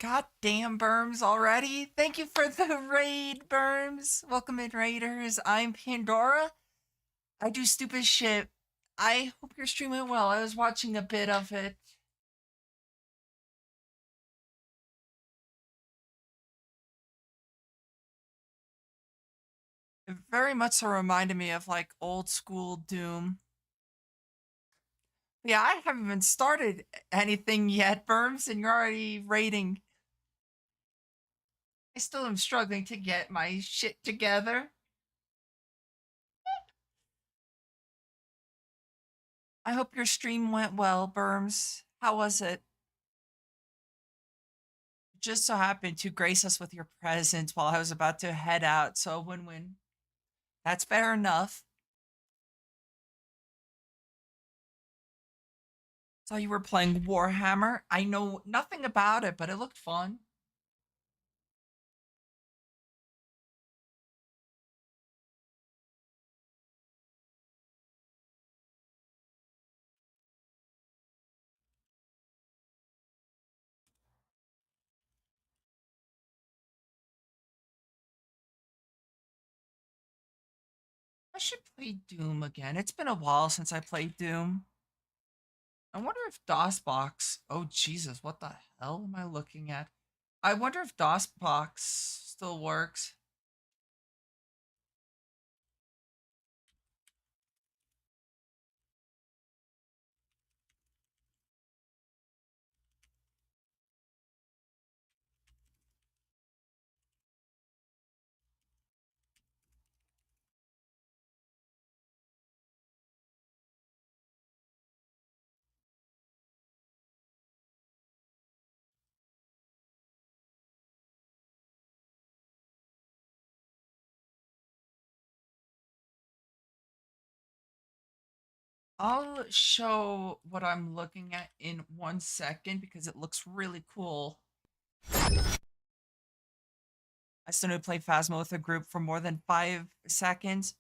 God damn, Berms, already? Thank you for the raid, Berms. Welcome in, Raiders. I'm Pandora. I do stupid shit. I hope your stream went well. I was watching a bit of it. It very much so reminded me of like old school Doom. Yeah, I haven't even started anything yet, Berms, and you're already raiding. I still am struggling to get my shit together. I hope your stream went well, Berms. How was it? Just so happened to grace us with your presence while I was about to head out, so a win-win. That's fair enough. Saw you were playing Warhammer. I know nothing about it, but it looked fun. I should play Doom again. It's been a while since I played Doom. I wonder if DOSBox. Oh Jesus, what the hell am I looking at? I wonder if DOSBox still works. I'll show what I'm looking at in 1 second because it looks really cool. I still need to play Phasma with a group for more than 5 seconds.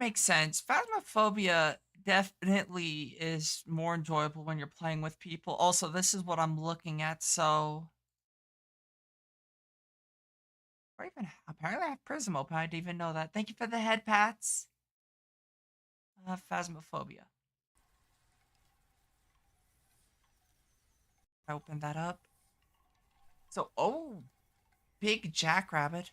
Makes sense. Phasmophobia definitely is more enjoyable when you're playing with people. Also, this is what I'm looking at, so or even apparently I have Prism open. I didn't even know that. Thank you for the head pats. Phasmophobia. I opened that up. So, oh, big jackrabbit.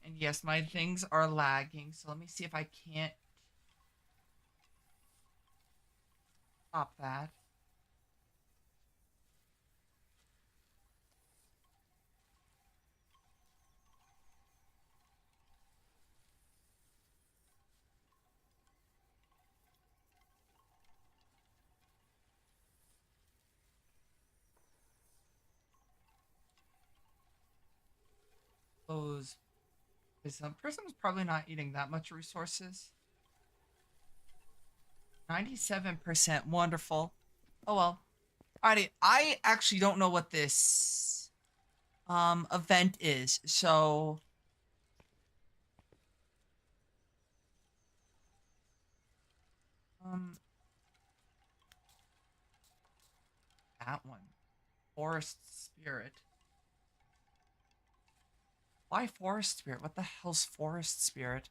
And yes, my things are lagging. So let me see if I can't stop that. Those Prism's probably not eating that much resources. 97%. Wonderful. Oh well. Alrighty, I actually don't know what this event is, so um that one. Forest Spirit. Why Forest Spirit? What the hell's Forest Spirit?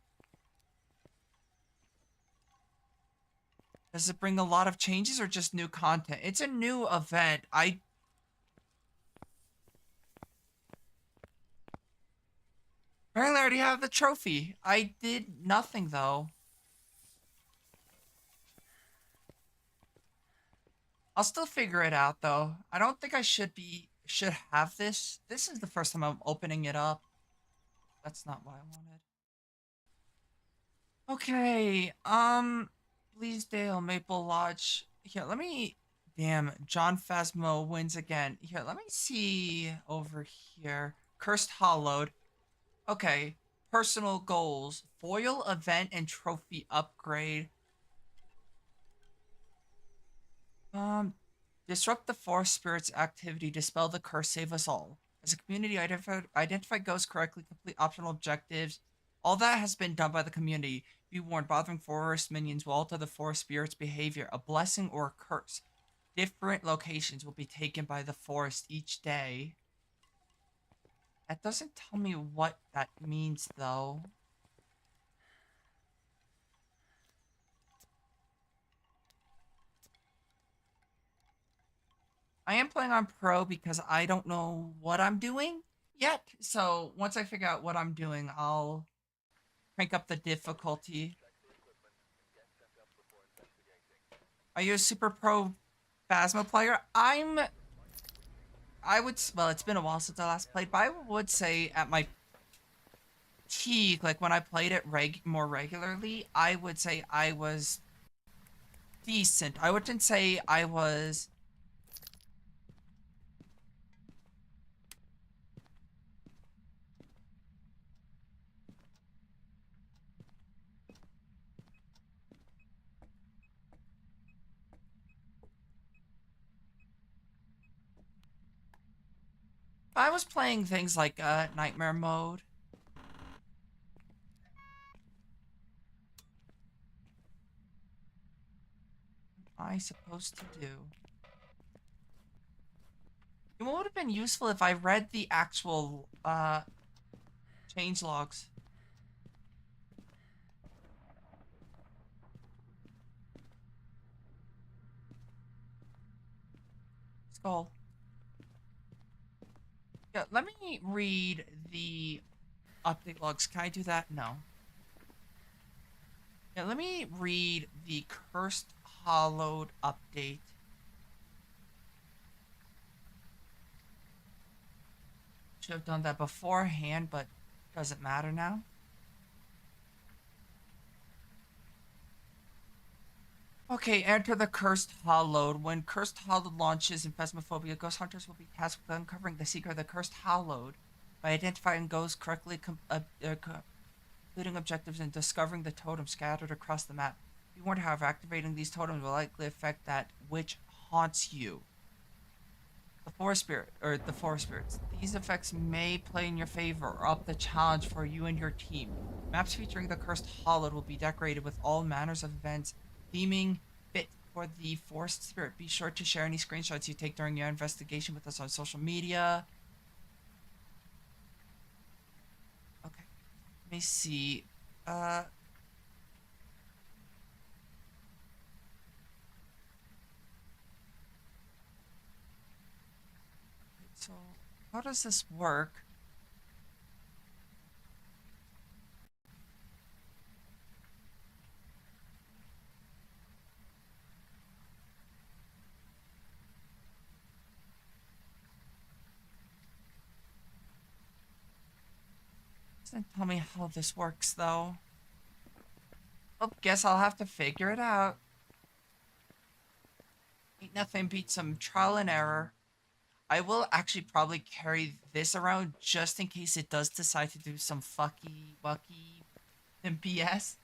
Does it bring a lot of changes or just new content? It's a new event. Apparently I already have the trophy. I did nothing though. I'll still figure it out though. I don't think I should have this. This is the first time I'm opening it up. That's not what I wanted. Okay, Bleasdale, Maple Lodge. Here, let me. Damn, John Phasmo wins again. Here, let me see over here. Cursed Hollowed. Okay, personal goals: foil event and trophy upgrade. Um, disrupt the forest spirit's activity, dispel the curse, save us all. As a community, identify ghosts correctly, complete optional objectives. All that has been done by the community. Be warned, bothering forest minions will alter the forest spirit's behavior, a blessing or a curse. Different locations will be taken by the forest each day. That doesn't tell me what that means, though. I am playing on Pro because I don't know what I'm doing yet. So once I figure out what I'm doing, I'll crank up the difficulty. Are you a super pro Phasma player? I would, well, it's been a while since I last played, but I would say at my peak, like when I played it more regularly, I would say I was decent. I wouldn't say I was. I was playing things like Nightmare Mode. What am I supposed to do? It would have been useful if I read the actual change logs. Skull. Yeah, let me read the update logs. Can I do that? No. Yeah, let me read the Cursed Hollowed update. Should have done that beforehand, but doesn't matter now. Okay, enter the Cursed Hollowed. When Cursed Hollowed launches in Phasmophobia, ghost hunters will be tasked with uncovering the secret of the Cursed Hollowed by identifying ghosts correctly, completing objectives, and discovering the totems scattered across the map. Be warned, however, activating these totems will likely affect that which haunts you. The forest spirit, or the forest spirits. These effects may play in your favor or up the challenge for you and your team. Maps featuring the Cursed Hollowed will be decorated with all manners of events theming fit for the forest spirit. Be sure to share any screenshots you take during your investigation with us on social media. Okay, let me see. So how does this work? Doesn't tell me how this works though. Oh, guess I'll have to figure it out. Ain't nothing beats some trial and error. I will actually probably carry this around just in case it does decide to do some fucky wucky and BS.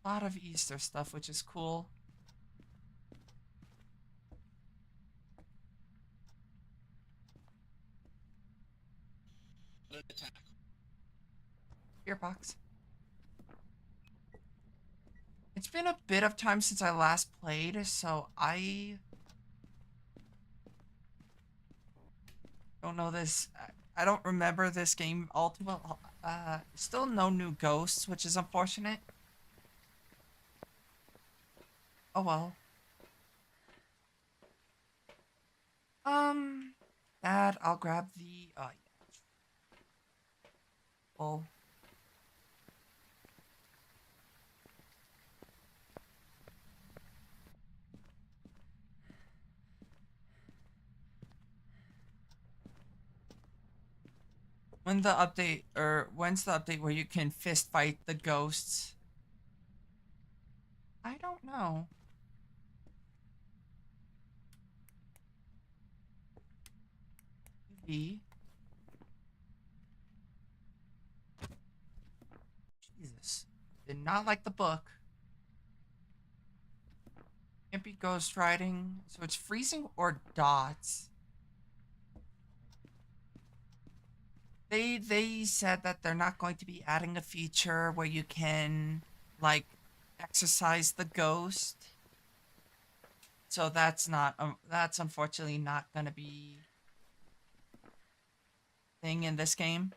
A lot of Easter stuff, which is cool. Beer box. It's been a bit of time since I last played, so I don't know this. I don't remember this game all too well. Still no new ghosts, which is unfortunate. Oh well. Um, Dad, I'll grab the. Yeah. Oh. When's the update where you can fist fight the ghosts? I don't know. Maybe. Jesus. Did not like the book. Can't be ghost riding. So it's freezing or dots. They said that they're not going to be adding a feature where you can like exercise the ghost. So that's unfortunately not gonna be thing in this game.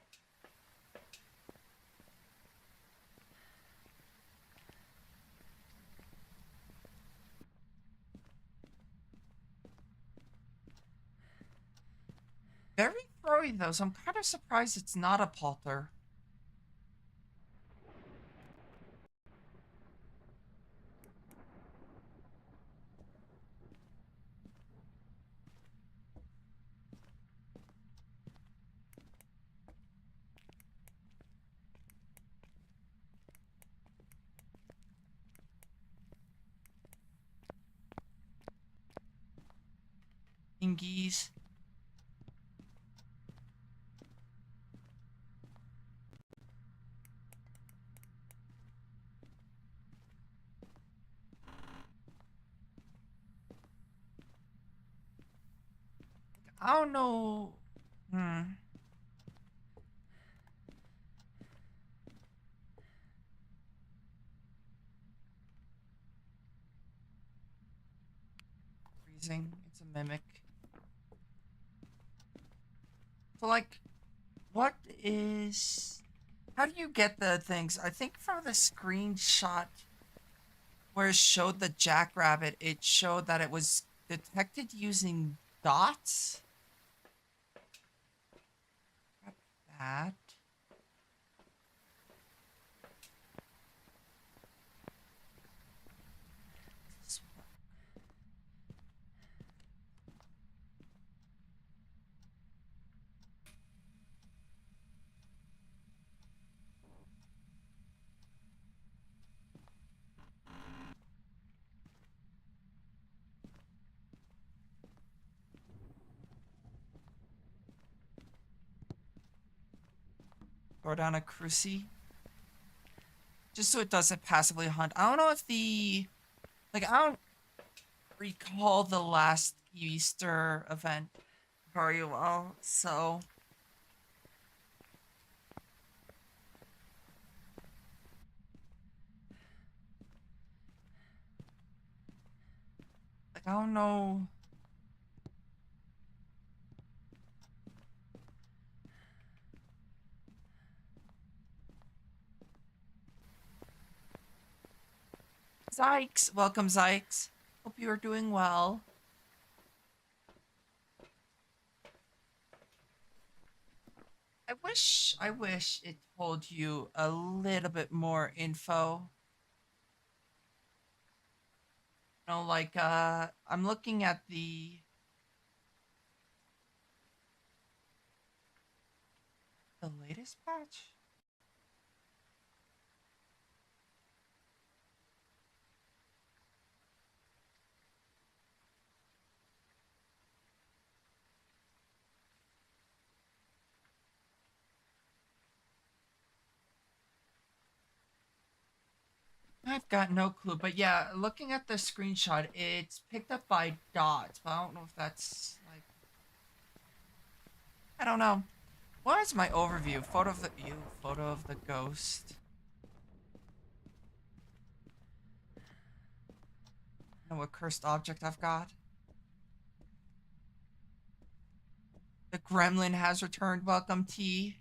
Very throwy though, so I'm kind of surprised it's not a palter. Ingies. I don't know. Hmm. Freezing. It's a mimic. So like, what is? How do you get the things? I think from the screenshot where it showed the jackrabbit, it showed that it was detected using dots. Got that. Throw down a cruci. Just so it doesn't passively hunt. I don't know if I don't recall the last Easter event very well, so I don't know. Zykes, welcome Zykes. Hope you are doing well. I wish it told you a little bit more info. Like I'm looking at the latest patch. I've got no clue, but yeah, looking at the screenshot, it's picked up by dots, but I don't know if that's like I don't know. What is my overview? Photo of the ghost. Know what cursed object I've got? The gremlin has returned. Welcome, T.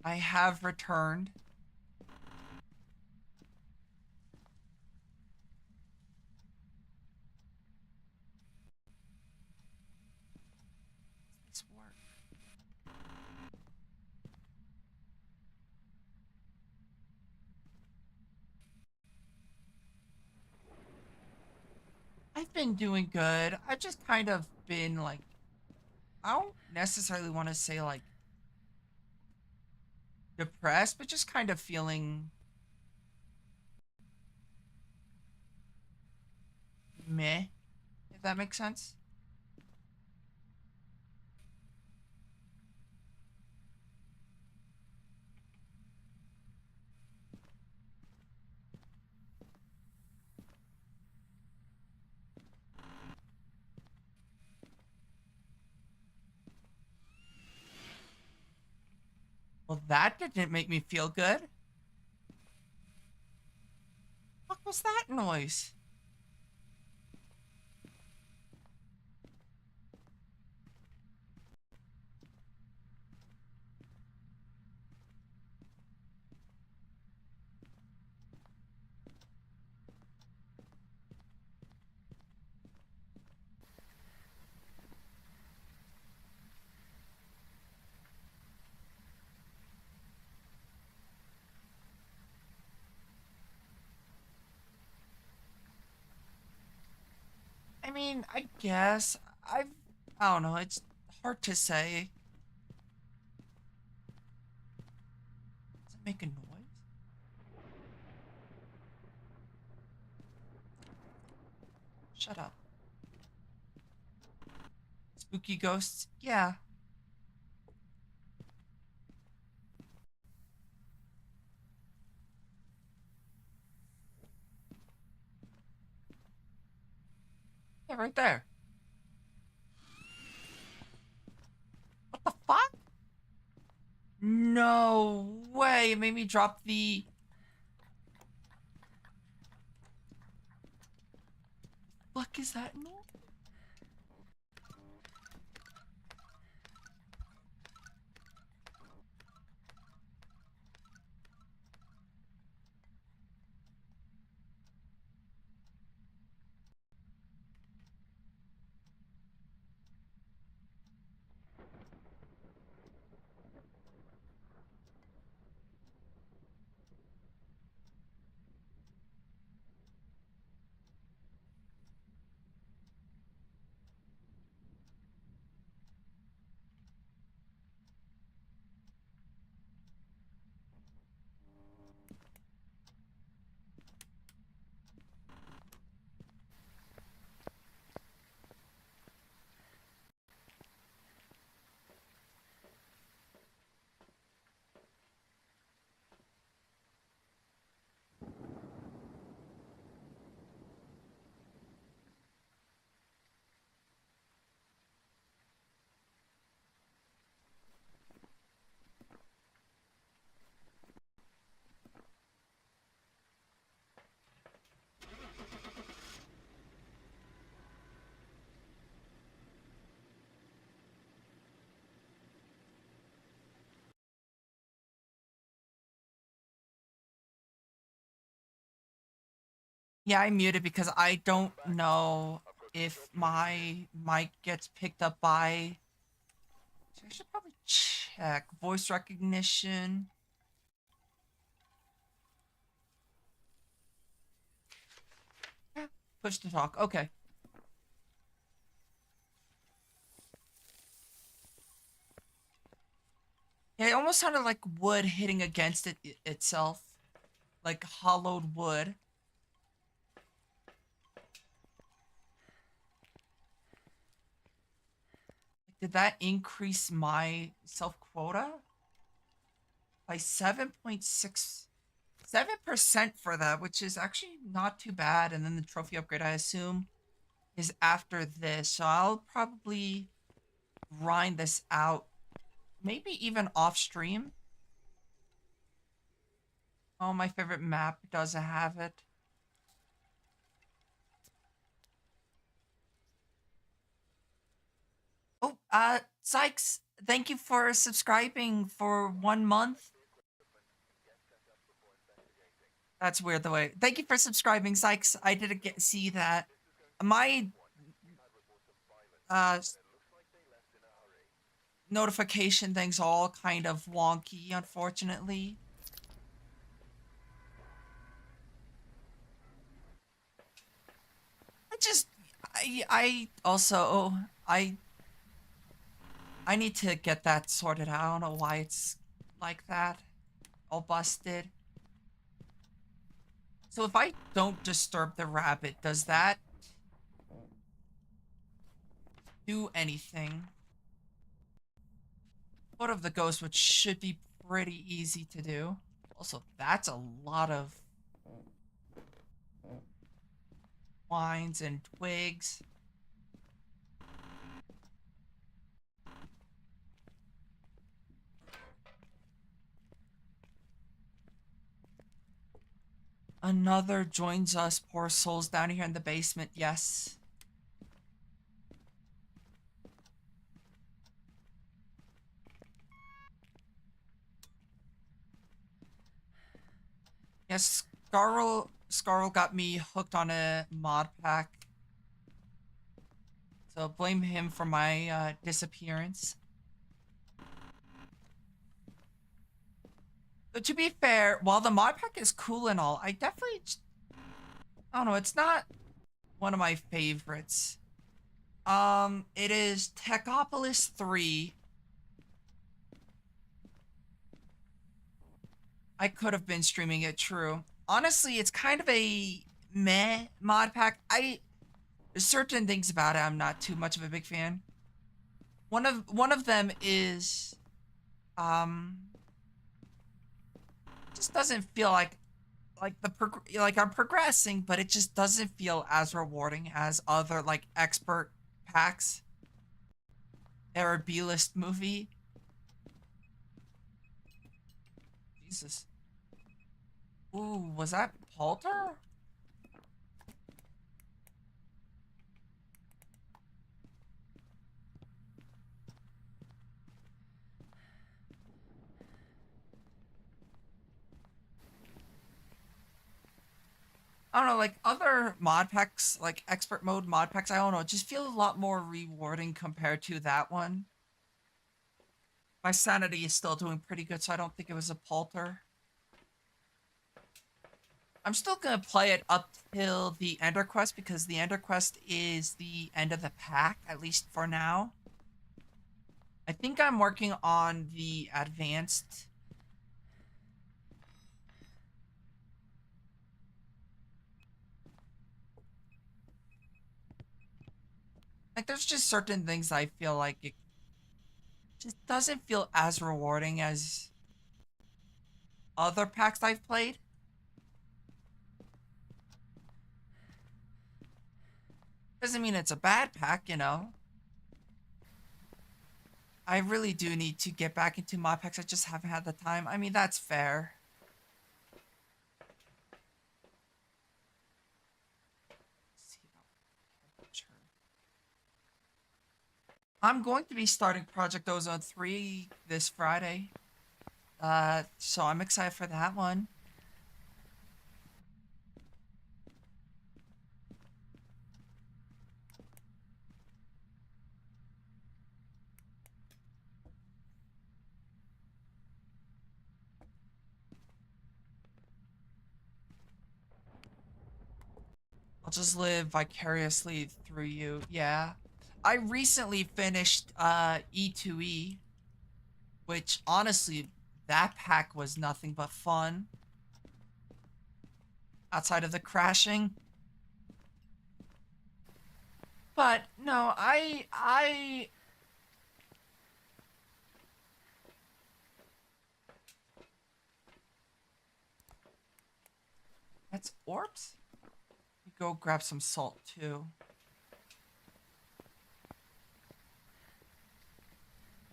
I have returned. This work. I've been doing good. I've just kind of been like, I don't necessarily want to say like depressed, but just kind of feeling meh, if that makes sense. Well, that didn't make me feel good. What was that noise? I mean, I guess I don't know. It's hard to say. Does it make a noise? Shut up. Spooky ghosts? Yeah. Yeah, right there. What the fuck? No way. It made me drop the... Fuck is that noise? Yeah, I muted because I don't know if my mic gets picked up by... I should probably check. Voice recognition. Yeah, push to talk. Okay. Yeah, it almost sounded like wood hitting against itself. Like hollowed wood. Did that increase my self quota? By 7.67% for that, which is actually not too bad. And then the trophy upgrade, I assume, is after this. So I'll probably grind this out. Maybe even off stream. Oh, my favorite map doesn't have it. Oh, Sykes, thank you for subscribing for 1 month. That's weird the way. Thank you for subscribing, Sykes. I didn't see that. My uh notification thing's all kind of wonky, unfortunately. I just I also I need to get that sorted out. I don't know why it's like that. All busted. So if I don't disturb the rabbit, does that do anything? Foot of the ghost, which should be pretty easy to do. Also, that's a lot of vines and twigs. Another joins us, poor souls down here in the basement, yes. Yes, Scarl got me hooked on a mod pack. So blame him for my disappearance. But to be fair, while the mod pack is cool and all, I definitely, I don't know, it's not one of my favorites. It is Techopolis 3. I could have been streaming it, true. Honestly, it's kind of a meh mod pack. There's certain things about it I'm not too much of a big fan. One of them is um just doesn't feel like like I'm progressing, but it just doesn't feel as rewarding as other like expert packs. They're a B-list movie. Jesus. Ooh, was that Palter? I don't know, like other mod packs, like expert mode mod packs, I don't know, just feel a lot more rewarding compared to that one. My sanity is still doing pretty good, so I don't think it was a Palter. I'm still gonna play it up till the Ender Quest because the Ender Quest is the end of the pack, at least for now. I think I'm working on the advanced. Like, there's just certain things I feel like it just doesn't feel as rewarding as other packs I've played. Doesn't mean it's a bad pack, you know. I really do need to get back into mod packs. I just haven't had the time. I mean, that's fair. I'm going to be starting Project Ozone 3 this Friday. So I'm excited for that one. I'll just live vicariously through you. Yeah. I recently finished E2E, which honestly, that pack was nothing but fun. Outside of the crashing. But no, I that's orbs? Go grab some salt too.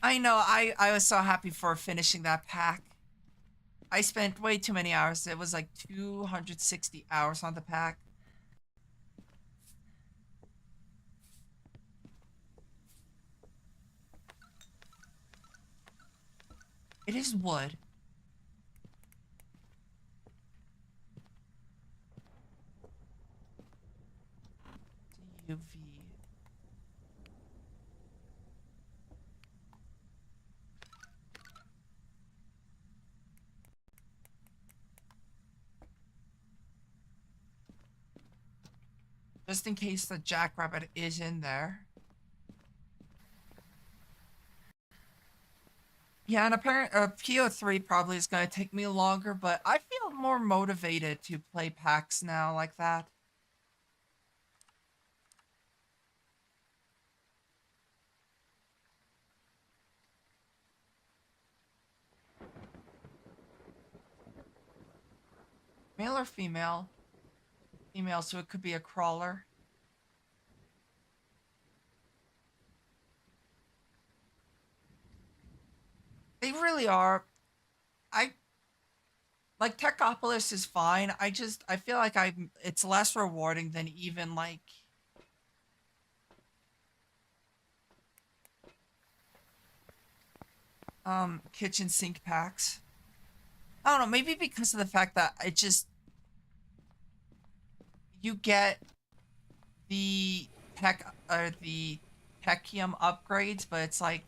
I know, I was so happy for finishing that pack. I spent way too many hours. It was like 260 hours on the pack. It is wood. UV. Just in case the jackrabbit is in there. Yeah, and apparently PO3 probably is going to take me longer, but I feel more motivated to play packs now like that. Male or female? Female, so it could be a crawler. They really are. I Like Techopolis is fine. I feel like it's less rewarding than even like kitchen sink packs. I don't know, maybe because of the fact that it just you get the the Techium upgrades, but it's like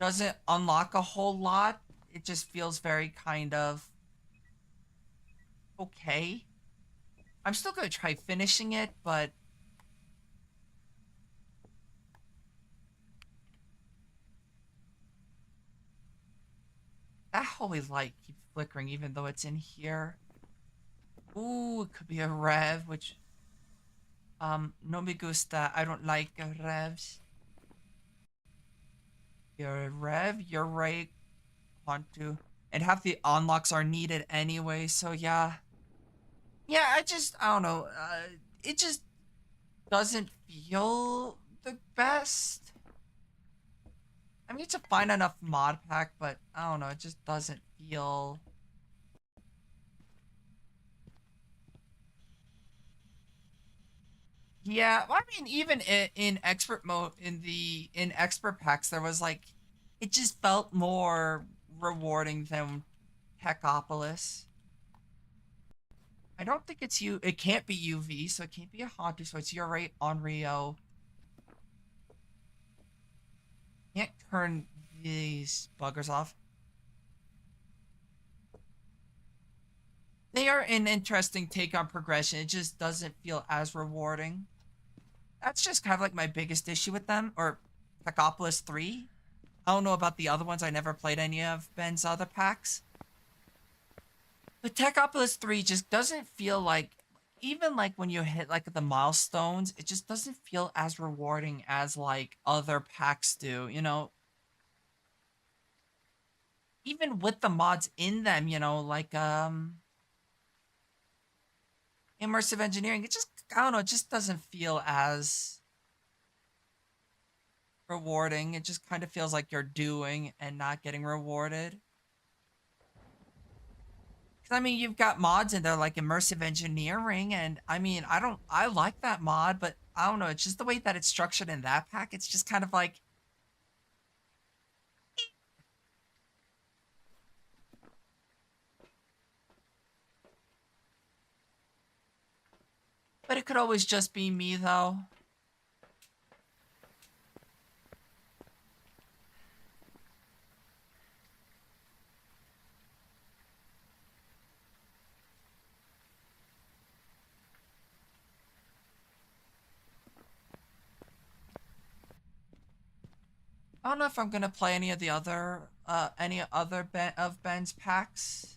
doesn't unlock a whole lot. It just feels very kind of okay. I'm still gonna try finishing it, but that holy light keeps flickering even though it's in here. Ooh, it could be a rev, which no me gusta. I don't like revs. You're a rev, you're right. Want to. And half the unlocks are needed anyway, so yeah. Yeah, I don't know. It just doesn't feel the best. I mean, it's a fine enough mod pack, but I don't know. It just doesn't feel. Yeah, well, I mean, even in expert mode, in expert packs, there was like, it just felt more rewarding than Techopolis. I don't think it's you. It can't be UV, so it can't be a Haunter. So it's your right on Rio. Can't turn these buggers off. They are an interesting take on progression. It just doesn't feel as rewarding. That's just kind of like my biggest issue with them, or Techopolis 3. I don't know about the other ones. I never played any of Ben's other packs. But Techopolis 3 just doesn't feel like, even like when you hit like the milestones, it just doesn't feel as rewarding as like other packs do, you know? Even with the mods in them, you know, like immersive engineering, it just, I don't know, it just doesn't feel as rewarding. It just kind of feels like you're doing and not getting rewarded. Because I mean, you've got mods in there like immersive engineering, and I mean, I like that mod, but I don't know, it's just the way that it's structured in that pack. It's just kind of like, but it could always just be me though. I don't know if I'm gonna play any other of Ben's packs.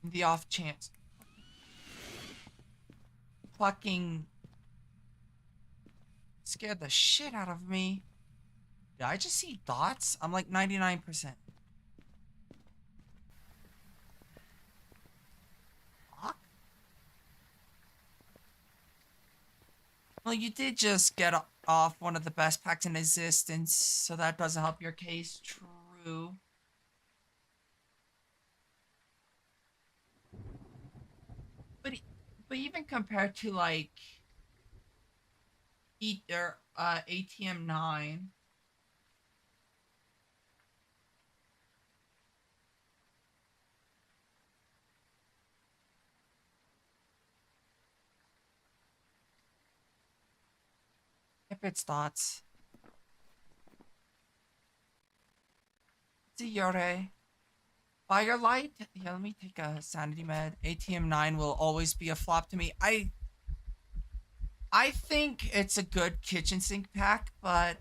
The off chance. Fucking scared the shit out of me. Did I just see dots? I'm like 99%. Fuck. Well, you did just get off one of the best packs in existence, so that doesn't help your case. True. But but even compared to like ATM 9, if it's dots. Yore. Firelight? Yeah, let me take a sanity med. ATM 9 will always be a flop to me. I think it's a good kitchen sink pack, but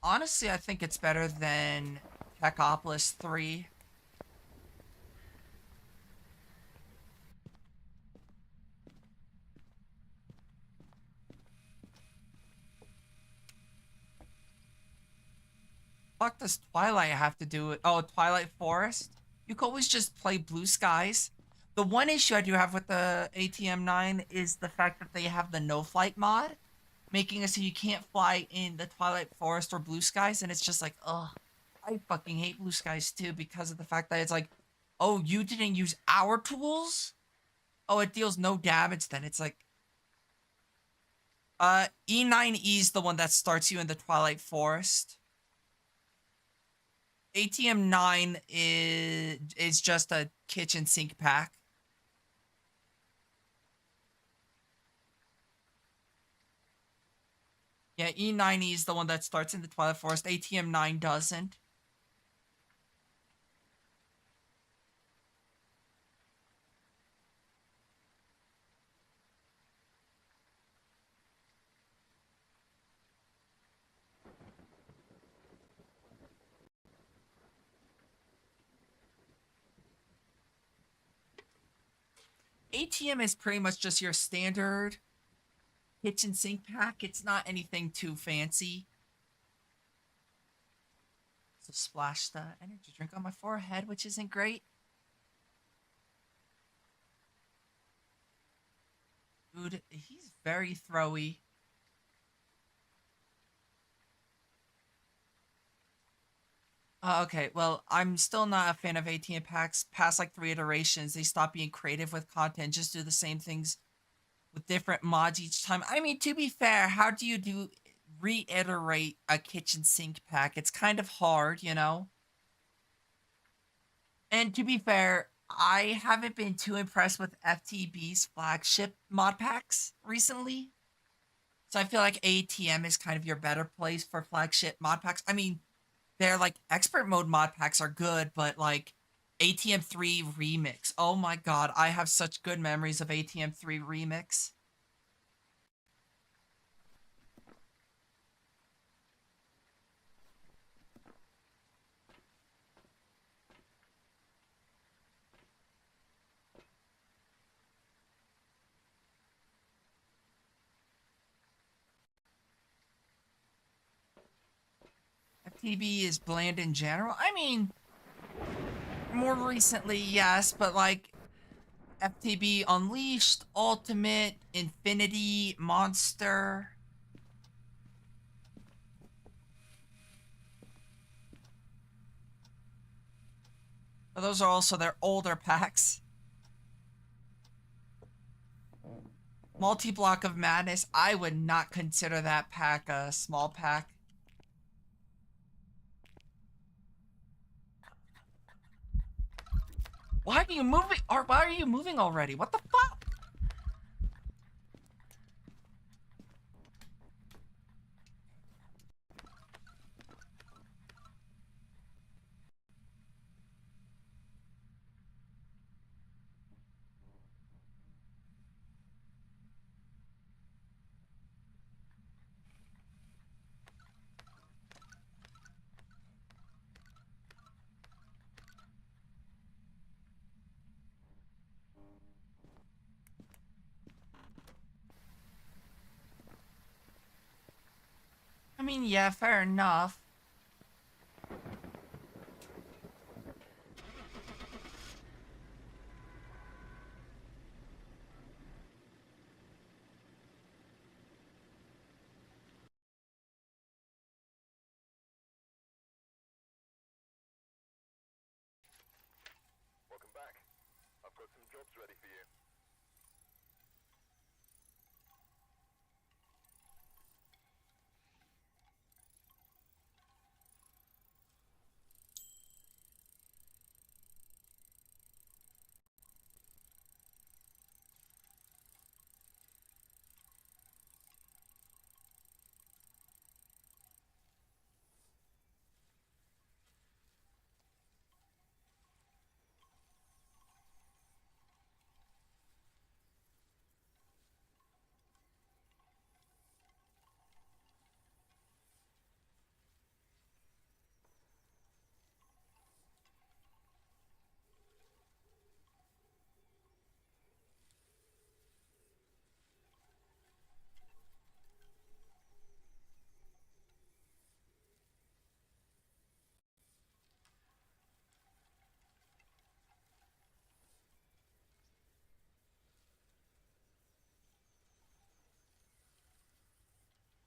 honestly, I think it's better than Techopolis 3. Fuck does Twilight have to do it? Oh, Twilight Forest? You could always just play Blue Skies. The one issue I do have with the ATM-9 is the fact that they have the no flight mod, making it so you can't fly in the Twilight Forest or blue skies, and it's just like, ugh, I fucking hate blue skies too because of the fact that it's like, oh, you didn't use our tools? Oh, it deals no damage then. It's like, E9E is the one that starts you in the Twilight Forest. ATM-9 is just a kitchen sink pack. Yeah, E9E is the one that starts in the Twilight Forest. ATM-9 doesn't. ATM is pretty much just your standard kitchen sink pack. It's not anything too fancy. So splash the energy drink on my forehead, which isn't great. Dude, he's very throwy. Okay, well, I'm still not a fan of ATM packs. Past like 3 iterations, they stop being creative with content, just do the same things with different mods each time. I mean, to be fair, how do you reiterate a kitchen sink pack? It's kind of hard, you know? And to be fair, I haven't been too impressed with FTB's flagship mod packs recently. So I feel like ATM is kind of your better place for flagship mod packs. I mean, they're like expert mode mod packs are good, but like ATM 3 Remix. Oh my god, I have such good memories of ATM 3 Remix. FTB is bland in general. I mean, more recently, yes, but like FTB Unleashed, Ultimate, Infinity, Monster. But those are also their older packs. Multi-block of madness. I would not consider that pack a small pack. Why are you moving? Or why are you moving already? What the fuck? I mean, yeah, fair enough. Welcome back. I've got some jobs ready for you.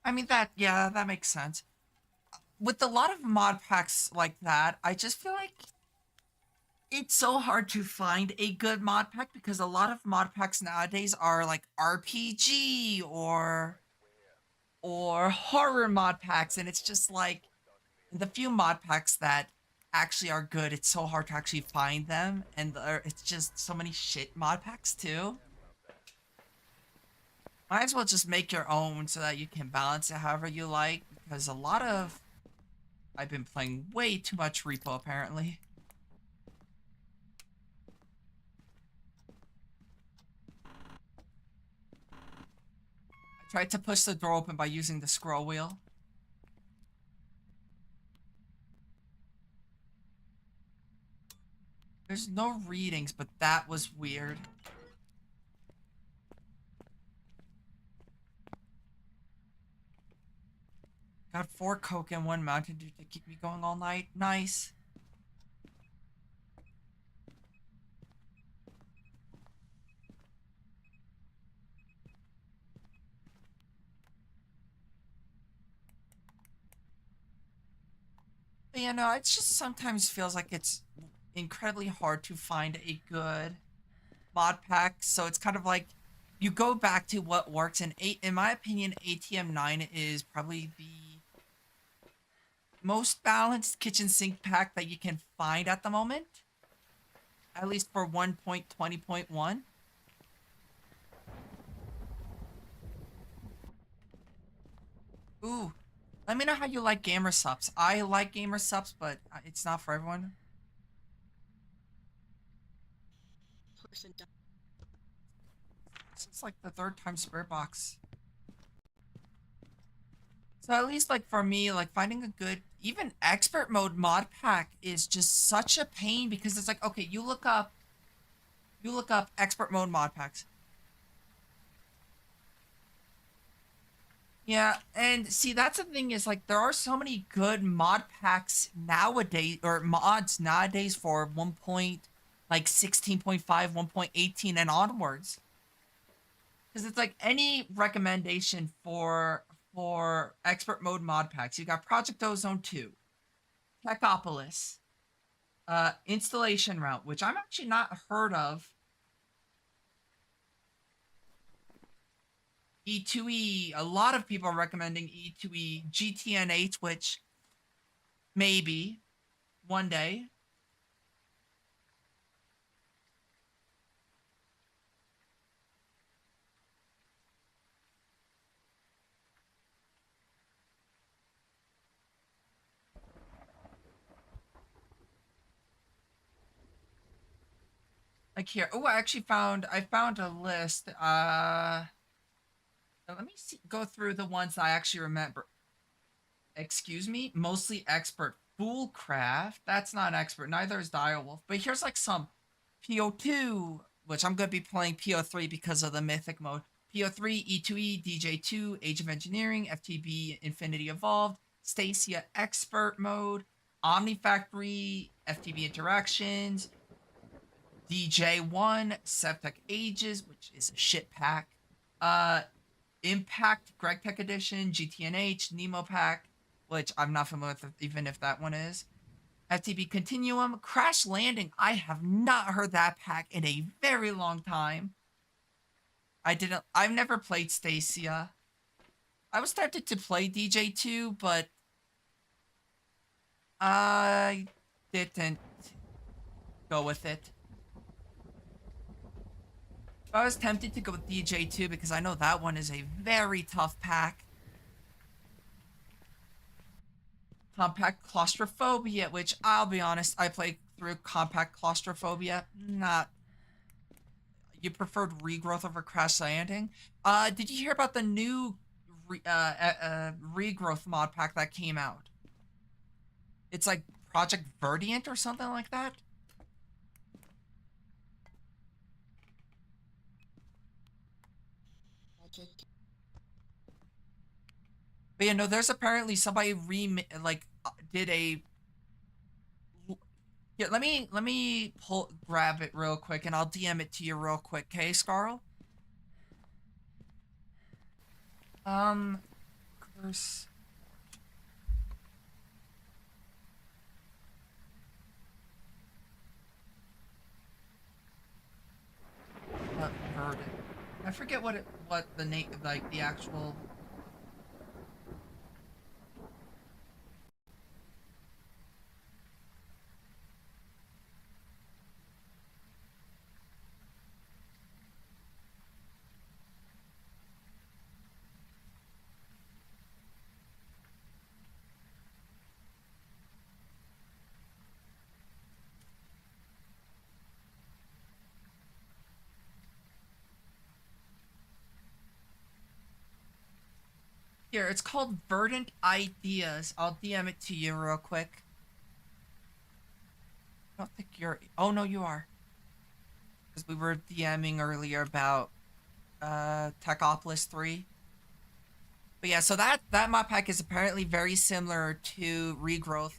I mean yeah, that makes sense. With a lot of mod packs like that, I just feel like it's so hard to find a good mod pack because a lot of mod packs nowadays are like RPG or horror mod packs, and it's just like the few mod packs that actually are good, it's so hard to actually find them, and it's just so many shit mod packs too. Might as well just make your own so that you can balance it however you like, because a lot of I've been playing way too much repo apparently. I tried to push the door open by using the scroll wheel. There's no readings, but that was weird. Got 4 Coke and 1 Mountain Dew to keep me going all night. Nice. But yeah, no, it just sometimes feels like it's incredibly hard to find a good mod pack. So it's kind of like you go back to what works. And in my opinion, ATM 9 is probably the most balanced kitchen sink pack that you can find at the moment, at least for 1.20.1. Ooh, let me know how you like gamer subs. I like gamer subs, but it's not for everyone. This is like the third time Spirit Box. So at least like for me, like finding a good even expert mode mod pack is just such a pain because it's like, okay, you look up expert mode mod packs. Yeah, and see that's the thing is like there are so many good mod packs nowadays or mods nowadays for 1 point like 16.5, 1.18 and onwards. Because it's like any recommendation for expert mode mod packs. You got Project Ozone 2, Techopolis, Installation Route, which I'm actually not heard of. E2E, a lot of people are recommending E2E, GTN8, which maybe one day. Like here, oh, I found a list. Let me see, go through the ones I actually remember. Excuse me, mostly expert. Foolcraft, that's not expert. Neither is Direwolf. But here's like some PO2, which I'm gonna be playing PO3 because of the mythic mode. PO3, E2E, DJ2, Age of Engineering, FTB, Infinity Evolved, Stacia Expert Mode, Omni Factory, FTB Interactions, DJ1, Septec Ages, which is a shit pack. Uh, Impact, Greg Tech Edition, GTNH, Nemo Pack, which I'm not familiar with, even if that one is. FTB Continuum, Crash Landing. I have not heard that pack in a very long time. I've never played Stacia. I was tempted to play DJ2, but I didn't go with it. I was tempted to go with DJ2 because I know that one is a very tough pack. Compact Claustrophobia, which I'll be honest, I played through Compact Claustrophobia. Not. You preferred Regrowth over Crash Landing. Did you hear about the new Regrowth mod pack that came out? It's like Project Verdiant or something like that. But yeah, no, there's apparently somebody did a. Yeah, let me grab it real quick and I'll DM it to you real quick, okay, Scarl? Um, First. Verdant. I forget what the name, like the actual. Here, it's called Verdant Ideas. I'll DM it to you real quick. I don't think you're. Oh no, you are. Because we were DMing earlier about Techopolis 3. But yeah, so that mod pack is apparently very similar to Regrowth.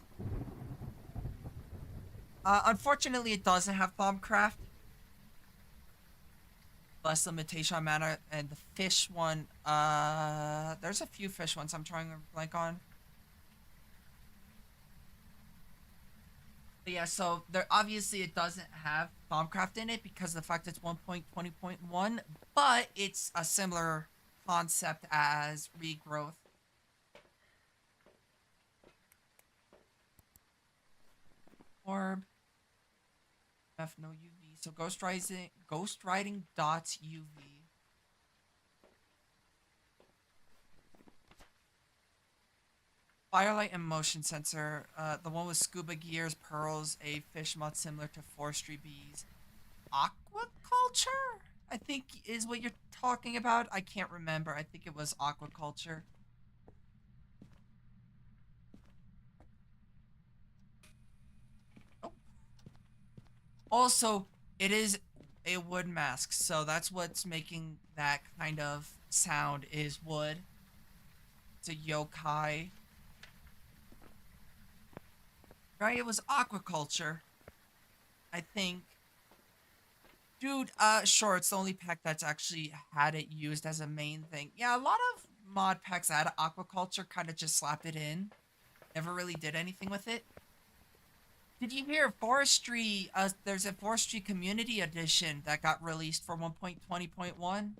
Unfortunately, it doesn't have Thaumcraft. Less limitation on mana, and the fish one, there's a few fish ones I'm trying to blank on. But yeah, so there obviously it doesn't have Thaumcraft in it because of the fact it's 1.20.1, but it's a similar concept as Regrowth. Orb. F no UV. So Ghost Riding dots UV. Firelight and motion sensor. The one with scuba gears, pearls, a fish mod similar to forestry bees. Aquaculture, I think, is what you're talking about. I can't remember. I think it was aquaculture. Oh. Also, it is a wood mask, so that's what's making that kind of sound is wood. It's a yokai. Right? It was aquaculture, I think. Dude, sure, it's the only pack that's actually had it used as a main thing. Yeah, a lot of mod packs that had aquaculture kind of just slapped it in. Never really did anything with it. Did you hear forestry? There's a forestry community edition that got released for 1.20.1.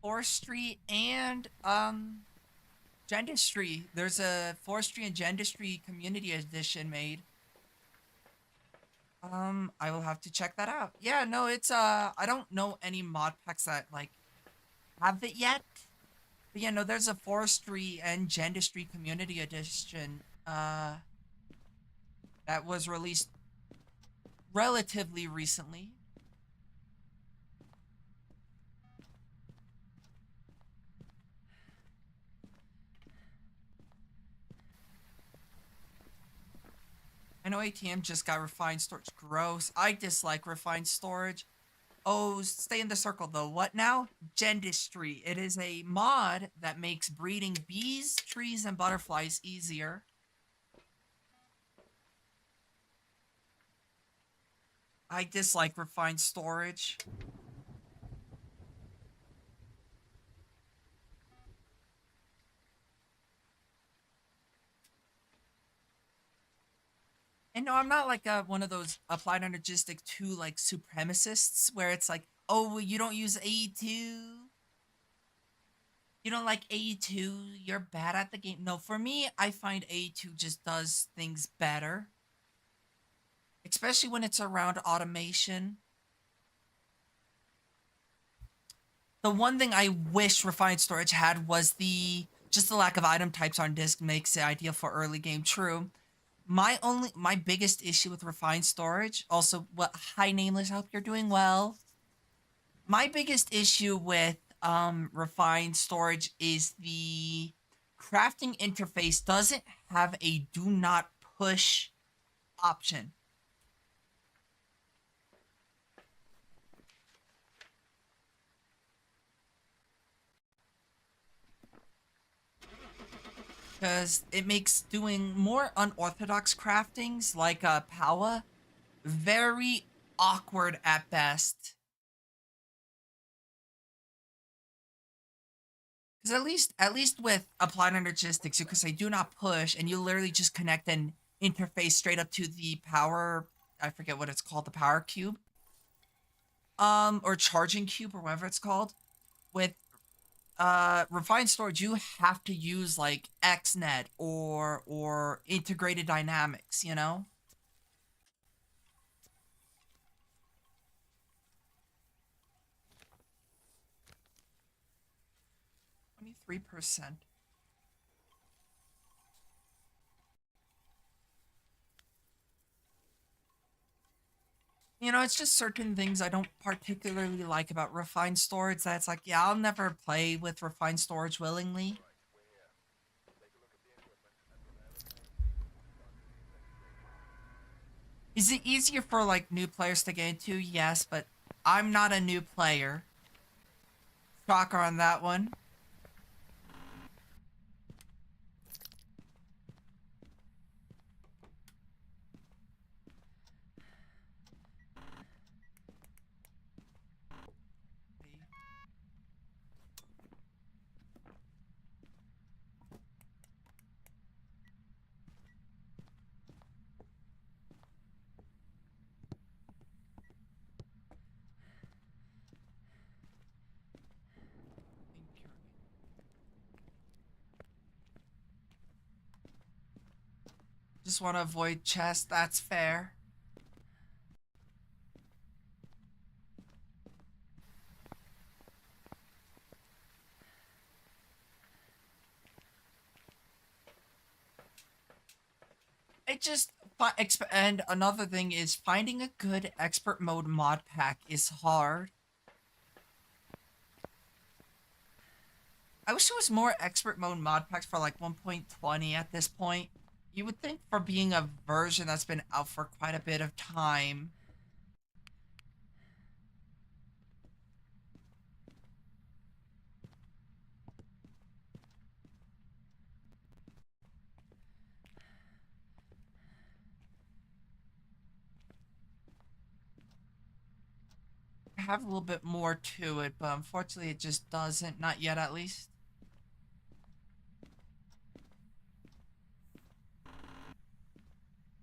Forestry and Gendistry. There's a forestry and Gendistry community edition made. I will have to check that out. Yeah, no, it's I don't know any mod packs that like have it yet. But yeah, no, there's a forestry and Gendistry community edition that was released relatively recently. I know ATM just got refined storage. Gross. I dislike refined storage. Oh, stay in the circle though. What now? Gendistry. It is a mod that makes breeding bees, trees, and butterflies easier. I dislike refined storage. And no, I'm not like one of those applied energistic 2 like supremacists where it's like, oh, well, you don't use AE2. You don't like AE2. You're bad at the game. No, for me, I find AE2 just does things better. Especially when it's around automation. The one thing I wish refined storage had was just the lack of item types on disk makes it ideal for early game. True. My biggest issue with refined storage, also, what, hi Nameless, I hope you're doing well. My biggest issue with refined storage is the crafting interface doesn't have a do not push option. because it makes doing more unorthodox craftings like Powa very awkward at best. Because at least with applied energistics, because I do not push, and you literally just connect an interface straight up to the power. I forget what it's called, the power cube, or charging cube, or whatever it's called. With refined storage, you have to use like XNet or integrated dynamics. 23%. It's just certain things I don't particularly like about refined storage. That's like, yeah, I'll never play with refined storage willingly. Is it easier for like new players to get into? Yes, but I'm not a new player. Shocker on that one. Just want to avoid chest. That's fair. It just and another thing is finding a good expert mode mod pack is hard. I wish there was more expert mode mod packs for like 1.20 at this point. You would think for being a version that's been out for quite a bit of time. Have a little bit more to it, but unfortunately it just doesn't. Not yet, at least.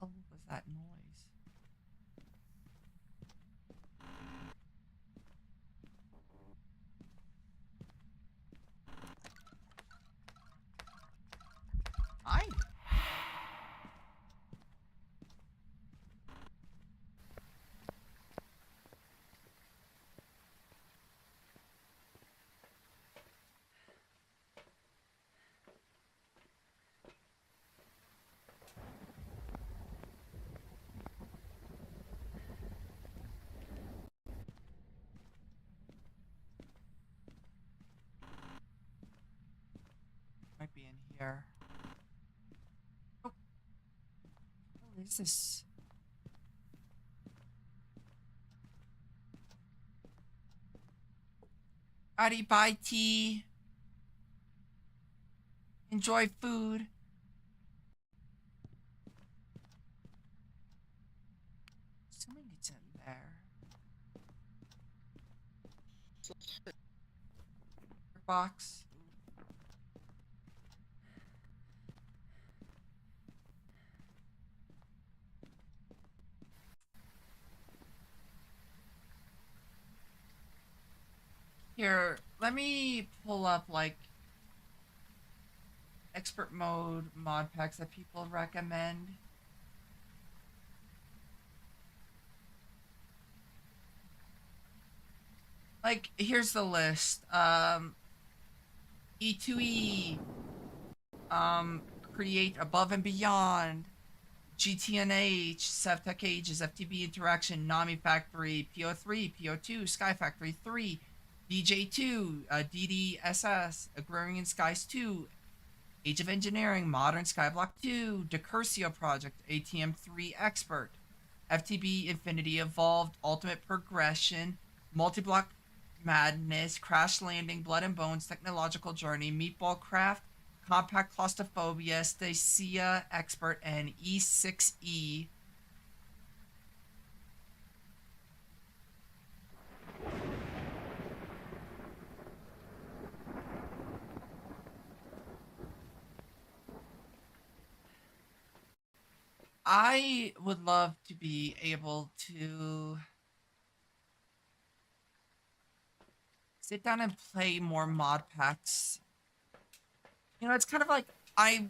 Oh, what was that noise? I might be in here. Oh, what is this? Howdy, bye tea. Enjoy food. Assuming it's in there. Box. Here, let me pull up like expert mode mod packs that people recommend. Like, here's the list. E2E, Create Above and Beyond, GTNH, Sevtech Ages, FTB Interaction, Nami Factory, PO3, PO2, Sky Factory 3, DJ2, DDSS, Agrarian Skies 2, Age of Engineering, Modern Skyblock 2, Decursio Project, ATM3 Expert, FTB Infinity Evolved, Ultimate Progression, Multi-Block Madness, Crash Landing, Blood and Bones, Technological Journey, Meatball Craft, compact claustrophobia, Stacia expert, and E6E. I would love to be able to sit down and play more mod packs. You know, it's kind of like I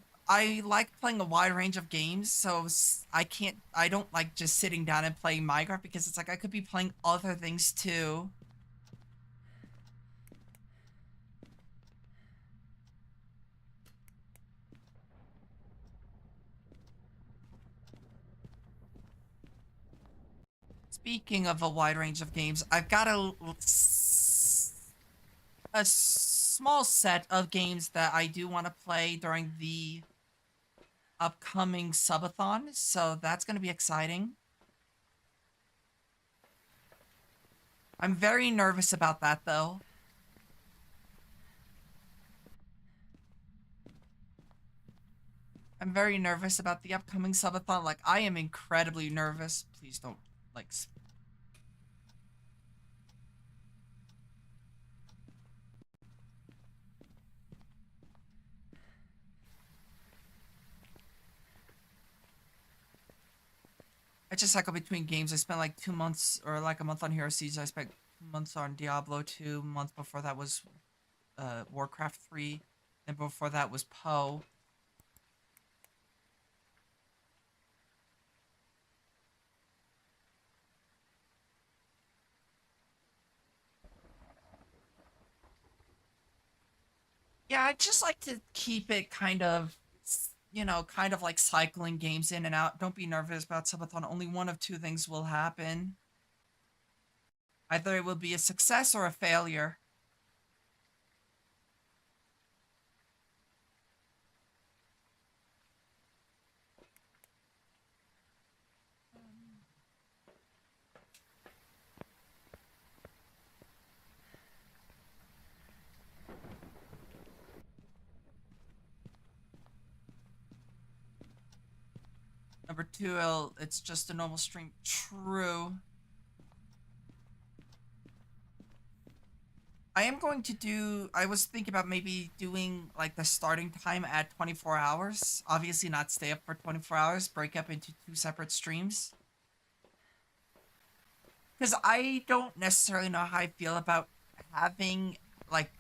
like playing a wide range of games, so I don't like just sitting down and playing Minecraft because it's like I could be playing other things too. Speaking of a wide range of games, I've got a small set of games that I do want to play during the upcoming subathon, so that's going to be exciting. I'm very nervous about that though. I'm very nervous about the upcoming subathon. Like, I am incredibly nervous. Please don't, like, I just cycle between games. I spent like 2 months or like a month on Hero Seas. I spent 2 months on Diablo 2. Month before that was Warcraft 3. And before that was Poe. Yeah, I just like to keep it kind of, you know, kind of like cycling games in and out. Don't be nervous about subathon. Only one of two things will happen. Either it will be a success or a failure. Number two, it's just a normal stream. True. I am going to do, I was thinking about maybe doing like the starting time at 24 hours. Obviously not stay up for 24 hours, break up into two separate streams. Because I don't necessarily know how I feel about having, like,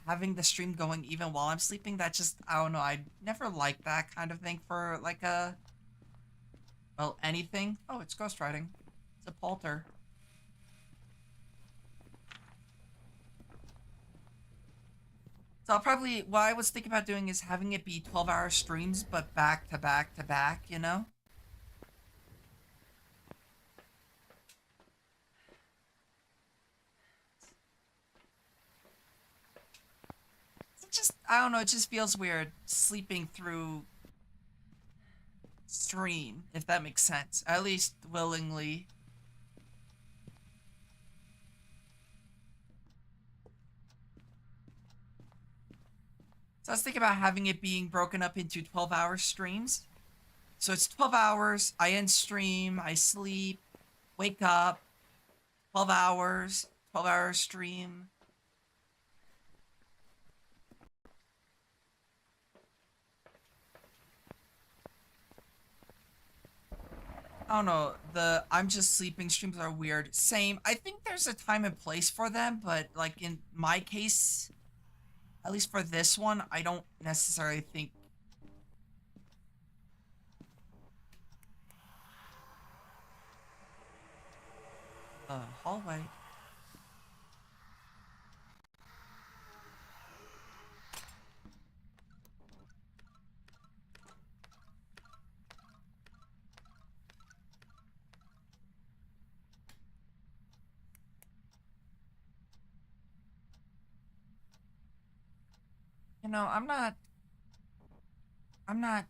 having the stream going even while I'm sleeping. That just, I don't know, I never liked that kind of thing for like a, well, anything. Oh, it's ghostwriting. It's a polter. So I'll probably, what I was thinking about doing is having it be 12-hour streams, but back to back to back, you know? It just, I don't know, it just feels weird sleeping through stream, if that makes sense. At least willingly. So I was thinking about having it being broken up into 12-hour streams. So it's 12 hours, I end stream, I sleep, wake up, 12 hours, 12-hour stream. I don't know, the I'm just sleeping streams are weird. Same. I think there's a time and place for them, but like in my case, at least for this one, I don't necessarily think hallway. You know, I'm not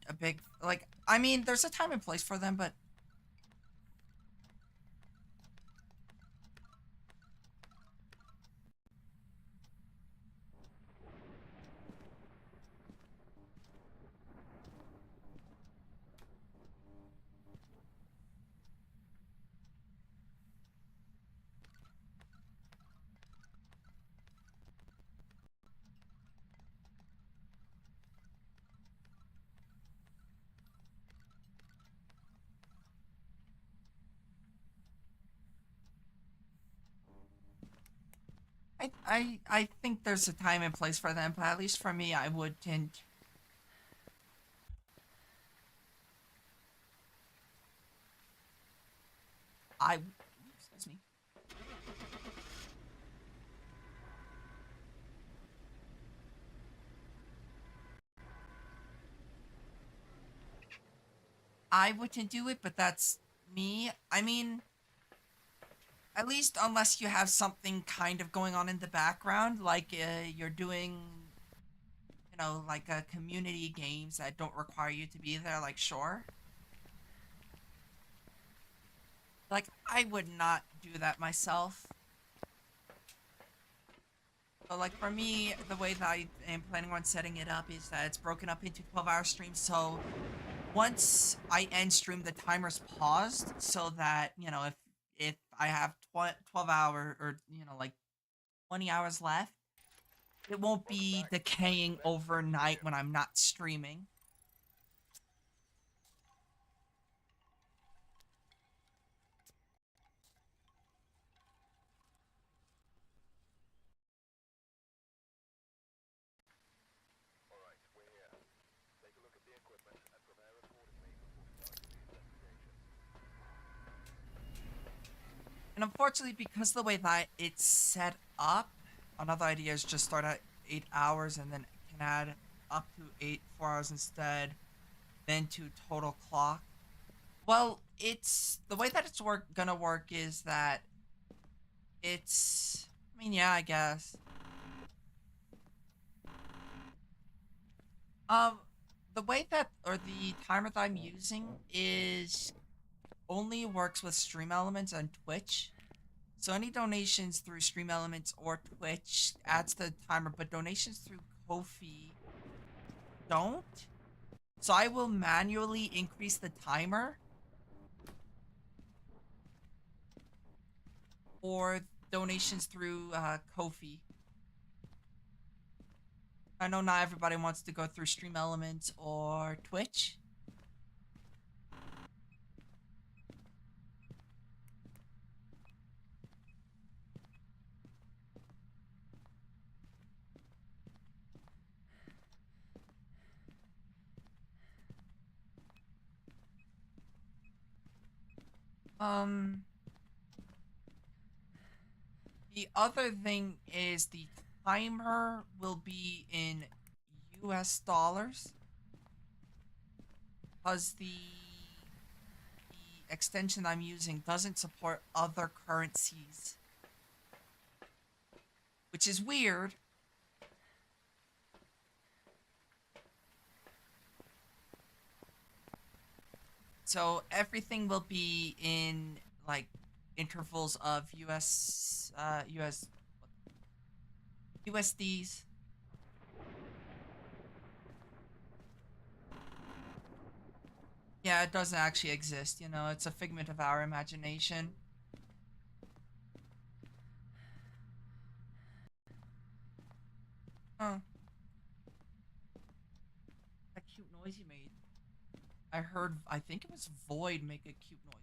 a big like I mean, there's a time and place for them, but I think there's a time and place for them, but at least for me, I wouldn't. I excuse me. I wouldn't do it, but that's me. I mean, at least unless you have something kind of going on in the background, like you're doing, like community games that don't require you to be there, like sure. Like I would not do that myself. But like for me, the way that I am planning on setting it up is that it's broken up into 12-hour streams. So once I end stream, the timer's paused so that, if I have 12 hour or, like 20 hours left, it won't Welcome be back. decaying Ready for deployment overnight here. when I'm not streaming. Alright, we're here. Take a look at the equipment and prepare accordingly before starting the investigation. And unfortunately, because of the way that it's set up, another idea is just start at 8 hours and then can add up to 4 hours instead, then to total clock. Well, it's the way that it's gonna work is that I mean, yeah, I guess. Um, the way that or the timer that I'm using is only works with Stream Elements and Twitch. So any donations through Stream Elements or Twitch adds the timer, but donations through Ko-fi don't. So I will manually increase the timer for donations through Ko-fi. I know not everybody wants to go through Stream Elements or Twitch. Um, the other thing is the timer will be in US dollars because the extension I'm using doesn't support other currencies, which is weird. So everything will be in like intervals of USDs. Yeah, it doesn't actually exist, it's a figment of our imagination. Oh, that cute noise you made. I think it was Void make a cute noise.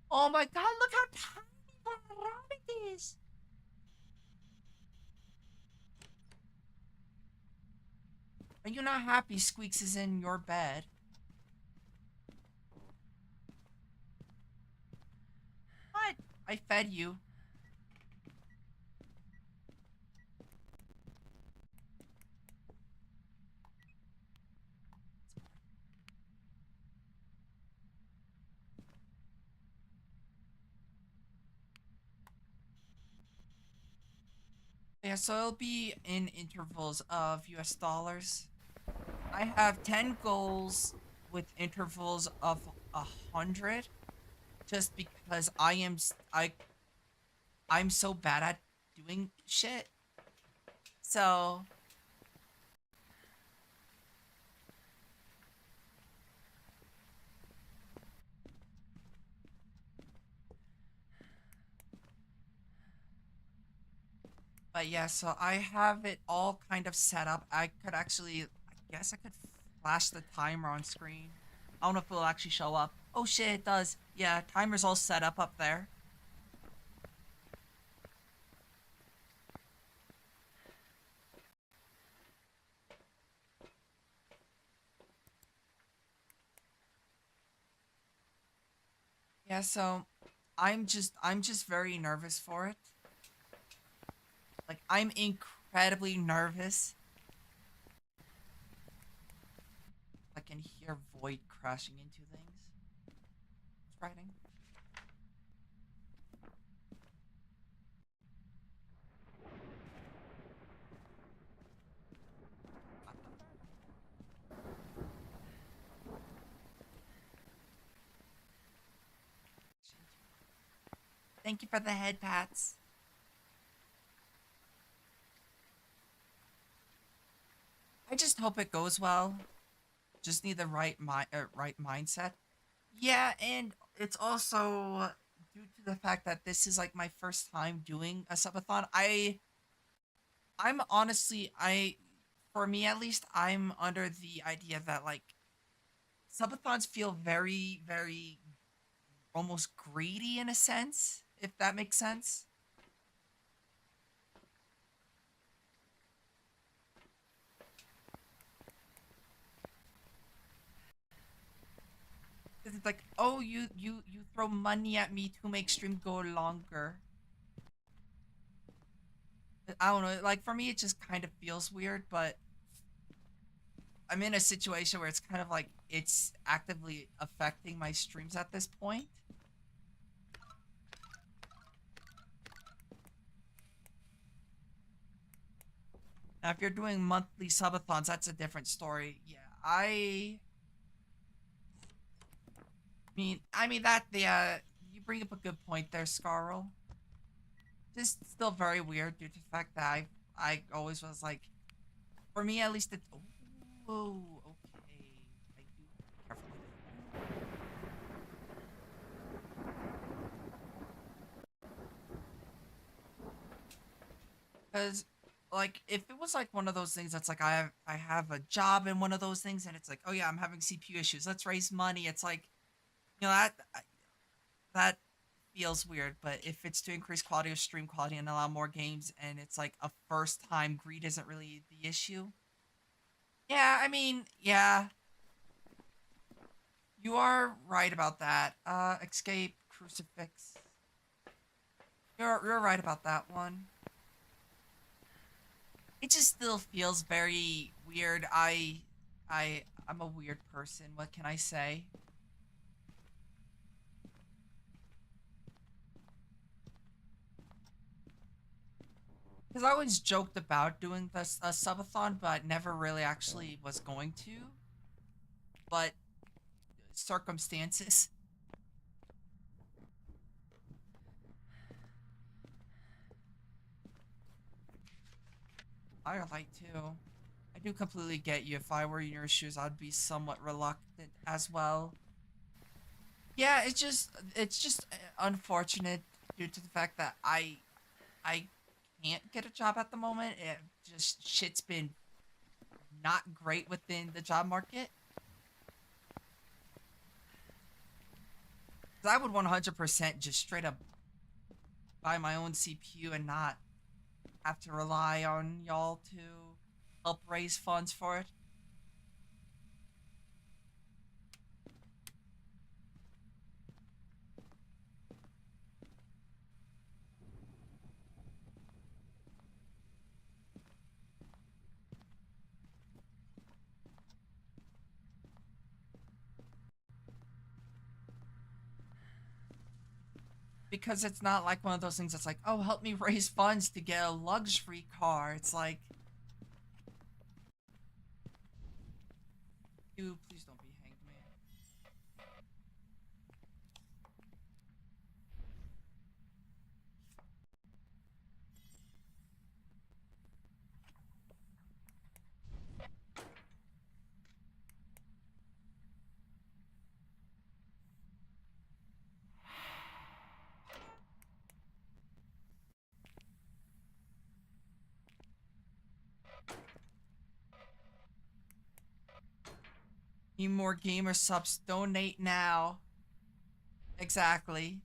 Oh my god, look how tiny that rabbit is! Are you not happy Squeaks is in your bed? What? I fed you. Yeah, so it'll be in intervals of US dollars. I have 10 goals with intervals of 100 just because I'm so bad at doing shit. So, but yeah, so I have it all kind of set up. I guess I could flash the timer on screen. I don't know if it'll actually show up. Oh shit, it does. Yeah, timer's all set up there. Yeah, so I'm just very nervous for it. Like I'm incredibly nervous. I can hear Void crashing into things. It's frightening. Thank you for the head pats. I just hope it goes well. Just need the right mindset. Yeah, and it's also due to the fact that this is like my first time doing a subathon. I'm honestly I for me at least I'm under the idea that like subathons feel very almost greedy in a sense, if that makes sense. Because it's like, oh, you throw money at me to make stream go longer. I don't know. Like for me, it just kind of feels weird, but I'm in a situation where it's kind of like it's actively affecting my streams at this point. Now, if you're doing monthly subathons, that's a different story. Yeah, I mean that the you bring up a good point there, Scarl. Just still very weird due to the fact that I always was like, for me at least, it. Oh, okay. I do careful because like if it was like one of those things that's like I have a job in one of those things and it's like, oh yeah, I'm having CPU issues, let's raise money. It's like, that feels weird. But if it's to increase quality of stream quality and allow more games and it's like a first time, greed isn't really the issue. Yeah, I mean, yeah, you are right about that. Escape crucifix. You're right about that one. It just still feels very weird. I'm a weird person. What can I say? Because I always joked about doing this subathon, but never really actually was going to. But circumstances, I like to. I do completely get you. If I were in your shoes, I'd be somewhat reluctant as well. Yeah, it's just unfortunate due to the fact that I can't get a job at the moment. It just shit's been not great within the job market. 'Cause I would 100% just straight up buy my own CPU and not have to rely on y'all to help raise funds for it. Because it's not like one of those things that's like, oh, help me raise funds to get a luxury car. It's like, you please don't be hanged, man. Need more gamer subs. Donate now. Exactly.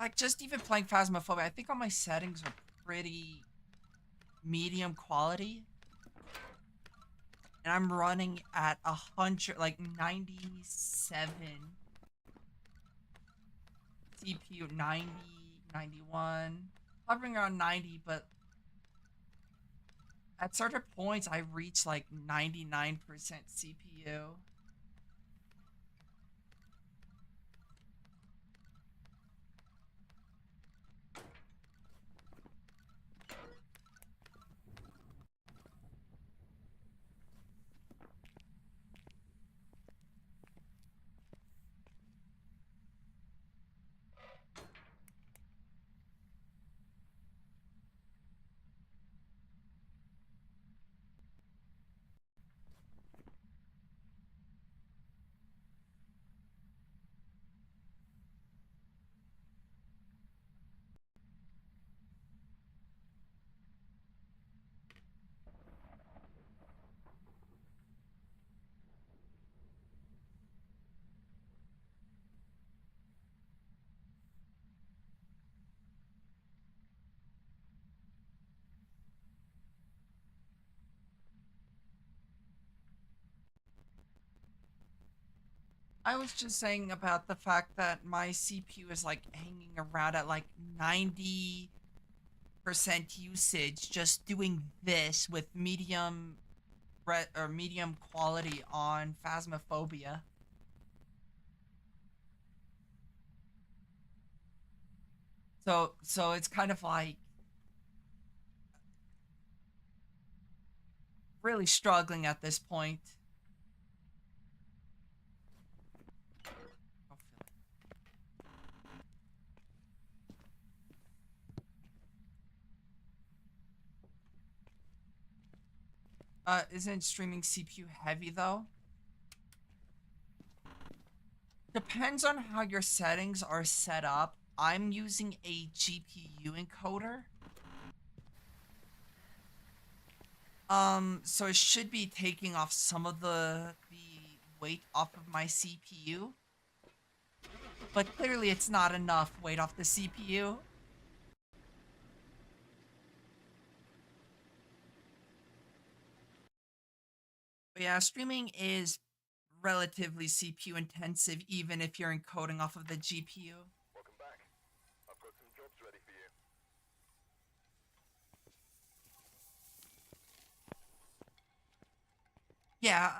like just even playing Phasmophobia, I think all my settings are pretty medium quality. And I'm running at 100, like 97 CPU, 90, 91, hovering around 90, but at certain points I reach like 99% CPU. I was just saying about the fact that my CPU is like hanging around at like 90% usage just doing this with medium quality on Phasmophobia. So it's kind of like really struggling at this point. Don't feel it. Isn't streaming CPU heavy though? Depends on how your settings are set up. I'm using a GPU encoder. So it should be taking off some of the weight off of my CPU. But clearly it's not enough weight off the CPU. But yeah, streaming is relatively CPU intensive even if you're encoding off of the GPU. Welcome back. I've got some jobs ready for you. Yeah,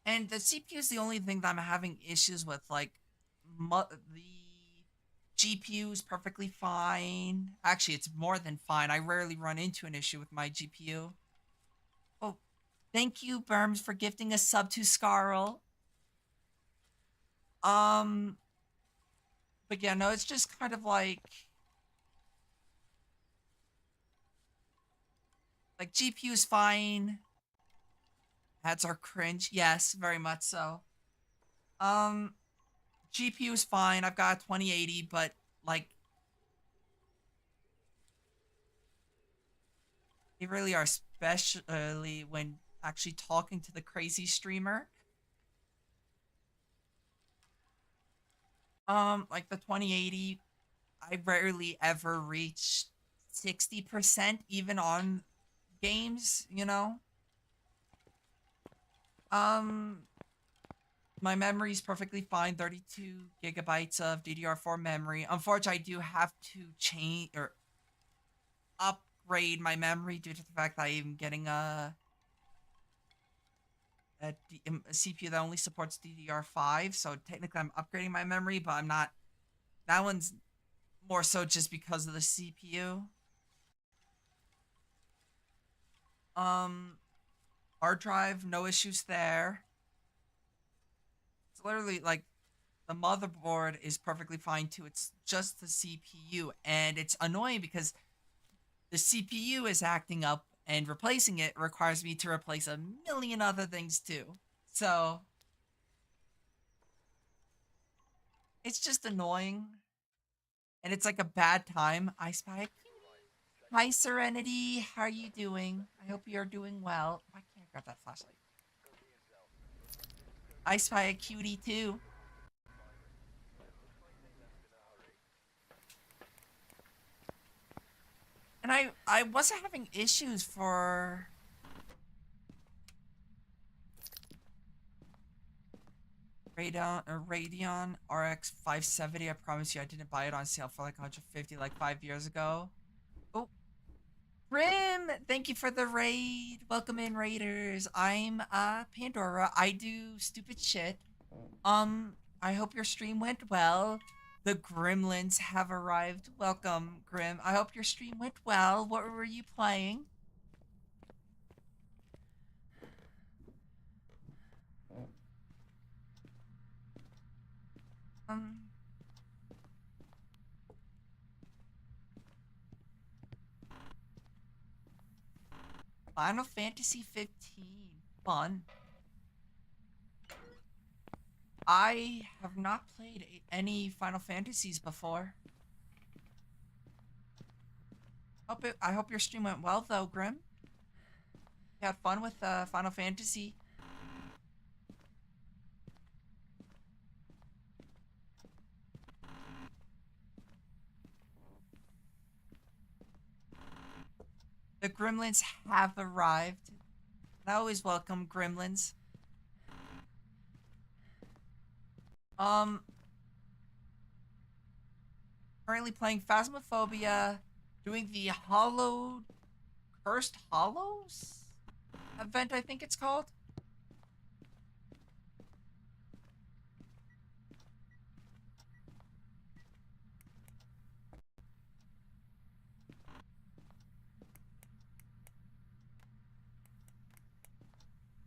and the CPU is the only thing that I'm having issues with. Like, the GPU is perfectly fine. Actually, it's more than fine. I rarely run into an issue with my GPU. Oh, thank you, Berms, for gifting a sub to Scarl. Um, but yeah, no, it's just kind of like GPU is fine. Ads are cringe. Yes, very much so. Um, GPU is fine. I've got a 2080, but like they really are, especially when actually talking to the crazy streamer. Like the 2080, I rarely ever reach 60% even on games, you know? Um, my memory is perfectly fine, 32 gigabytes of DDR4 memory. Unfortunately, I do have to change or upgrade my memory due to the fact that I am getting a CPU that only supports DDR5. So technically, I'm upgrading my memory, but I'm not. That one's more so just because of the CPU. Um, hard drive, no issues there. It's literally like the motherboard is perfectly fine too. It's just the CPU, and it's annoying because the CPU is acting up, and replacing it requires me to replace a million other things too. So it's just annoying, and it's like a bad time. I spy a cutie. Hi, Serenity. How are you doing? I hope you're doing well. Why can't I grab that flashlight? I spy a cutie too. And I wasn't having issues for Radeon RX 570. I promise you I didn't buy it on sale for like 150 like 5 years ago. Oh, Grim, thank you for the raid. Welcome in, Raiders. I'm Pandora. I do stupid shit. I hope your stream went well. The gremlins have arrived. Welcome, Grim. I hope your stream went well. What were you playing? Um, Final Fantasy 15. Fun. I have not played any Final Fantasies before. I hope your stream went well though, Grim. You had fun with Final Fantasy. The gremlins have arrived. I always welcome gremlins. Um, Currently playing Phasmophobia, doing the Cursed Hollows event, I think it's called.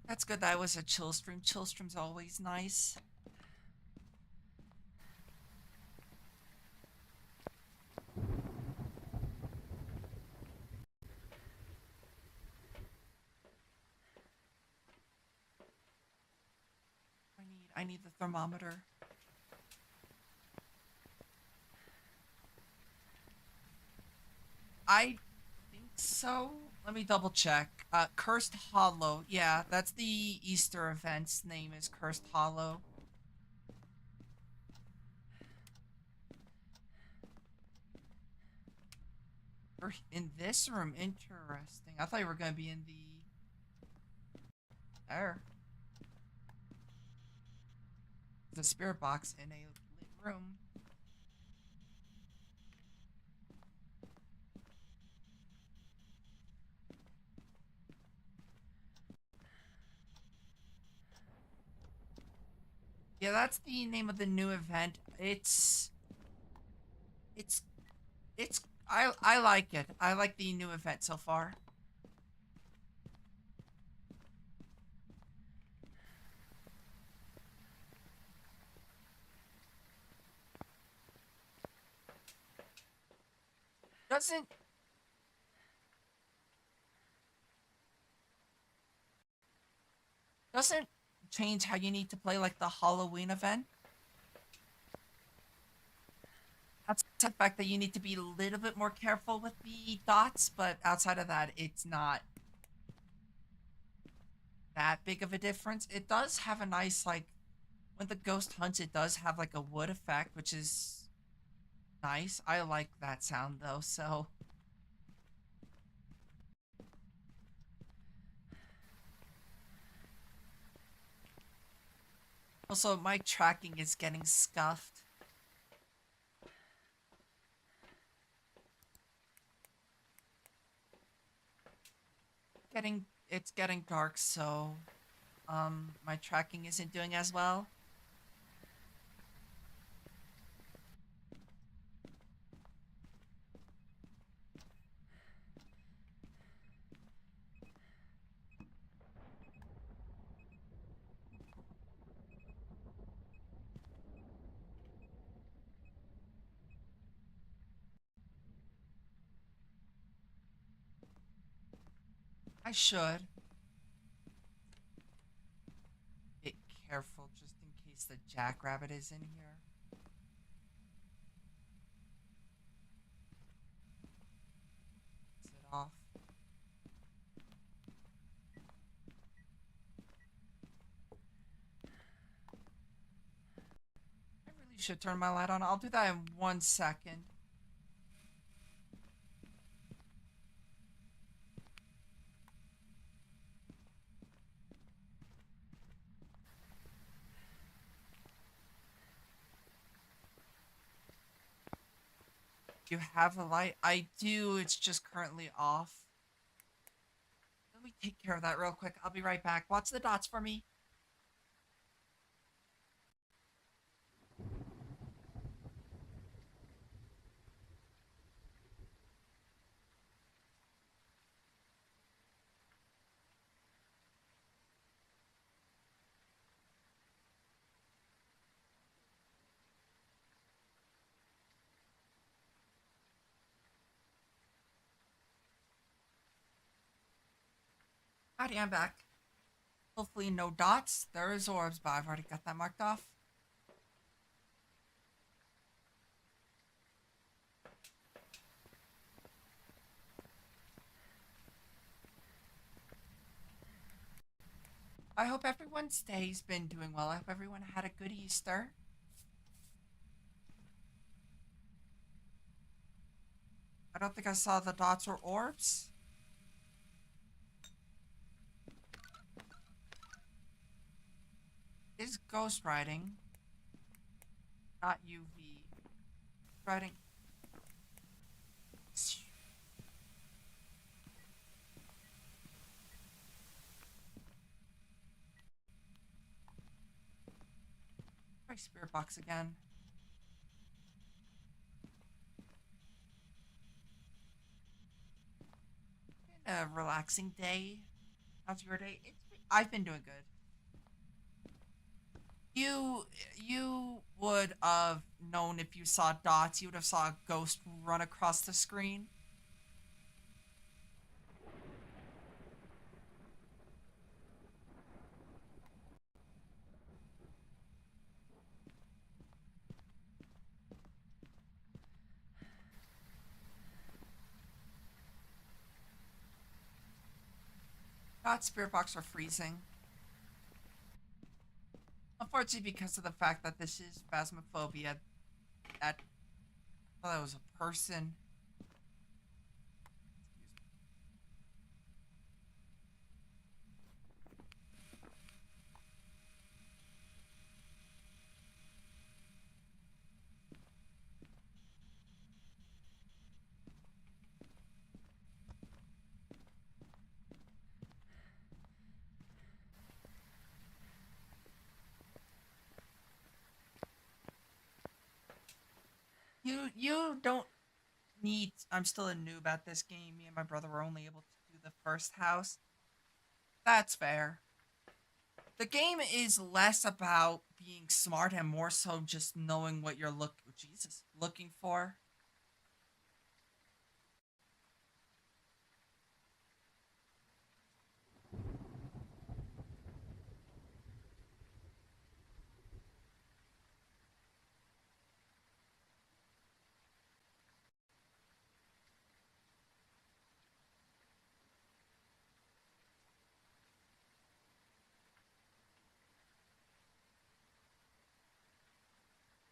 That's good that was a chill stream. Chill stream's always nice. I need the thermometer. I think so. Let me double check. Cursed Hollow. Yeah, that's the Easter event's name is Cursed Hollow. Or in this room, interesting. I thought you were gonna be in the there. The spirit box in a lit room. Yeah, that's the name of the new event. It's it's I like it. I like the new event so far. Doesn't doesn't change how you need to play like the Halloween event. That's the fact that you need to be a little bit more careful with the dots, but outside of that, it's not that big of a difference. It does have a nice like when the ghost hunts, it does have like a wood effect, which is nice. I like that sound though, so also my tracking is getting scuffed. It's getting dark, so my tracking isn't doing as well. I should be careful just in case the jackrabbit is in here. Is it off? I really should turn my light on. I'll do that in 1 second. You have a light? I do. It's just currently off. Let me take care of that real quick. I'll be right back. Watch the dots for me. Howdy, I'm back. Hopefully no dots. There is orbs, but I've already got that marked off. I hope everyone's day's been doing well. I hope everyone had a good Easter. I don't think I saw the dots or orbs. Is ghost riding, not UV. Riding. Try spirit box again. Been a relaxing day. How's your day? I've been doing good. You you would have known if you saw dots. You would have saw a ghost run across the screen. Not spirit box are freezing. Unfortunately, because of the fact that this is phasmophobia, that thought that was a person. You don't need. I'm still a noob at this game. Me and my brother were only able to do the first house. That's fair. The game is less about being smart and more so just knowing what you're looking for.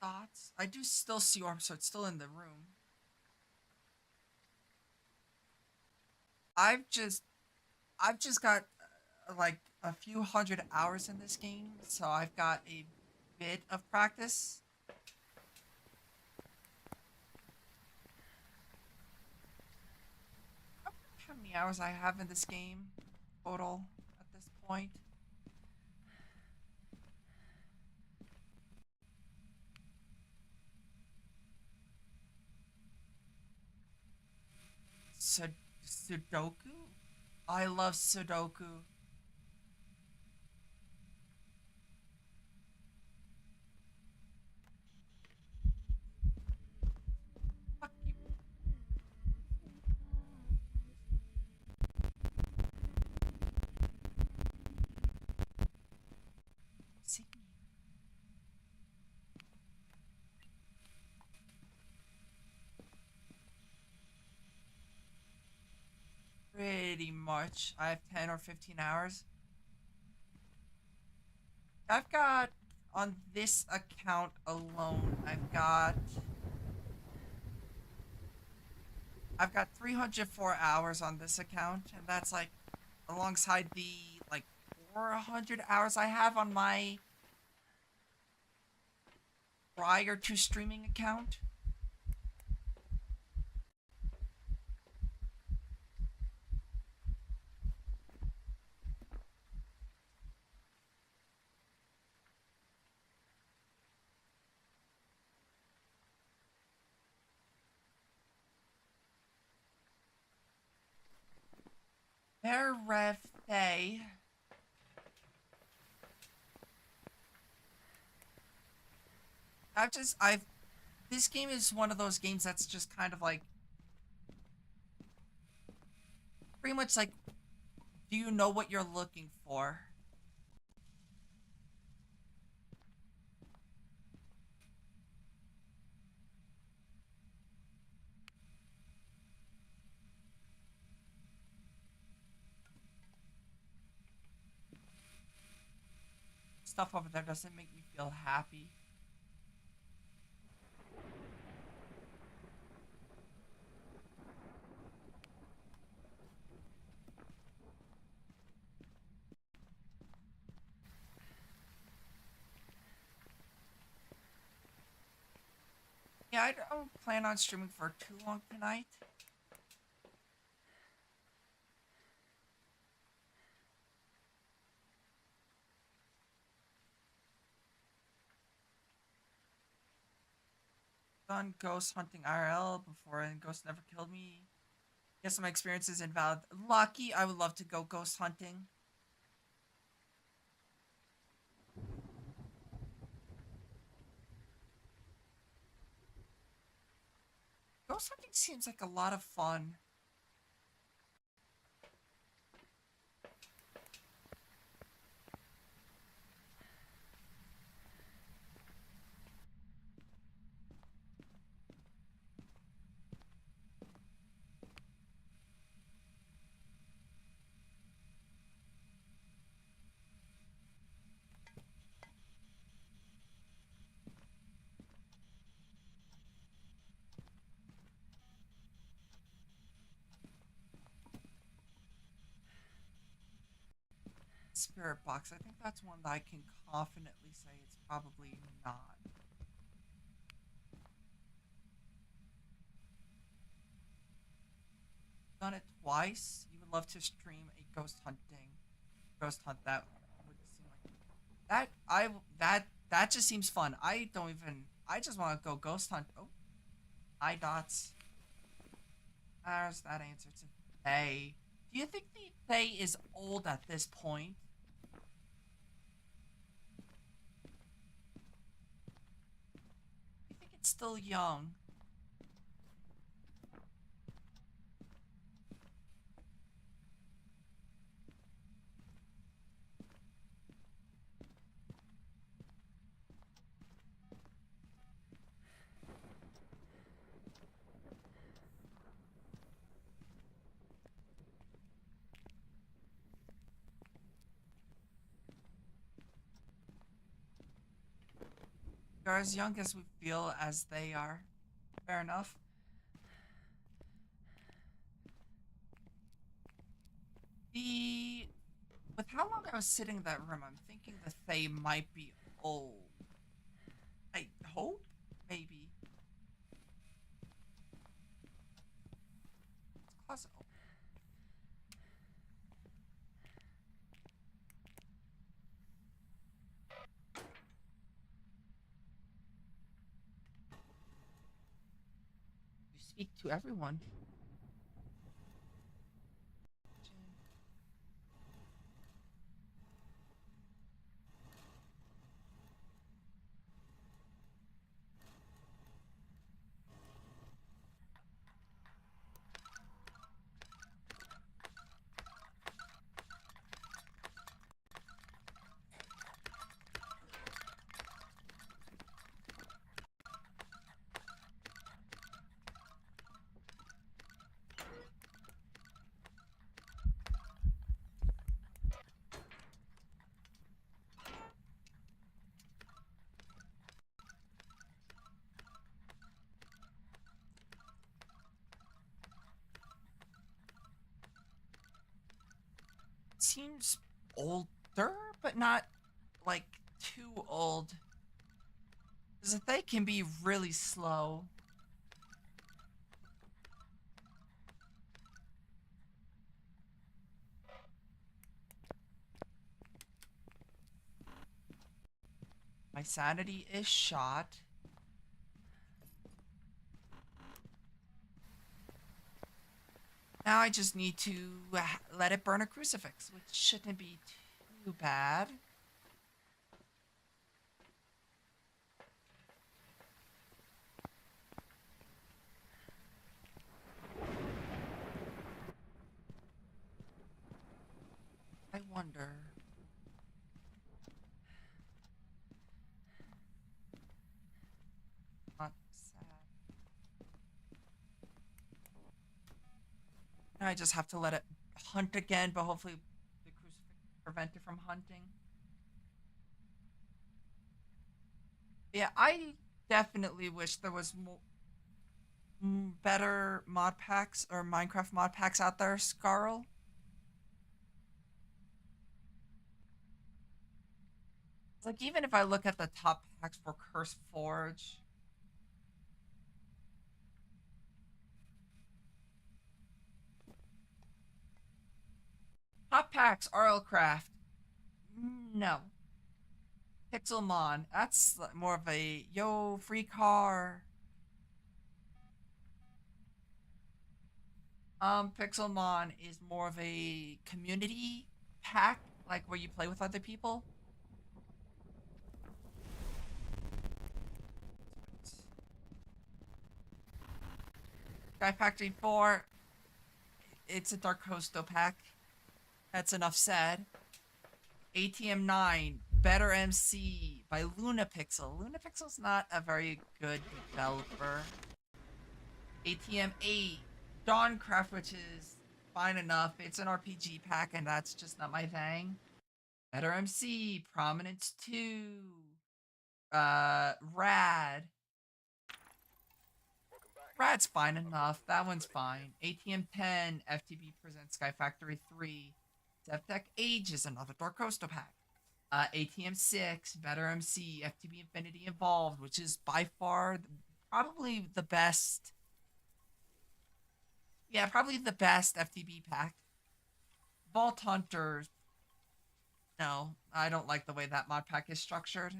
Thoughts? I do still see orbs, so it's still in the room. I've just I've just got like a few hundred hours in this game, so I've got a bit of practice. I wonder how many hours I have in this game total at this point. Sudoku? I love Sudoku. Fuck you. See? Pretty much. I have 10 or 15 hours. I've got, on this account alone, I've got 304 hours on this account, and that's like alongside the like 400 hours I have on my prior to streaming account. Birthday. I've this game is one of those games that's just kind of like pretty much like, do you know what you're looking for? Stuff over there doesn't make me feel happy. Yeah, I don't plan on streaming for too long tonight. Done ghost hunting IRL before, and ghost never killed me. Guess my experience is invalid. Lucky, I would love to go ghost hunting. Ghost hunting seems like a lot of fun. Spirit box. I think that's one that I can confidently say it's probably not. Done it twice. You would love to stream a ghost hunt that would seem like that. That just seems fun. I don't even. I just want to go ghost hunt. Oh, hi dots. There's that answer to Faye. Do you think the Faye is old at this point? Do you think it's still young? You're as young as we feel as they are. Fair enough. The With how long I was sitting in that room, I'm thinking the Fae might be old. I hope, maybe. It's closet open. You speak to everyone. Seems older, but not like too old. Because they can be really slow. My sanity is shot. Now I just need to let it burn a crucifix, which shouldn't be too bad. I wonder. Not sad. Now I just have to let it hunt again, but hopefully the crucifix prevent it from hunting. Yeah, I definitely wish there was more better mod packs or Minecraft mod packs out there, Scarl. Like even if I look at the top packs for Curse Forge, top packs Arlcraft, no. Pixelmon, that's more of a yo free car. Pixelmon is more of a community pack, like where you play with other people. Sky Factory 4, it's a Dark Hosto pack. That's enough said. ATM 9, Better MC by Lunapixel. Lunapixel's not a very good developer. ATM 8, Dawncraft, which is fine enough. It's an RPG pack, and that's just not my thing. Better MC, Prominence 2, Rad. Rad's fine enough. That one's fine. ATM 10, FTB presents Sky Factory 3. Zeptec Age is another Dark Coastal pack. ATM 6, Better MC, FTB Infinity Involved, which is by far probably the best. Yeah, probably the best FTB pack. Vault Hunters. No, I don't like the way that mod pack is structured.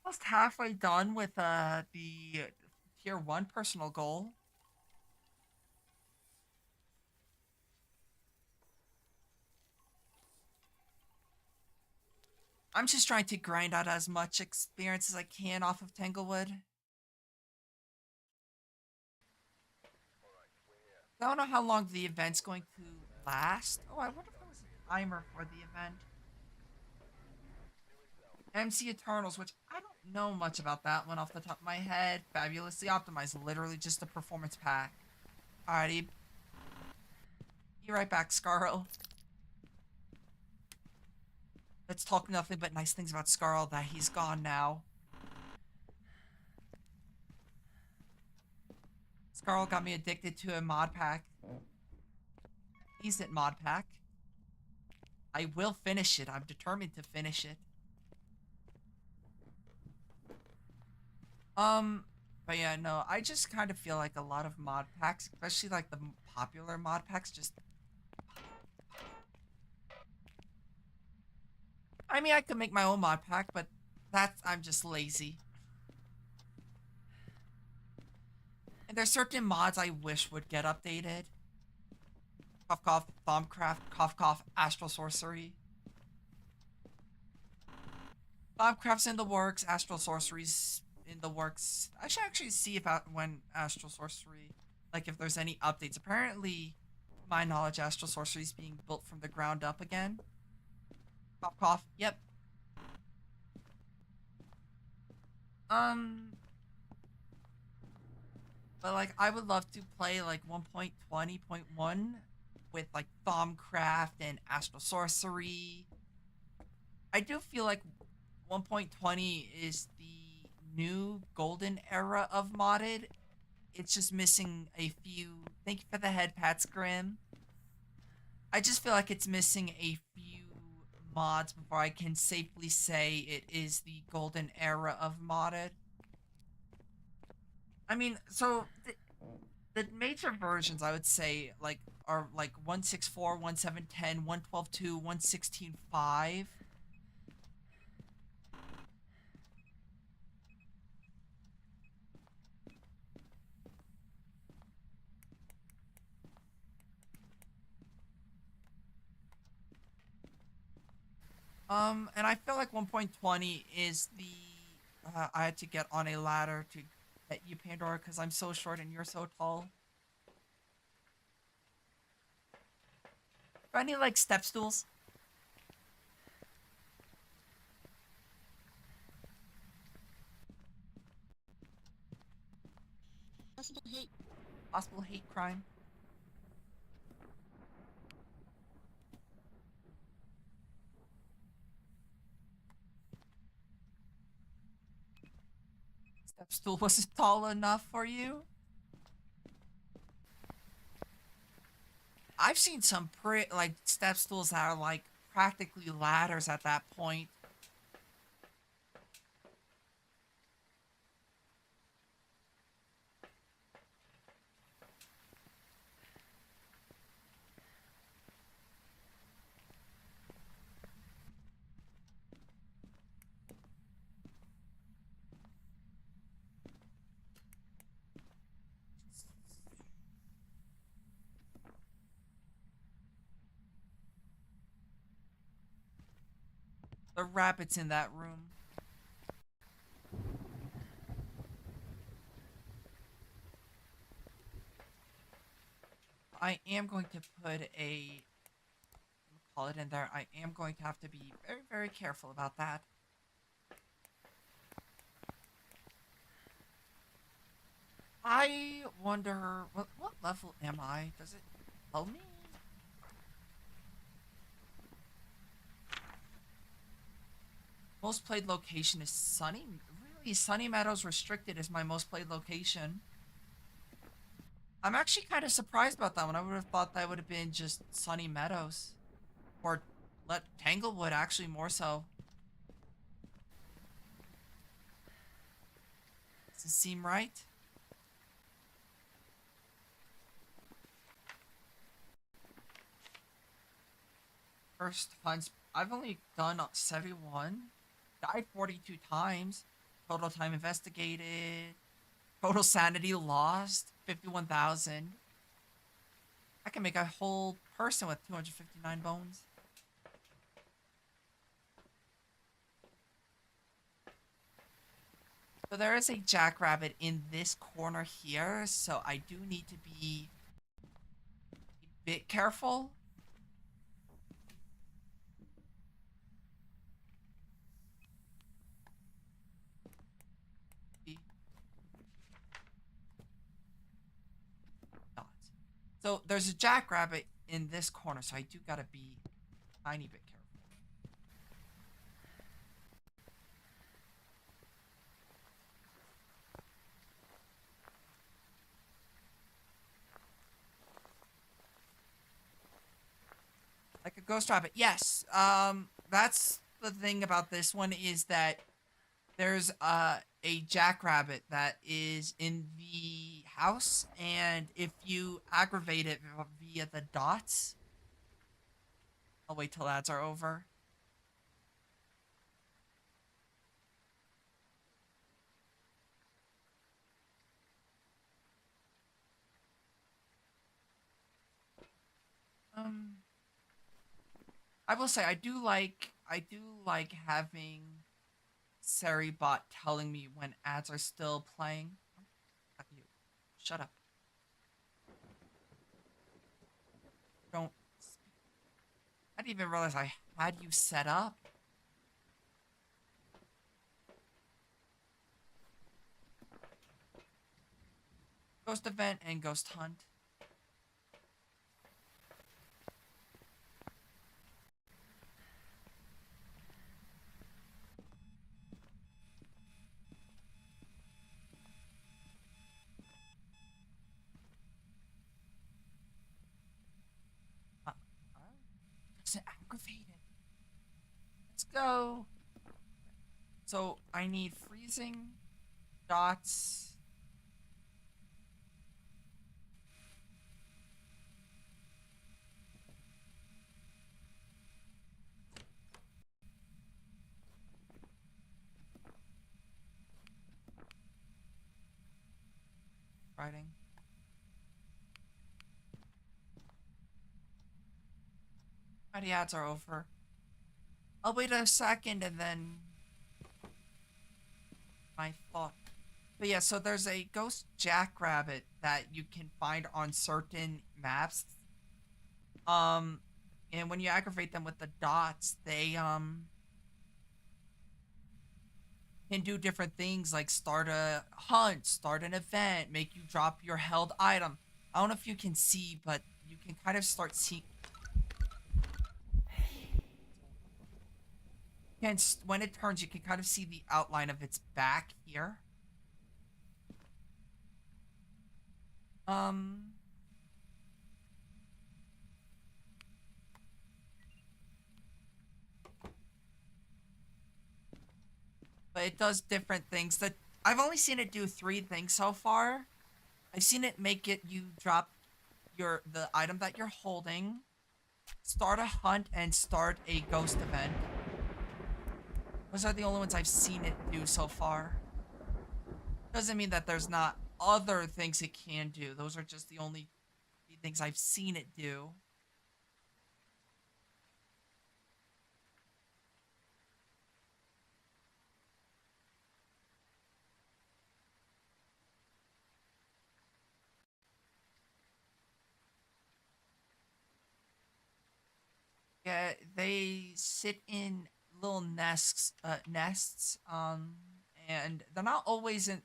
Almost halfway done with the tier 1 personal goal. I'm just trying to grind out as much experience as I can off of Tanglewood. I don't know how long the event's going to last. Oh, I wonder if there was a timer for the event. MC Eternals, which I don't know much about that one off the top of my head. Fabulously optimized, literally just a performance pack. Alrighty. Be right back, Scarl. Let's talk nothing but nice things about Scarl, that he's gone now. Scarl got me addicted to a mod pack. Decent mod pack. I will finish it. I'm determined to finish it. But yeah, no, I just kind of feel like a lot of mod packs, especially like the popular mod packs, just... I mean, I could make my own mod pack, but I'm just lazy. And there's certain mods I wish would get updated. Cough cough, Bombcraft, cough cough, Astral Sorcery. Bombcraft's in the works, Astral Sorcery's in the works. I should actually see if when Astral Sorcery, like if there's any updates. Apparently, to my knowledge, Astral Sorcery is being built from the ground up again. Cough cough, yep. But like I would love to play like 1.20.1 with like Bombcraft and Astral Sorcery. I do feel like 1.20 is the new golden era of modded. It's just missing a few. Thank you for the head pats, Grim. I just feel like it's missing a few mods before I can safely say it is the golden era of modded. I mean, so the major versions I would say like are like 164, 1710, 112.2, 116.5. And I feel like 1.20 is the I had to get on a ladder to get you, Pandora, because I'm so short and you're so tall. Do I need like step stools? Possible hate crime. Step stool wasn't tall enough for you. I've seen some like step stools that are like practically ladders at that point. The rabbits in that room. I am going to put a call it in there. I am going to have to be very, very careful about that. I wonder what level am I? Does it tell me? Most played location is Sunny. Really, Sunny Meadows Restricted is my most played location. I'm actually kind of surprised about that one. I would have thought that would have been just Sunny Meadows. Or let Tanglewood actually more so. Does it seem right? First hunts. I've only done 71. Died 42 times. Total time investigated. Total sanity lost. 51,000. I can make a whole person with 259 bones. So there is a jackrabbit in this corner here, so I do need to be a bit careful. Not. So there's a jackrabbit in this corner, so I do gotta be a tiny bit careful. Like a ghost rabbit. Yes. That's the thing about this one is that there's a jackrabbit that is in the house, and if you aggravate it via the dots, I'll wait till ads are over. Um, I will say I do like having Seribot telling me when ads are still playing. Oh, fuck you. Shut up. Don't speak. I didn't even realize I had you set up. Ghost event and ghost hunt. Uh, it's aggravated. Let's go. So I need freezing dots. Writing. Alrighty, ads are over. I'll wait a second and then my thought. But yeah, so there's a ghost jackrabbit that you can find on certain maps. Um, and when you aggravate them with the dots, they can do different things like start a hunt, start an event, make you drop your held item. I don't know if you can see, but you can kind of start seeing. And when it turns, you can kind of see the outline of its back here. Um, but it does different things. That I've only seen it do three things so far. I've seen it make it you drop the item that you're holding, start a hunt, and start a ghost event. Those are the only ones I've seen it do so far. Doesn't mean that there's not other things it can do. Those are just the only things I've seen it do. Yeah, they sit in little nests, and they're not always in.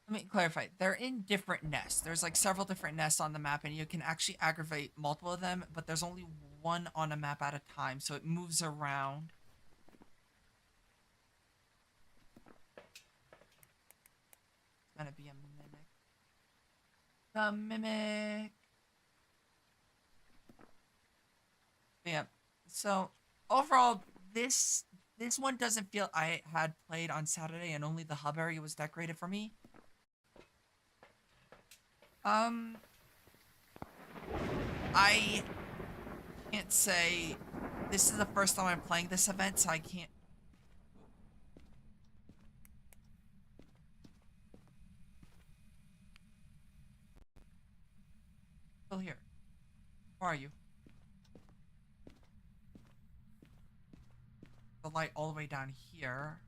Let me clarify. They're in different nests. There's like several different nests on the map, and you can actually aggravate multiple of them, but there's only one on a map at a time, so it moves around. It's gonna be a mimic. The mimic. Yeah. So overall, this one doesn't feel I had played on Saturday, and only the hub area was decorated for me. Um, I can't say this is the first time I'm playing this event, so I can't. Still here. Where are you? The light all the way down here.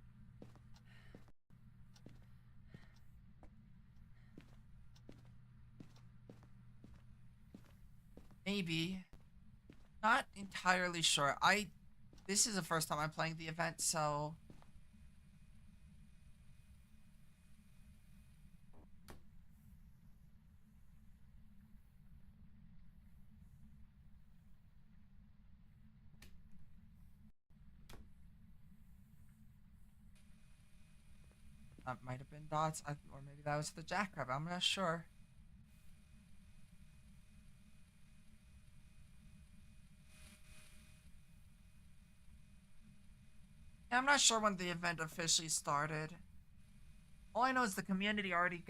Maybe. Not entirely sure. This is the first time I'm playing the event, so that might have been dots, or maybe that was the jackrabbit. I'm not sure. Yeah, I'm not sure when the event officially started. All I know is the community already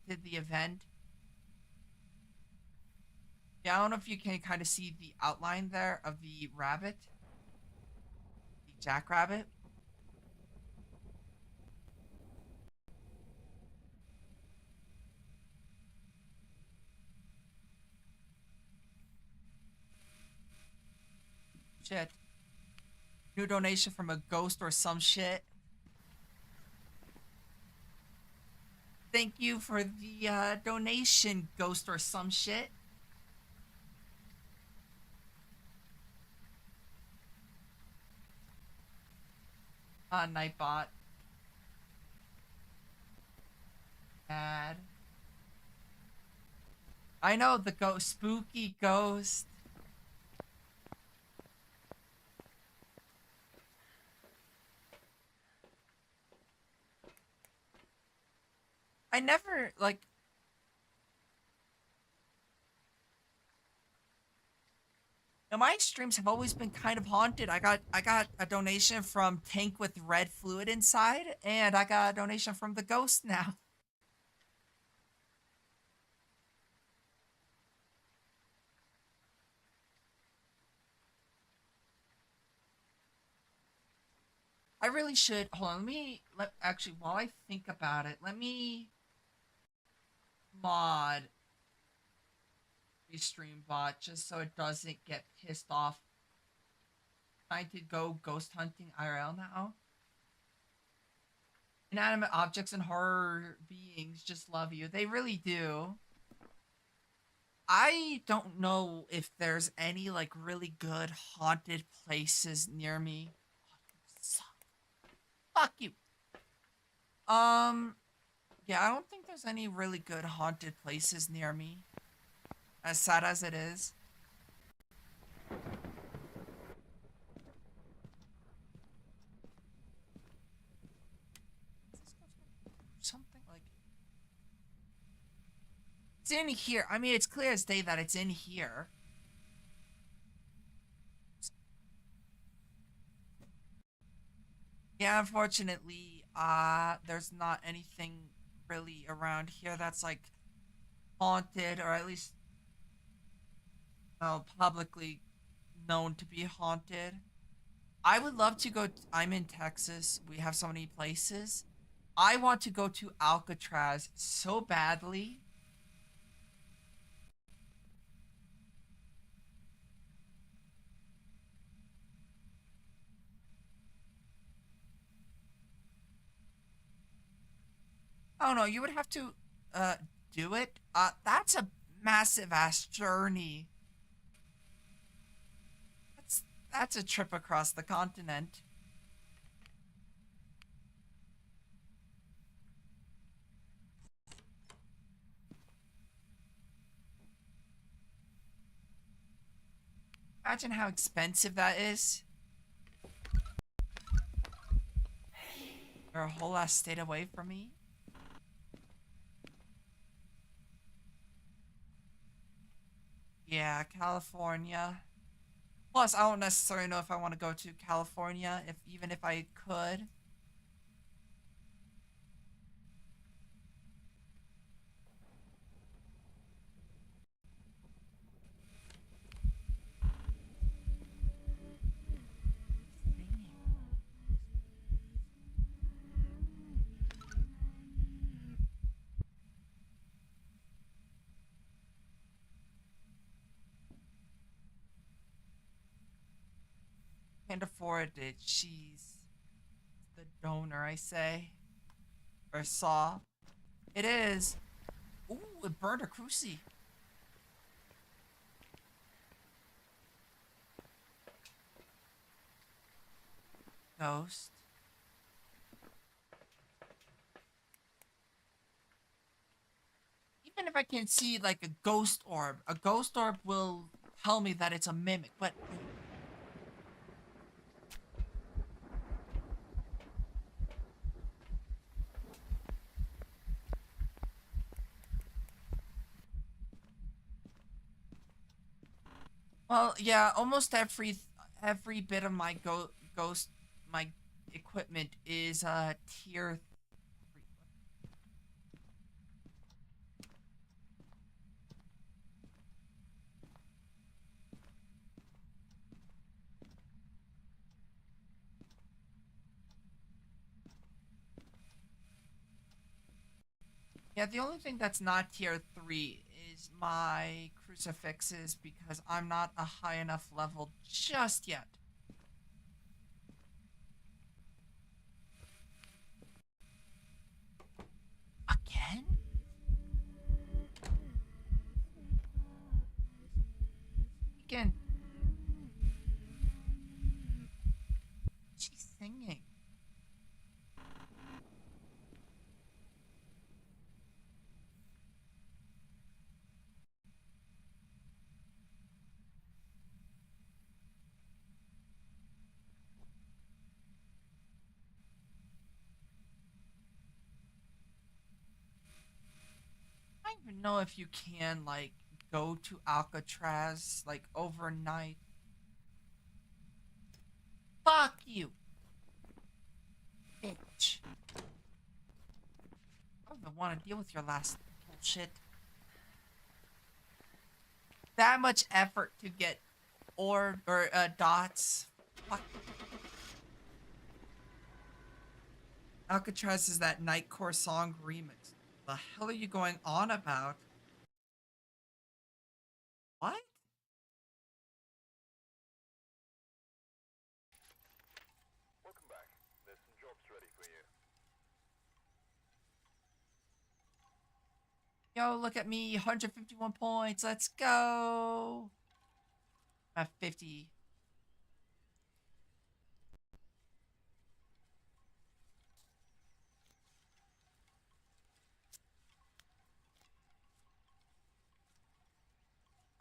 did the event. Yeah, I don't know if you can kind of see the outline there of the rabbit, the jackrabbit. Shit. New donation from a ghost or some shit. Thank you for the donation, ghost or some shit. Nightbot. Bad. I know the ghost, spooky ghost. I never like. Now my streams have always been kind of haunted. I got a donation from Tank with red fluid inside, and I got a donation from the ghost now. I really should hold on. Let actually while I think about it, let me mod the stream bot just so it doesn't get pissed off. Trying to go ghost hunting IRL now. Inanimate objects and horror beings just love you. They really do. I don't know if there's any like really good haunted places near me. Fuck you. Um, yeah, I don't think there's any really good haunted places near me. As sad as it is. Something like it's in here. I mean, it's clear as day that it's in here. Yeah, unfortunately, there's not anything really around here that's like haunted, or at least publicly known to be haunted. I would love to go. I'm in Texas. We have so many places. I want to go to Alcatraz so badly. Oh no, you would have to uh do it. That's a massive ass journey. That's that's a trip across the continent. Imagine how expensive that is. Or a whole ass state away from me. Yeah, California. Plus, I don't necessarily know if I want to go to California, if even if I could. Can't afford it. She's the donor, I say. Or saw. It is. Ooh, it burned a cruci. Ghost. Even if I can see like a ghost orb will tell me that it's a mimic. But well, yeah, almost every bit of my ghost my equipment is tier 3. Yeah, the only thing that's not tier 3 is my crucifixes because I'm not a high enough level just yet. Again? Again. She's singing. I don't even know if you can like go to Alcatraz like overnight. Fuck you, bitch. I don't even want to deal with your last bullshit. That much effort to get or dots. Fuck. Alcatraz is that Nightcore song remix. The hell are you going on about? What? Yo, look at me, 151 points. Let's go. I'm at 50.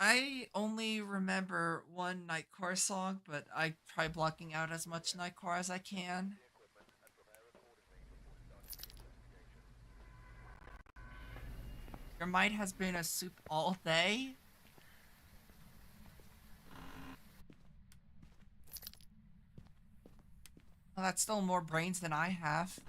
I only remember one Nightcore song, but I try blocking out as much Nightcore as I can. the equipment and prepare accordingly before starting the investigation. Your mind has been a soup all day. Well, that's still more brains than I have.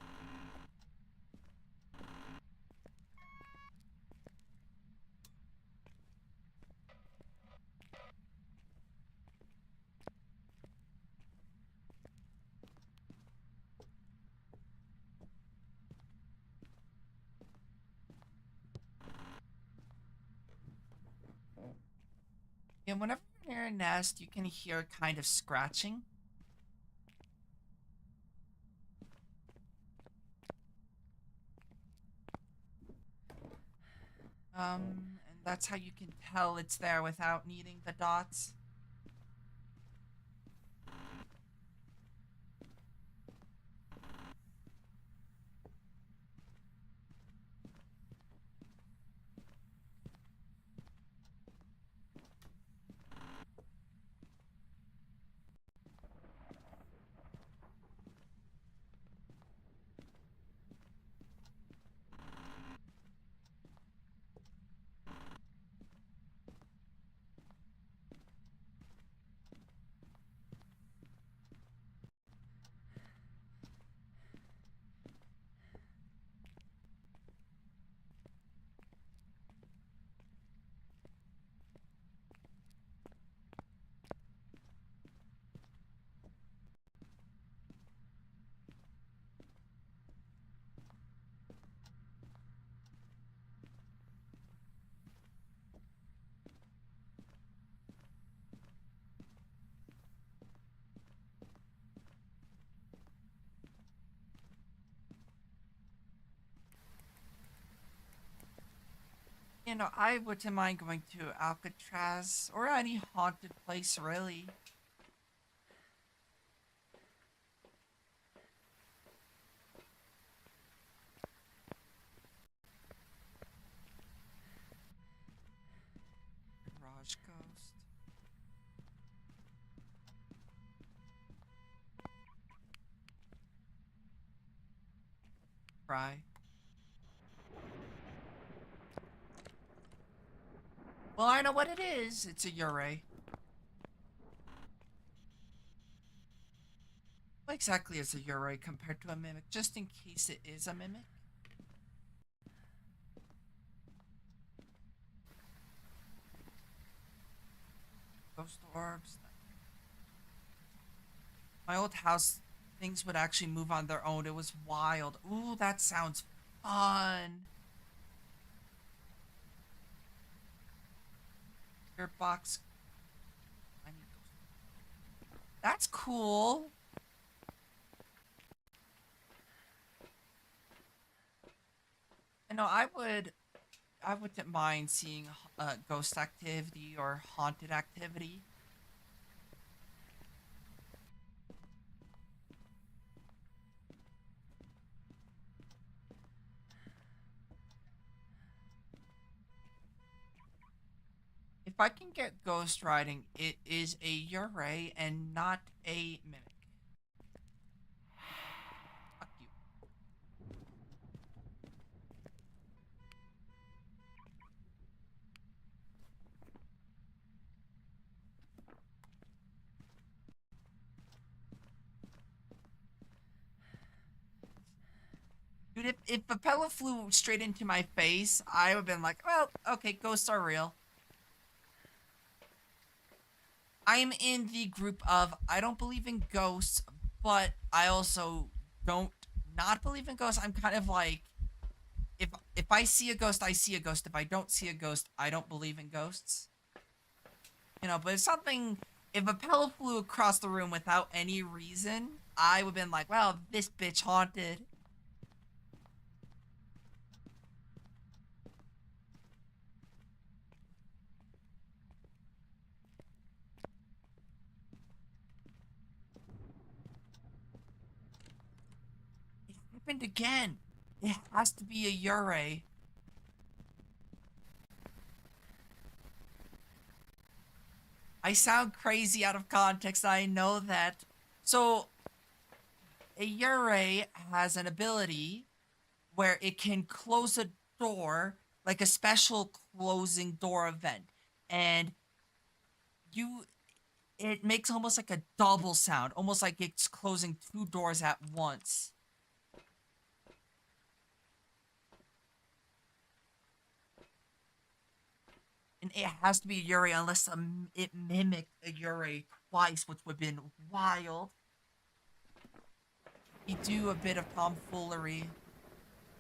Yeah, whenever you're near a nest, you can hear kind of scratching. And that's how you can tell it's there without needing the dots. You know, I wouldn't mind going to Alcatraz or any haunted place, really. Garage Ghost. Cry. Well, I know what it is. It's a Ure. What exactly is a Ure compared to a mimic? Just in case it is a mimic. Ghost orbs. My old house, things would actually move on their own. It was wild. Ooh, that sounds fun. Your box. I need ghost. That's cool. You know, I wouldn't mind seeing ghost activity or haunted activity. If I can get ghost riding, it is a Ure and not a mimic. Fuck you. Dude, if a pellet flew straight into my face, I would have been like, well, okay, ghosts are real. I'm in the group of I don't believe in ghosts, but I also don't not believe in ghosts. I'm kind of like if I see a ghost, I see a ghost. If I don't see a ghost, I don't believe in ghosts. You know, but if a pellet flew across the room without any reason, I would have been like, well, this bitch haunted. happened again. It has to be a Yurei. I sound crazy out of context, I know that. So, a Yurei has an ability where it can close a door, like a special closing door event. And you it makes almost like a double sound, almost like it's closing two doors at once. And it has to be a Yuri unless it mimicked a Yuri twice, which would have been wild. You do a bit of tomfoolery.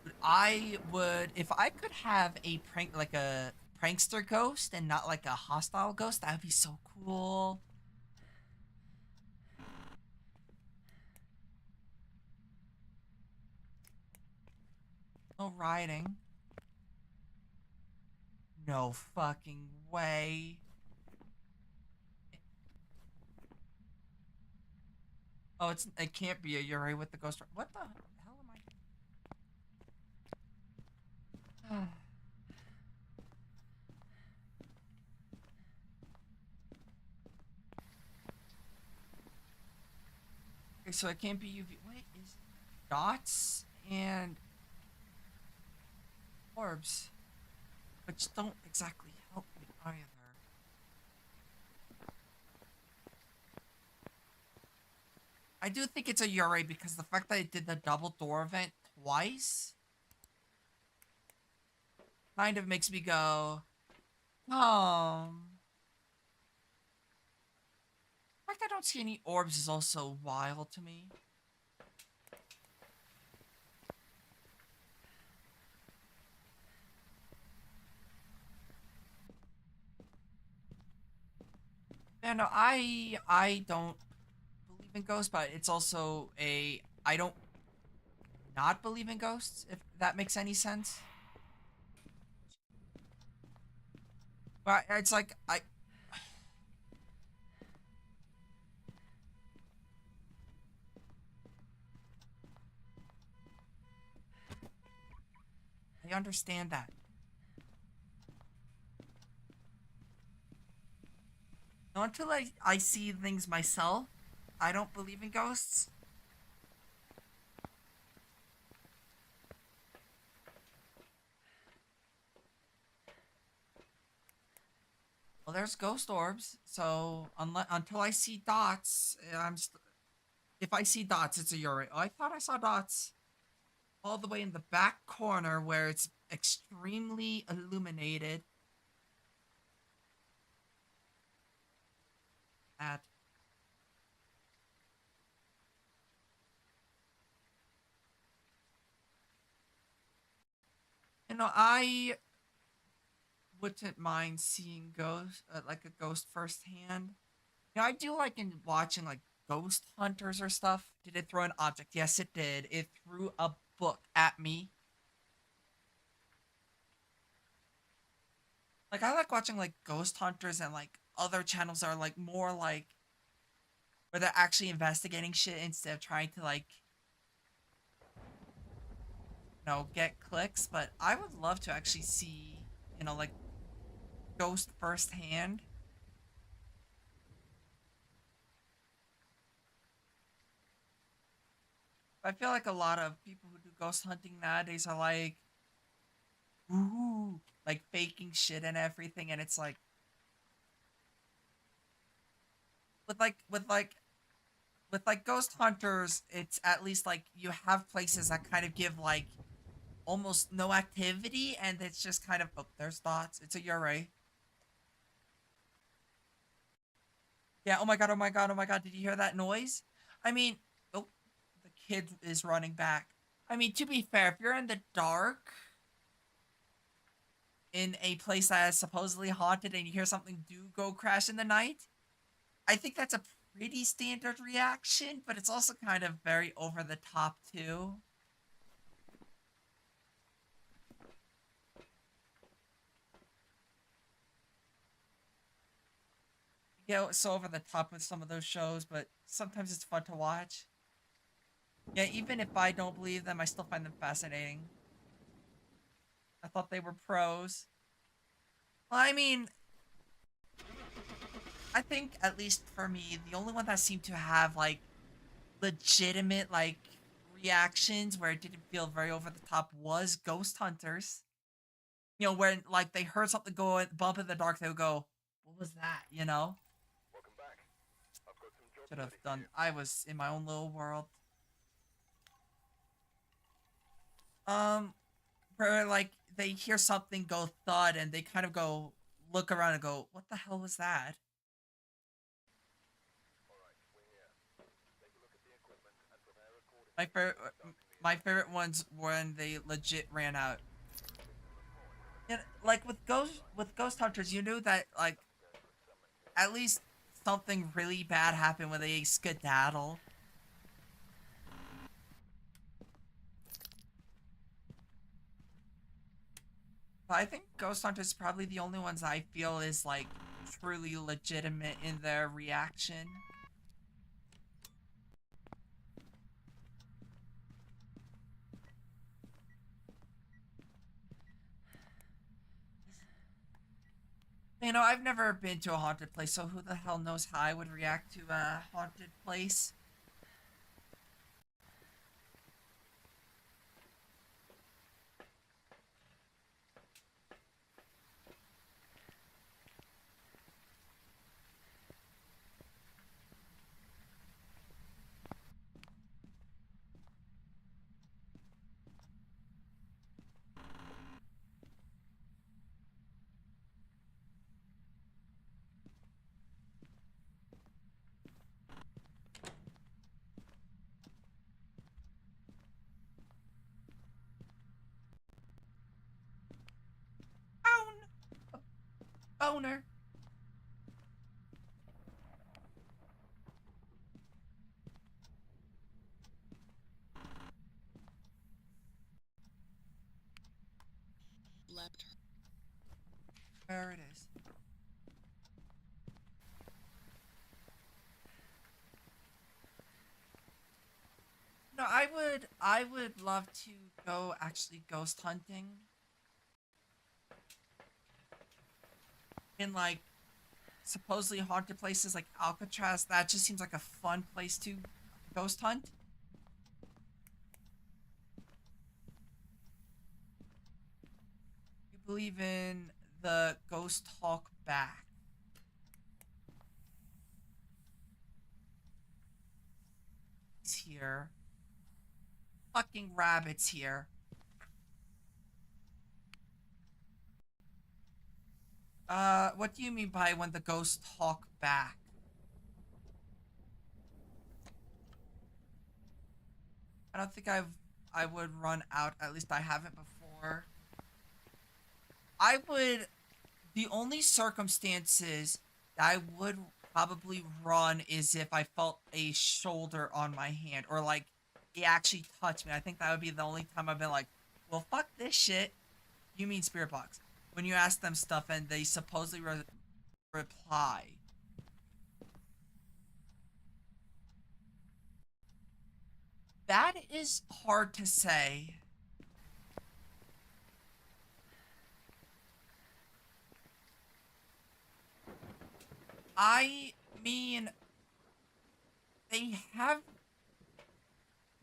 But I would, if I could have a prank, like a prankster ghost and not like a hostile ghost, that would be so cool. No riding. No fucking way. Oh, it can't be a Yuri with the ghost. What the hell am I? Okay, so it can't be UV. What is it? Dots and orbs, which don't exactly help me either. I do think it's a Yuri because the fact that it did the double door event twice kind of makes me go, the fact I don't see any orbs is also wild to me. Yeah, no, I don't believe in ghosts, but it's also a I don't not believe in ghosts, if that makes any sense. But it's like I understand that. Not until I see things myself, I don't believe in ghosts. Well, there's ghost orbs, so until I see dots, if I see dots, it's a Yuri. Oh, I thought I saw dots all the way in the back corner where it's extremely illuminated. At I wouldn't mind seeing ghosts, like a ghost firsthand. I do like in watching like ghost hunters or stuff. Did it throw an object? Yes, it did. It threw a book at me. Like I like watching like ghost hunters and like other channels that are like more like where they're actually investigating shit instead of trying to like get clicks. But I would love to actually see like ghost firsthand. I feel like a lot of people who do ghost hunting nowadays are like, ooh, like faking shit and everything, and it's like with like ghost hunters, it's at least like you have places that kind of give like almost no activity, and it's just kind of, oh, there's dots. It's a Yurei. Yeah. Oh my god. Oh my god. Oh my god. Did you hear that noise? I mean, oh, the kid is running back. I mean, to be fair, if you're in the dark in a place that is supposedly haunted and you hear something do go crash in the night, I think that's a pretty standard reaction, but it's also kind of very over the top too. It's so over the top with some of those shows, but sometimes it's fun to watch. Yeah, even if I don't believe them, I still find them fascinating. I thought they were pros. Well, I mean, I think at least for me, the only one that seemed to have like legitimate like reactions where it didn't feel very over the top was Ghost Hunters. You know, when like they heard something go bump in the dark, they would go, "What was that?" You know, Welcome back. I've got some jobs should have ready for done. you. I was in my own little world. Um, where like they hear something go thud and they kind of go look around and go, "What the hell was that?" All right, we're here. Take a look at the equipment and prepare My accordingly favorite, before starting the my assignment. favorite ones when they legit ran out. Signal report. Yeah, like with Ghost Hunters, you knew that like Go to assignment here. at least something really bad happened when they skedaddle. But I think Ghost Hunters is probably the only ones I feel is like truly legitimate in their reaction. You know, I've never been to a haunted place, so who the hell knows how I would react to a haunted place? Own owner. There it is. No, I would love to go actually ghost hunting in like supposedly haunted places like Alcatraz. That just seems like a fun place to ghost hunt. You believe in the ghost hawk back. He's here. Fucking rabbits here. What do you mean by when the ghost hawk back? I don't think I would run out. At least I haven't before. I would the only circumstances that I would probably run is if I felt a shoulder on my hand or like it actually touched me. I think that would be the only time I've been like, well, fuck this shit. You mean spirit box? When you ask them stuff and they supposedly reply. That is hard to say. I mean, they have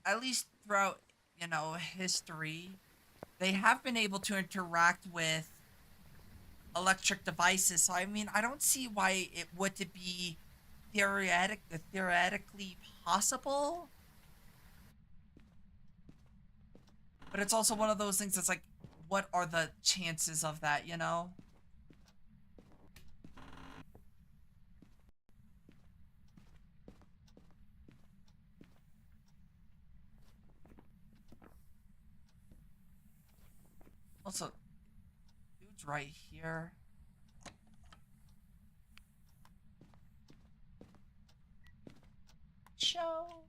at least throughout history, they have been able to interact with electric devices. So I mean, I don't see why it would to be theoretically possible. But it's also one of those things that's like, what are the chances of that? You know. Also, dude's right here. Show.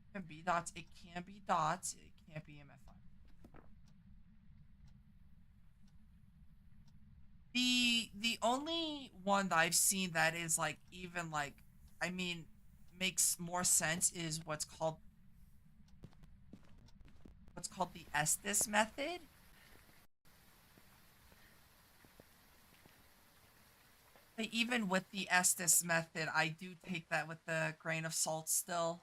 It can be dots. It can be dots. It can't be MFI. The The only one that I've seen that is like even like I mean makes more sense is what's called the Estes method. But even with the Estes method, I do take that with a grain of salt still.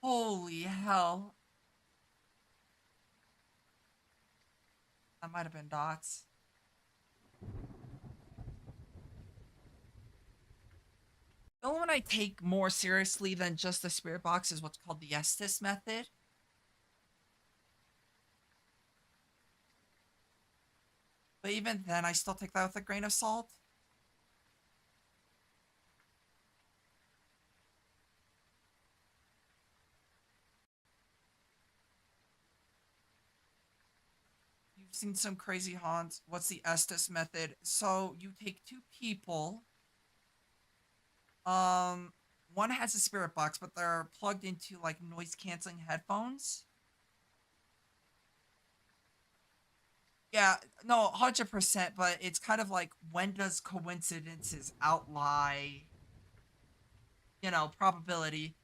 Holy hell. That might have been dots. The only one I take more seriously than just the spirit box is what's called the Estes method. But even then, I still take that with a grain of salt. You've seen some crazy haunts. What's the Estes method? So you take two people. Um, One has a spirit box, but they're plugged into like noise canceling headphones. Yeah, no, 100%. But it's kind of like when does coincidences outlie, probability?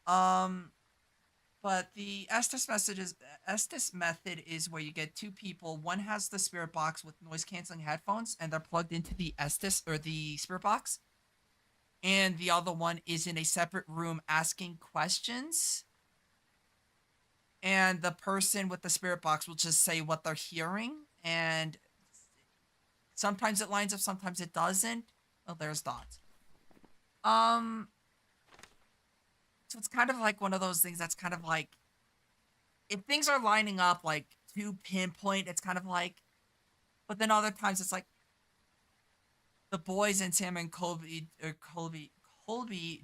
Um, But the Estes method is where you get two people. One has the spirit box with noise canceling headphones, and they're plugged into the Estes or the spirit box, and the other one is in a separate room asking questions. And the person with the spirit box will just say what they're hearing, and sometimes it lines up, sometimes it doesn't. Oh, there's dots. Um, so it's kind of like one of those things that's kind of like if things are lining up like to pinpoint, it's kind of like, but then other times it's like the boys and Sam and Colby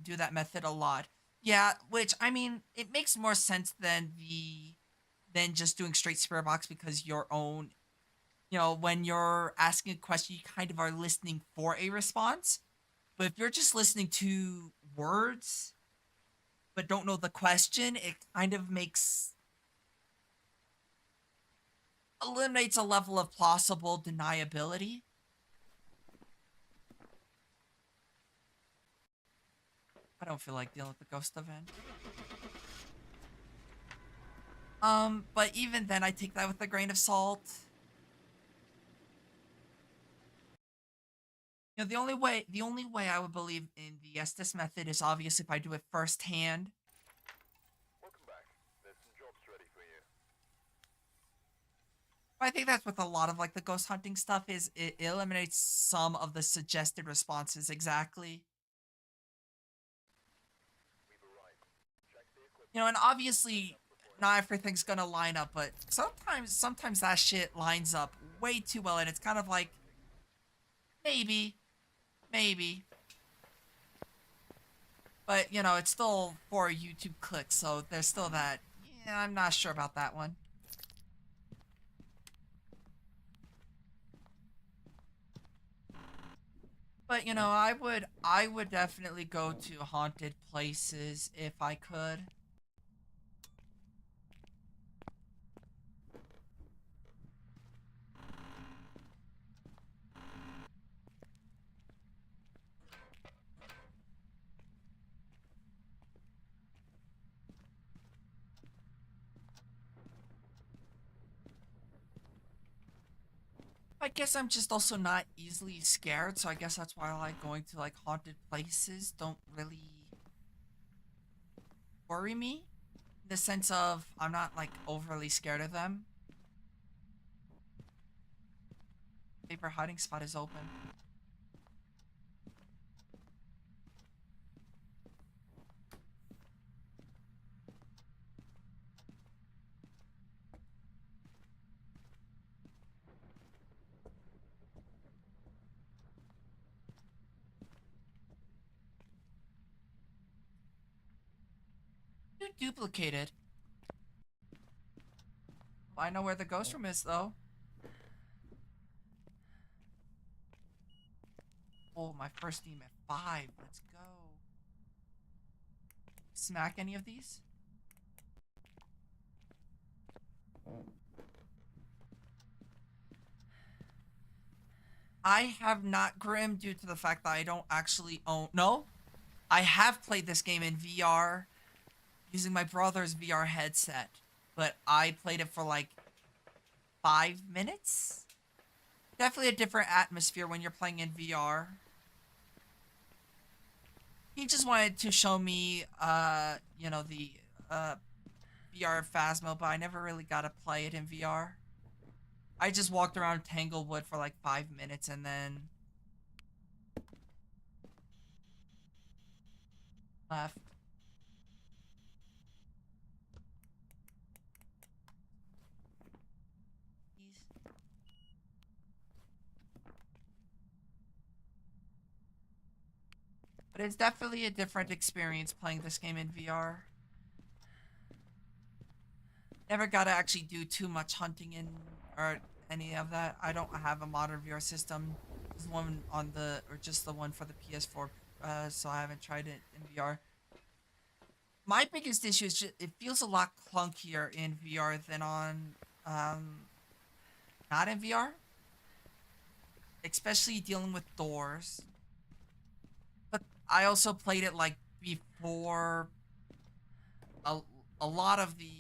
do that method a lot. Yeah, which I mean, it makes more sense than just doing straight spirit box because your own, when you're asking a question, you kind of are listening for a response. But if you're just listening to words but don't know the question, it kind of makes eliminates a level of plausible deniability. I don't feel like dealing with the ghost event. But even then, I take that with a grain of salt. The only way I would believe in the Estes method is obviously if I do it firsthand. Welcome back. There's some jobs ready for you. I think that's with a lot of like the ghost hunting stuff is it eliminates some of the suggested responses exactly. We've arrived. Check the equipment And obviously not everything's gonna line up, but sometimes that shit lines up way too well, and it's kind of like maybe. But it's still for YouTube clicks, so there's still that. Yeah, I'm not sure about that one. But I would definitely go to haunted places if I could. I guess I'm just also not easily scared, so I guess that's why I like going to like haunted places. Don't really worry me in the sense of I'm not like overly scared of them. Favorite hiding spot is open. You duplicated. Well, I know where the ghost room is though. Oh, my first team at 5. Let's go. Smack any of these? I have not Grim due to the fact that I don't actually own. No, I have played this game in VR using my brother's VR headset, but I played it for like 5 minutes. Definitely a different atmosphere when you're playing in VR. He just wanted to show me, the VR Phasmo, but I never really got to play it in VR. I just walked around Tanglewood for like 5 minutes and then left. But it's definitely a different experience playing this game in VR. Never got to actually do too much hunting in or any of that. I don't have a modern VR system. Just one on the or just the one for the PS4. So I haven't tried it in VR. My biggest issue is just it feels a lot clunkier in VR than on not in VR, especially dealing with doors. But I also played it like before a, a lot of the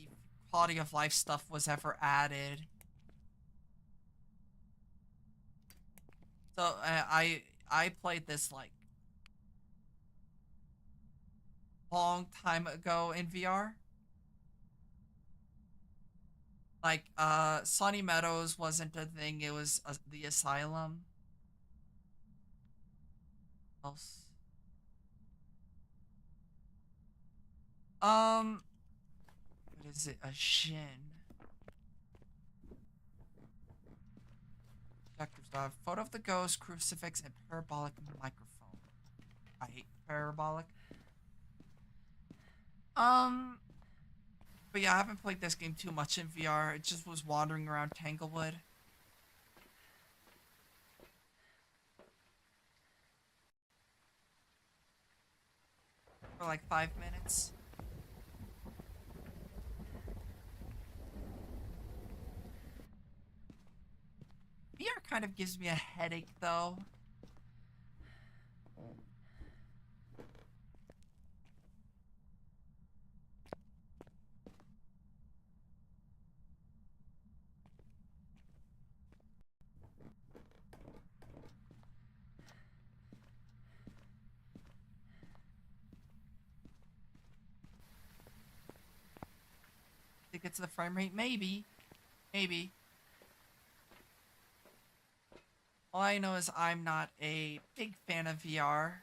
quality of life stuff was ever added. So I played this like long time ago in VR. Like Sunny Meadows wasn't a thing. It was the Asylum. Else. Um, what is it? A Shin. Objectives. Photo of the ghost, crucifix, and parabolic microphone. I hate parabolic. Um, but yeah, I haven't played this game too much in VR. It just was wandering around Tanglewood for like 5 minutes. VR kind of gives me a headache though. Think it's the frame rate? Maybe. Maybe. All I know is I'm not a big fan of VR.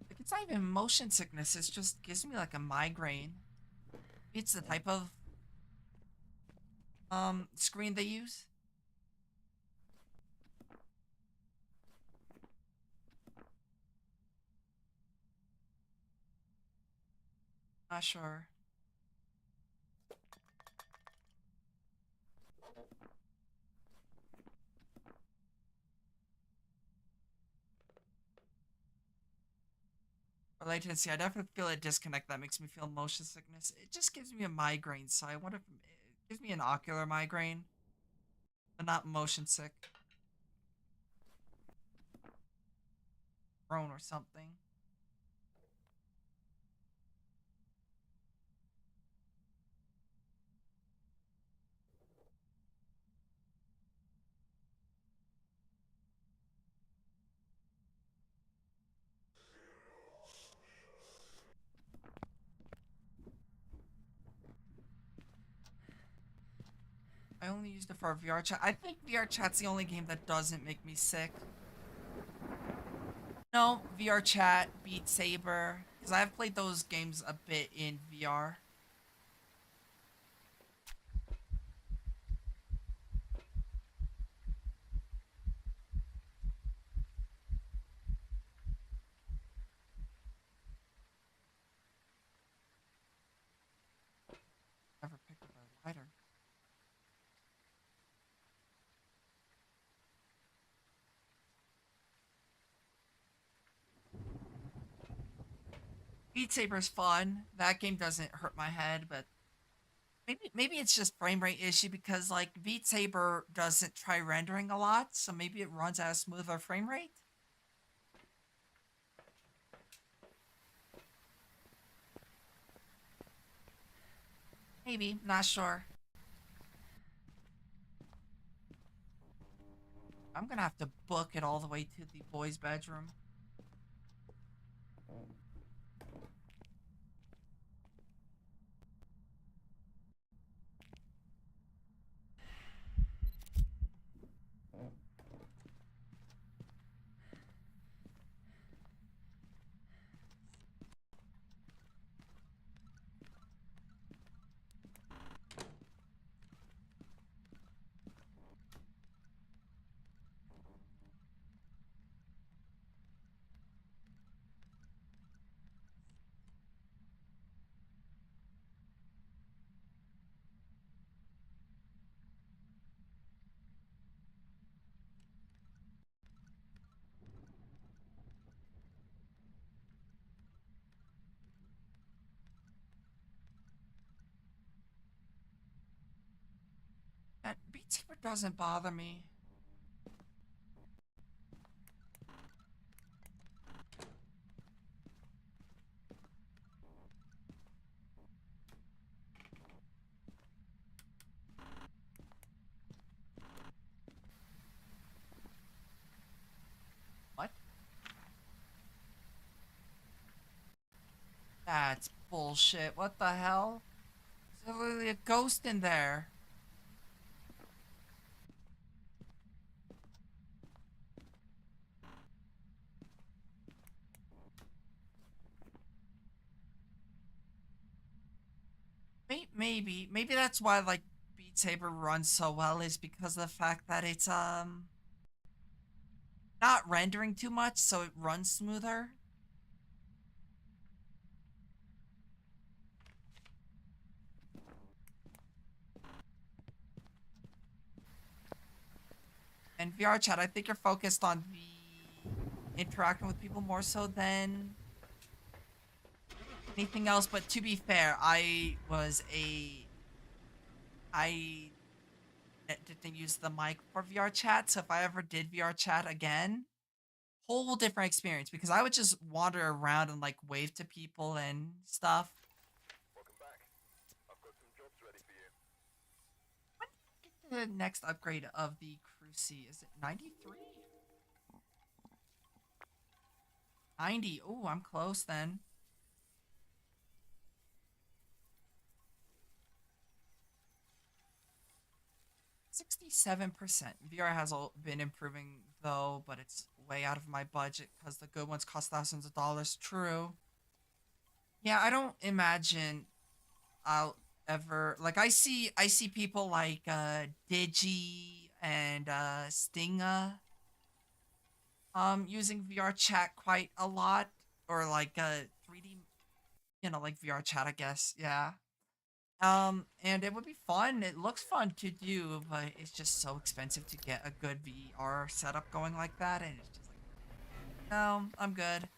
Like, it's not even motion sickness, it just gives me like a migraine. It's the type of screen they use. Not sure. For latency, I definitely feel a disconnect that makes me feel motion sickness. It just gives me a migraine, so I wonder if it gives me an ocular migraine, but not motion sick. Prone or something. I only used it for VR chat. I think VR chat's the only game that doesn't make me sick. No, VR chat, Beat Saber, because I've played those games a bit in VR. Never picked up a lighter. Beat Saber's fun. That game doesn't hurt my head, but maybe it's just frame rate issue because like Beat Saber doesn't try rendering a lot, so maybe it runs at a smoother frame rate. Maybe, not sure. I'm gonna have to book it all the way to the boys' bedroom. And Beat Saber doesn't bother me. What? That's bullshit. What the hell? There's literally a ghost in there. Maybe that's why like Beat Saber runs so well is because of the fact that it's not rendering too much, so it runs smoother. And VR chat, I think you're focused on the interacting with people more so than anything else. But to be fair, I didn't use the mic for VR chat, so if I ever did VR chat again, whole different experience because I would just wander around and like wave to people and stuff. Welcome back. I've got some jobs ready for you. The next upgrade of the Cruci is it 93? 90. Oh, I'm close then. 67%. VR has been improving though, but it's way out of my budget because the good ones cost thousands of dollars. True. Yeah, I don't imagine I'll ever like I see people like Digi and Stinga using VR chat quite a lot or like 3D, like VR chat, I guess. Yeah. And it would be fun. It looks fun to do, but it's just so expensive to get a good VR setup going like that, and it's just like, no, I'm good.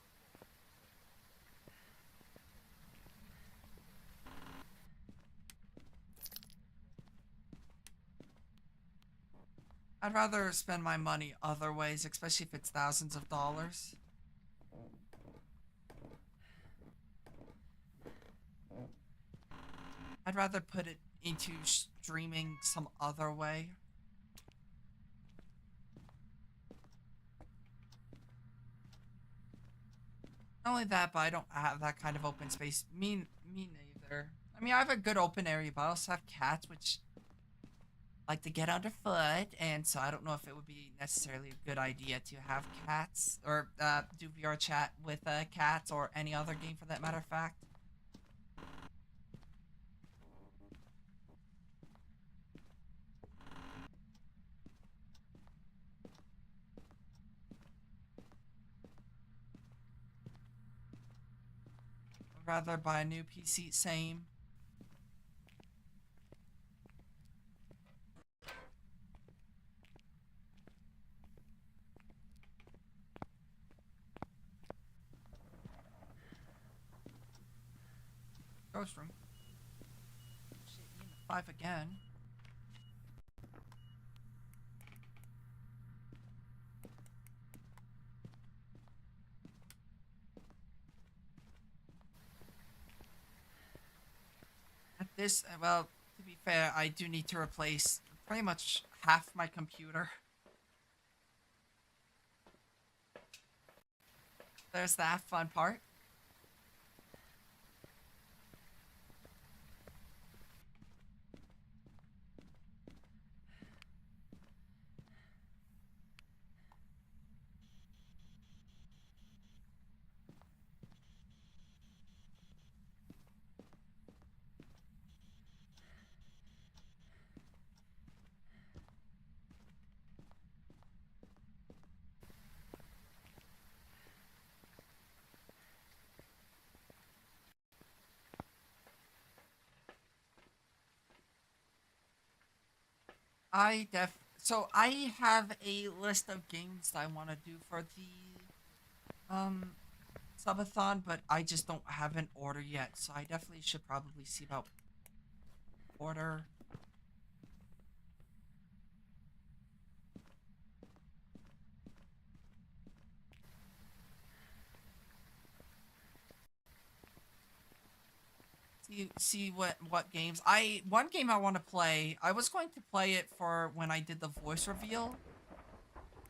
I'd rather spend my money other ways, especially if it's thousands of dollars. I'd rather put it into streaming some other way. Not only that, but I don't have that kind of open space. Me neither. I mean, I have a good open area, but I also have cats, which like to get underfoot, and so I don't know if it would be necessarily a good idea to have cats or do VR chat with cats or any other game for that matter of fact. I'd rather buy a new PC. Same. ghost room. Shit, me in the 5 again. At this, well, to be fair, I do need to replace pretty much half my computer. There's that fun part. So I have a list of games that I want to do for the subathon, but I just don't have an order yet. So I definitely should probably see about order. See what games. One game I want to play. I was going to play it for when I did the voice reveal,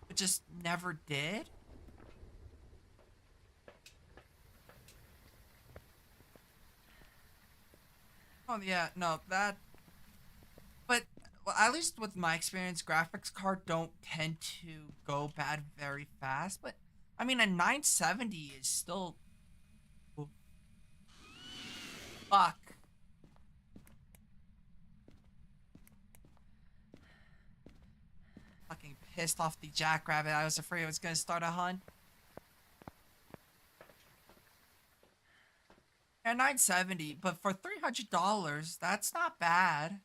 but just never did. Oh yeah, no, that but well, at least with my experience, graphics card don't tend to go bad very fast. But I mean, a 970 is still oh, fuck. Fucking pissed off the jackrabbit. I was afraid I was gonna start a hunt. Yeah, 970, but for $300, that's not bad.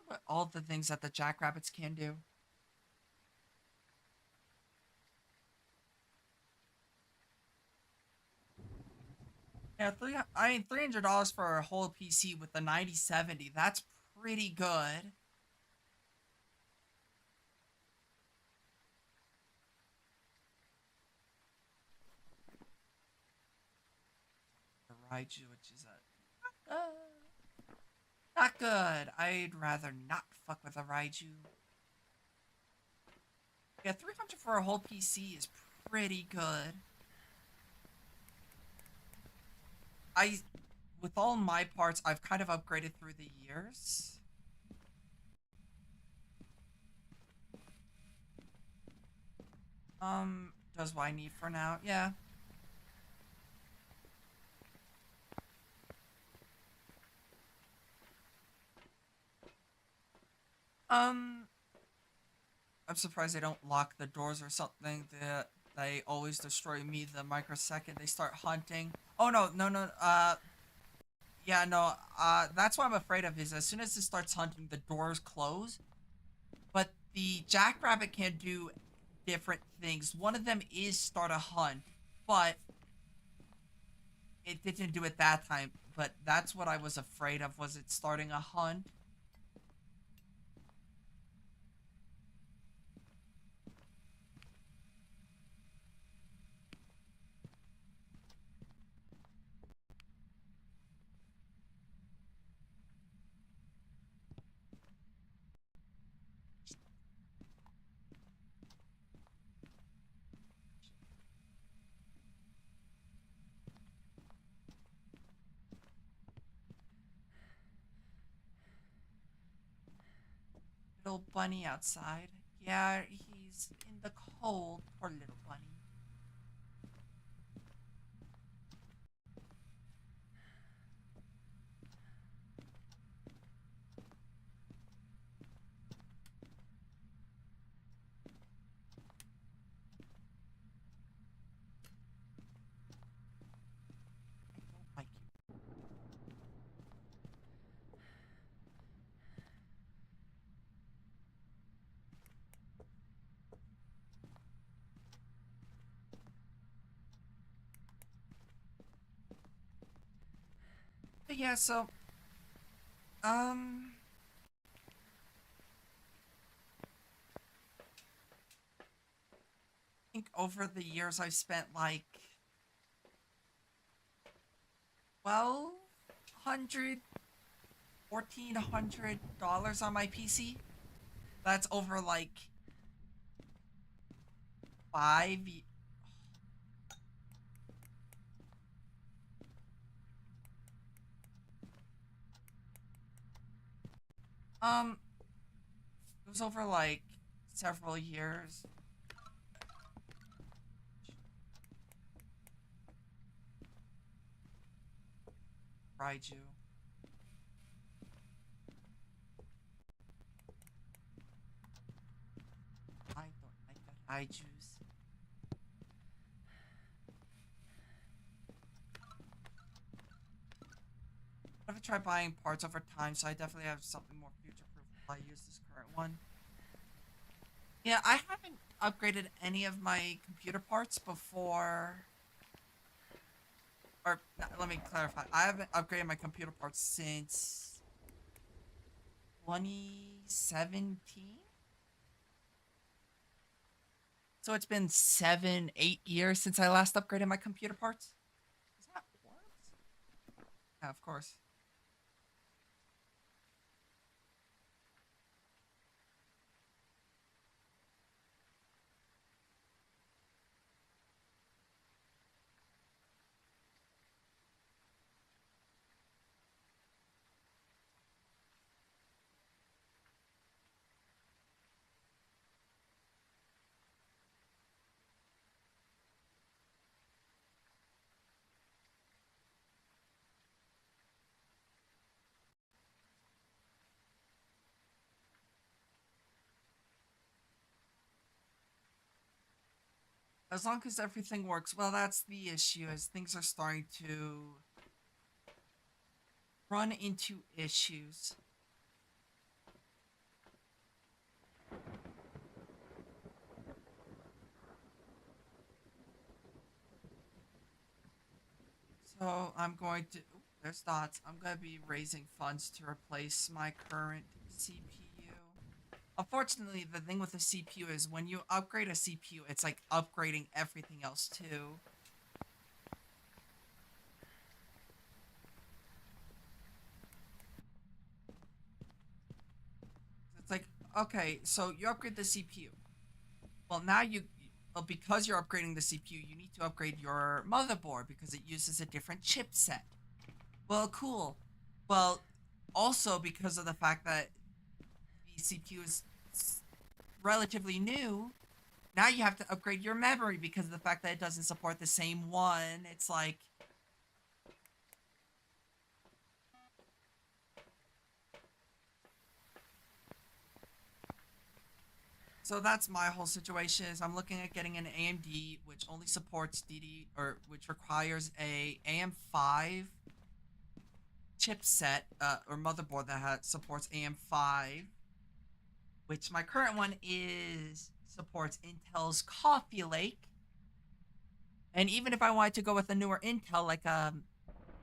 But all the things that the jackrabbits can do. Yeah, I mean $300 for a whole PC with the 9070. That's pretty good. The Raiju, which is not good. I'd rather not fuck with a Raiju. Yeah, 300 for a whole PC is pretty good. I, with all my parts, I've kind of upgraded through the years. Does what I need for now. Yeah. Um, I'm surprised they don't lock the doors or something. That they always destroy me the microsecond they start hunting. Oh no, no, no. Yeah, no. That's what I'm afraid of. Is as soon as it starts hunting, the doors close. But the jackrabbit can do different things. One of them is start a hunt, but it didn't do it that time. But that's what I was afraid of. Was it starting a hunt? Little bunny outside. Yeah, he's in the cold. Poor little bunny. I don't like you. But yeah, so um I think over the years I've spent like 1,200 $1,400 on my PC. That's over like 5 um it was over like several years. Raiju. I don't like that Raiju's. I've tried buying parts over time, so I definitely have something more future proof while I use this current one. Yeah, I haven't upgraded any of my computer parts before. Or let me clarify. I haven't upgraded my computer parts since 2017. So it's been 7, 8 years since I last upgraded my computer parts. Is that what? Yeah, of course. As long as everything works well, that's the issue. As things are starting to run into issues. So I'm going to. Ooh, there's dots. I'm going to be raising funds to replace my current CPU. Unfortunately, the thing with the CPU is when you upgrade a CPU, it's like upgrading everything else too. It's like, okay, so you upgrade the CPU. Well, now well, because you're upgrading the CPU, you need to upgrade your motherboard because it uses a different chipset. Well, cool. Well, also because of the fact that the CPU is relatively new, now you have to upgrade your memory because of the fact that it doesn't support the same one. It's like, so that's my whole situation. Is I'm looking at getting an AMD which only supports DD or which requires a AM5 chipset or motherboard that supports AM5, which my current one is supports Intel's Coffee Lake. And even if I wanted to go with a newer Intel like an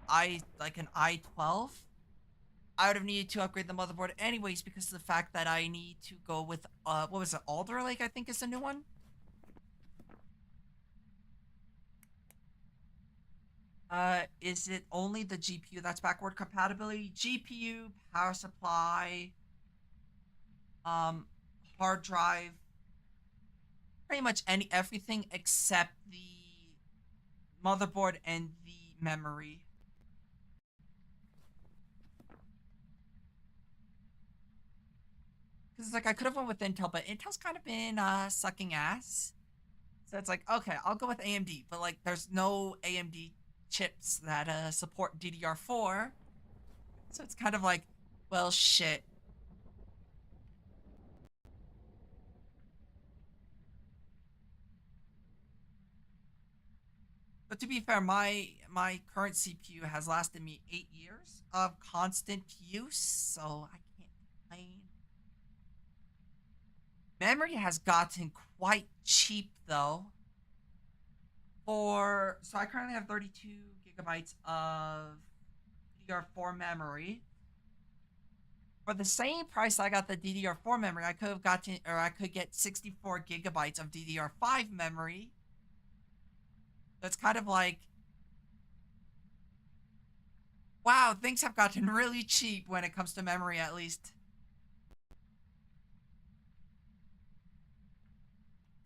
i12, I would have needed to upgrade the motherboard anyways because of the fact that I need to go with what was it, Alder Lake, I think is the new one. Is it only the GPU that's backward compatibility? GPU, power supply, um, hard drive, pretty much everything except the motherboard and the memory. Because it's like I could have went with Intel, but Intel's kind of been sucking ass. So it's like, okay, I'll go with AMD, but like there's no AMD chips that support DDR4. So it's kind of like, well, shit. But to be fair, my current CPU has lasted me 8 years of constant use, so I can't complain. Memory has gotten quite cheap though. For so I currently have 32 gigabytes of DDR4 memory. For the same price I got the DDR4 memory, I could have gotten, or I could get 64 gigabytes of DDR5 memory. That's kind of like, wow, things have gotten really cheap when it comes to memory, at least.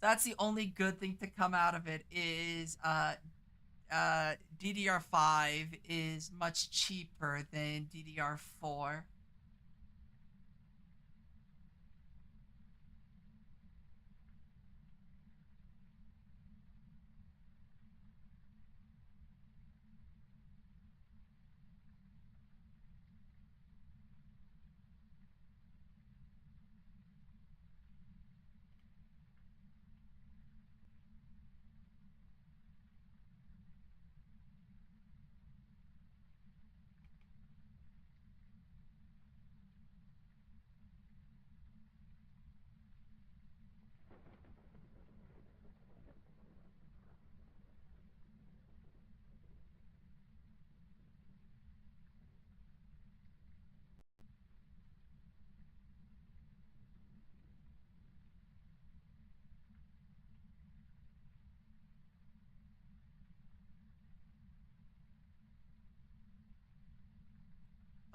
That's the only good thing to come out of it is DDR5 is much cheaper than DDR4.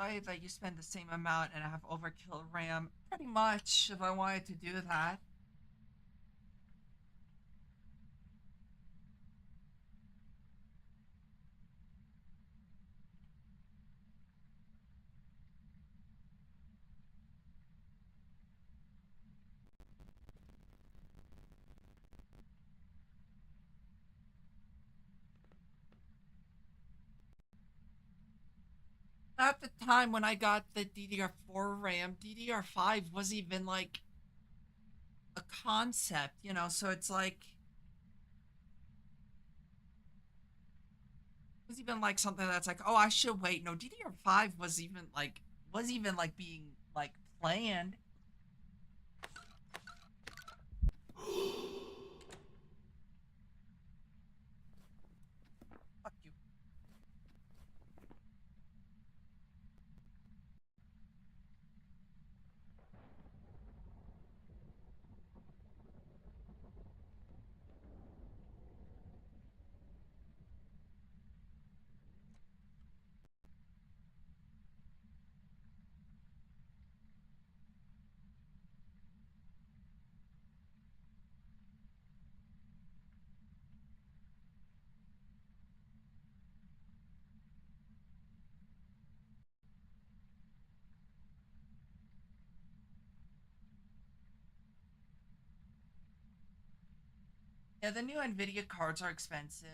I that you spend the same amount and have overkill RAM pretty much if I wanted to do that. At the time when I got the DDR4 RAM, DDR5 was even like a concept, so it's like was even like something that's like, oh, I should wait. No, DDR5 was even like being like planned. Fuck you. Yeah, the new Nvidia cards are expensive.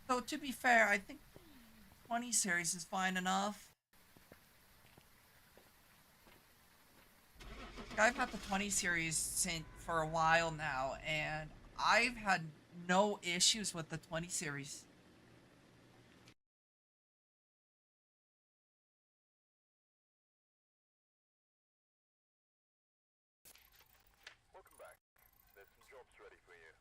So to be fair, I think the 20 series is fine enough. I've had the 20 series since for a while now, and I've had no issues with the 20 series. Welcome back. There's some jobs ready for you.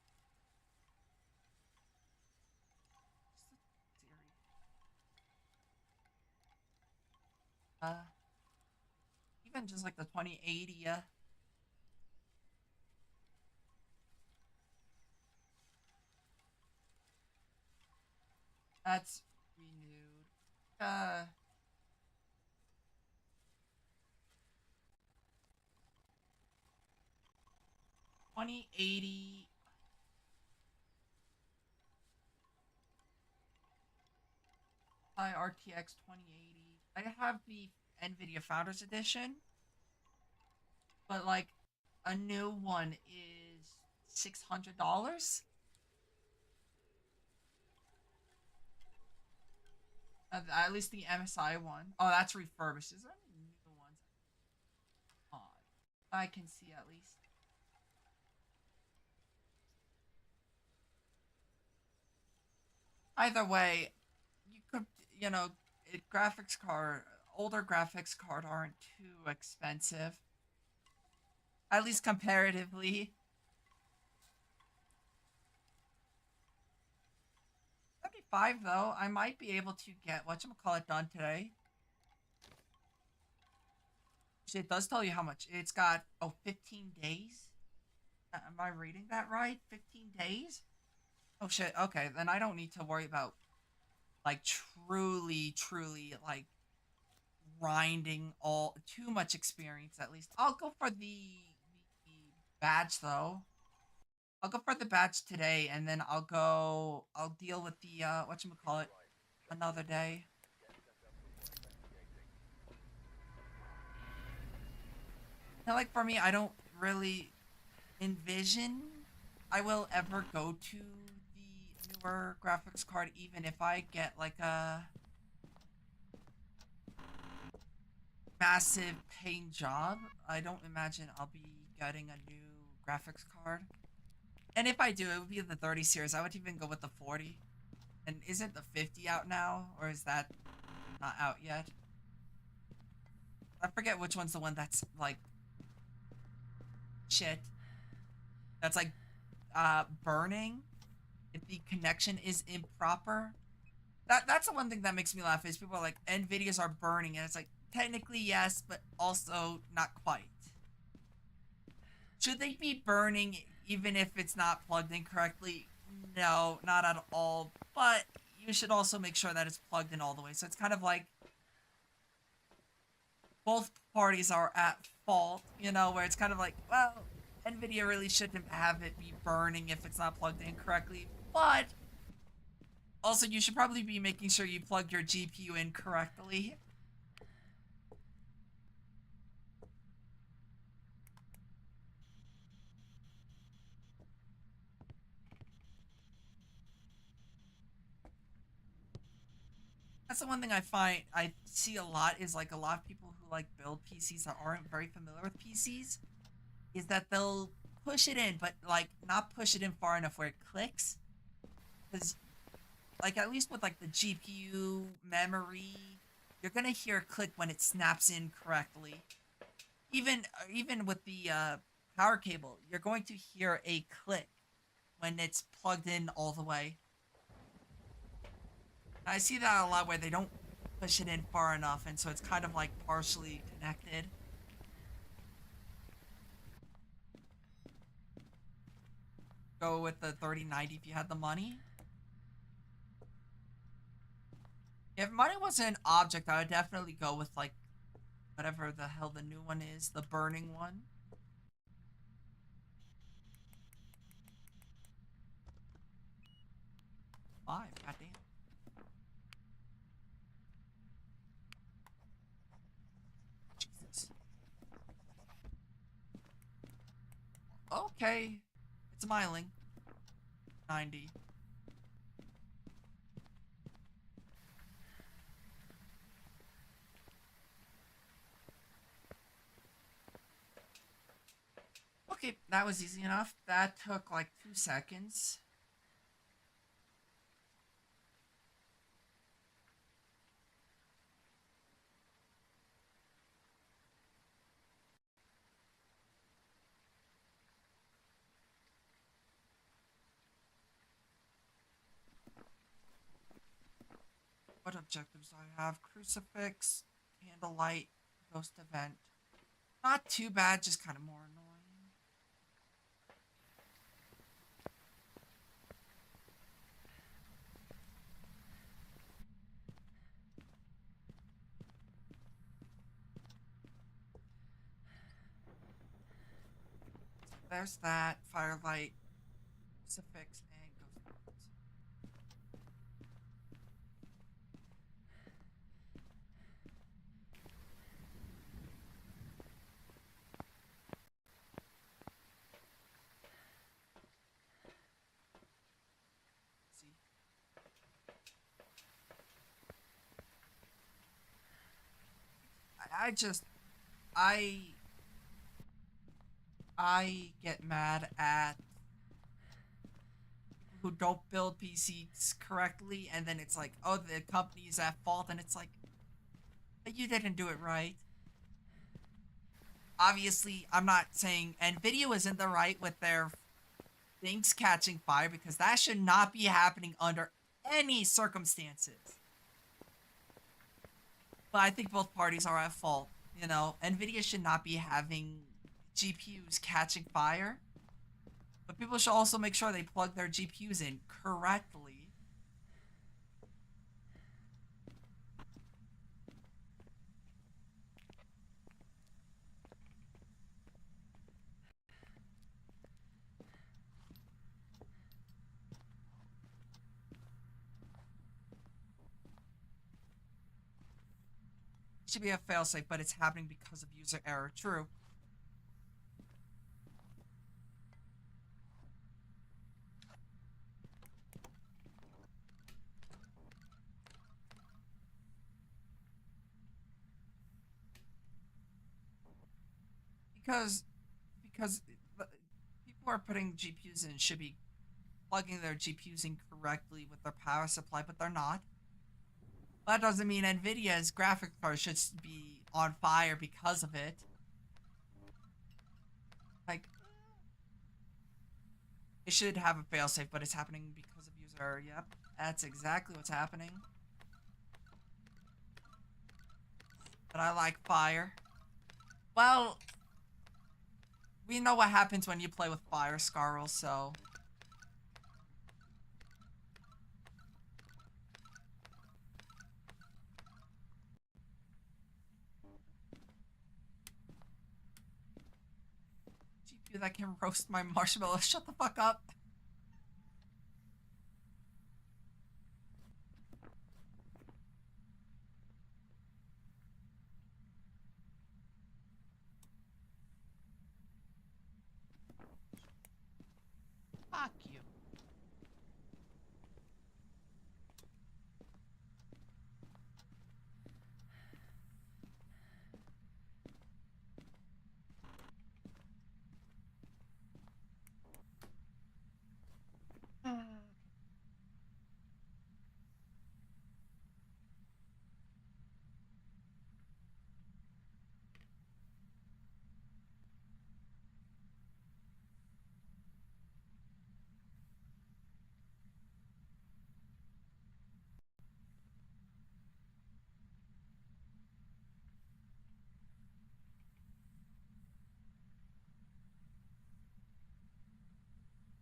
Uh, Even just like the 2080, that's renewed. Uh, 2080 RTX 2080. I have the Nvidia Founders Edition, but like a new one is $600. At least the MSI one. Oh, that's refurbished. Is there any new ones? Odd. I can see at least. Either way, you could, graphics card, older graphics card aren't too expensive. At least comparatively. 75 though, I might be able to get whatchamacallit done today. It does tell you how much. It's got, oh, 15 days? Am I reading that right? 15 days? Oh shit, okay, then I don't need to worry about, like, truly, like, grinding all, too much experience at least. I'll go for the badge though. I'll go for the badge today, and then I'll deal with the, whatchamacallit, another day. Now, like, for me, I don't really envision I will ever go to the newer graphics card, even if I get, like, a massive paying job. I don't imagine I'll be getting a new graphics card. And if I do, it would be the 30 series. I would even go with the 40. And isn't the 50 out now? Or is that not out yet? I forget which one's the one that's, like, shit. That's, like, burning. If the connection is improper. That's the one thing that makes me laugh is people are like, NVIDIAs are burning. And it's like, technically yes, but also not quite. Should they be burning even if it's not plugged in correctly? No, not at all. But you should also make sure that it's plugged in all the way. So it's kind of like both parties are at fault, you know, where it's kind of like, well, NVIDIA really shouldn't have it be burning if it's not plugged in correctly. But also, you should probably be making sure you plug your GPU in correctly. That's the one thing I see a lot is like a lot of people who like build PCs that aren't very familiar with PCs is that they'll push it in, but like not push it in far enough where it clicks. Because like at least with like the GPU memory, you're gonna hear a click when it snaps in correctly. Even with the power cable, you're going to hear a click when it's plugged in all the way. I see that a lot where they don't push it in far enough, and so it's kind of like partially connected. Go with the 3090 if you had the money. If money wasn't an object, I would definitely go with like whatever the hell the new one is, the burning one. 5, goddamn. Jesus. Okay. It's smiling. 90. Okay, that was easy enough. That took like 2 seconds. What objectives do I have? Crucifix, candlelight, ghost event. Not too bad, just kind of more annoying. So there's that. Firelight, crucifix, and ghost event. See? I just I I get mad at people who don't build PCs correctly, and then it's like, oh, the company's at fault, and it's like, but you didn't do it right. Obviously, I'm not saying Nvidia is in the right with their things catching fire because that should not be happening under any circumstances. But I think both parties are at fault. You know, Nvidia should not be having GPUs catching fire, but people should also make sure they plug their GPUs in correctly. It should be a failsafe, but it's happening because of user error. True. Because because people are putting GPUs in should be plugging their GPUs in correctly with their power supply, but they're not. That doesn't mean Nvidia's graphic card should be on fire because of it. Like, it should have a failsafe, but it's happening because of user error. Yep, that's exactly what's happening. But I like fire. Well, we know what happens when you play with fire, Scarl, so... GPU that can roast my marshmallow. Shut the fuck up. Fuck you.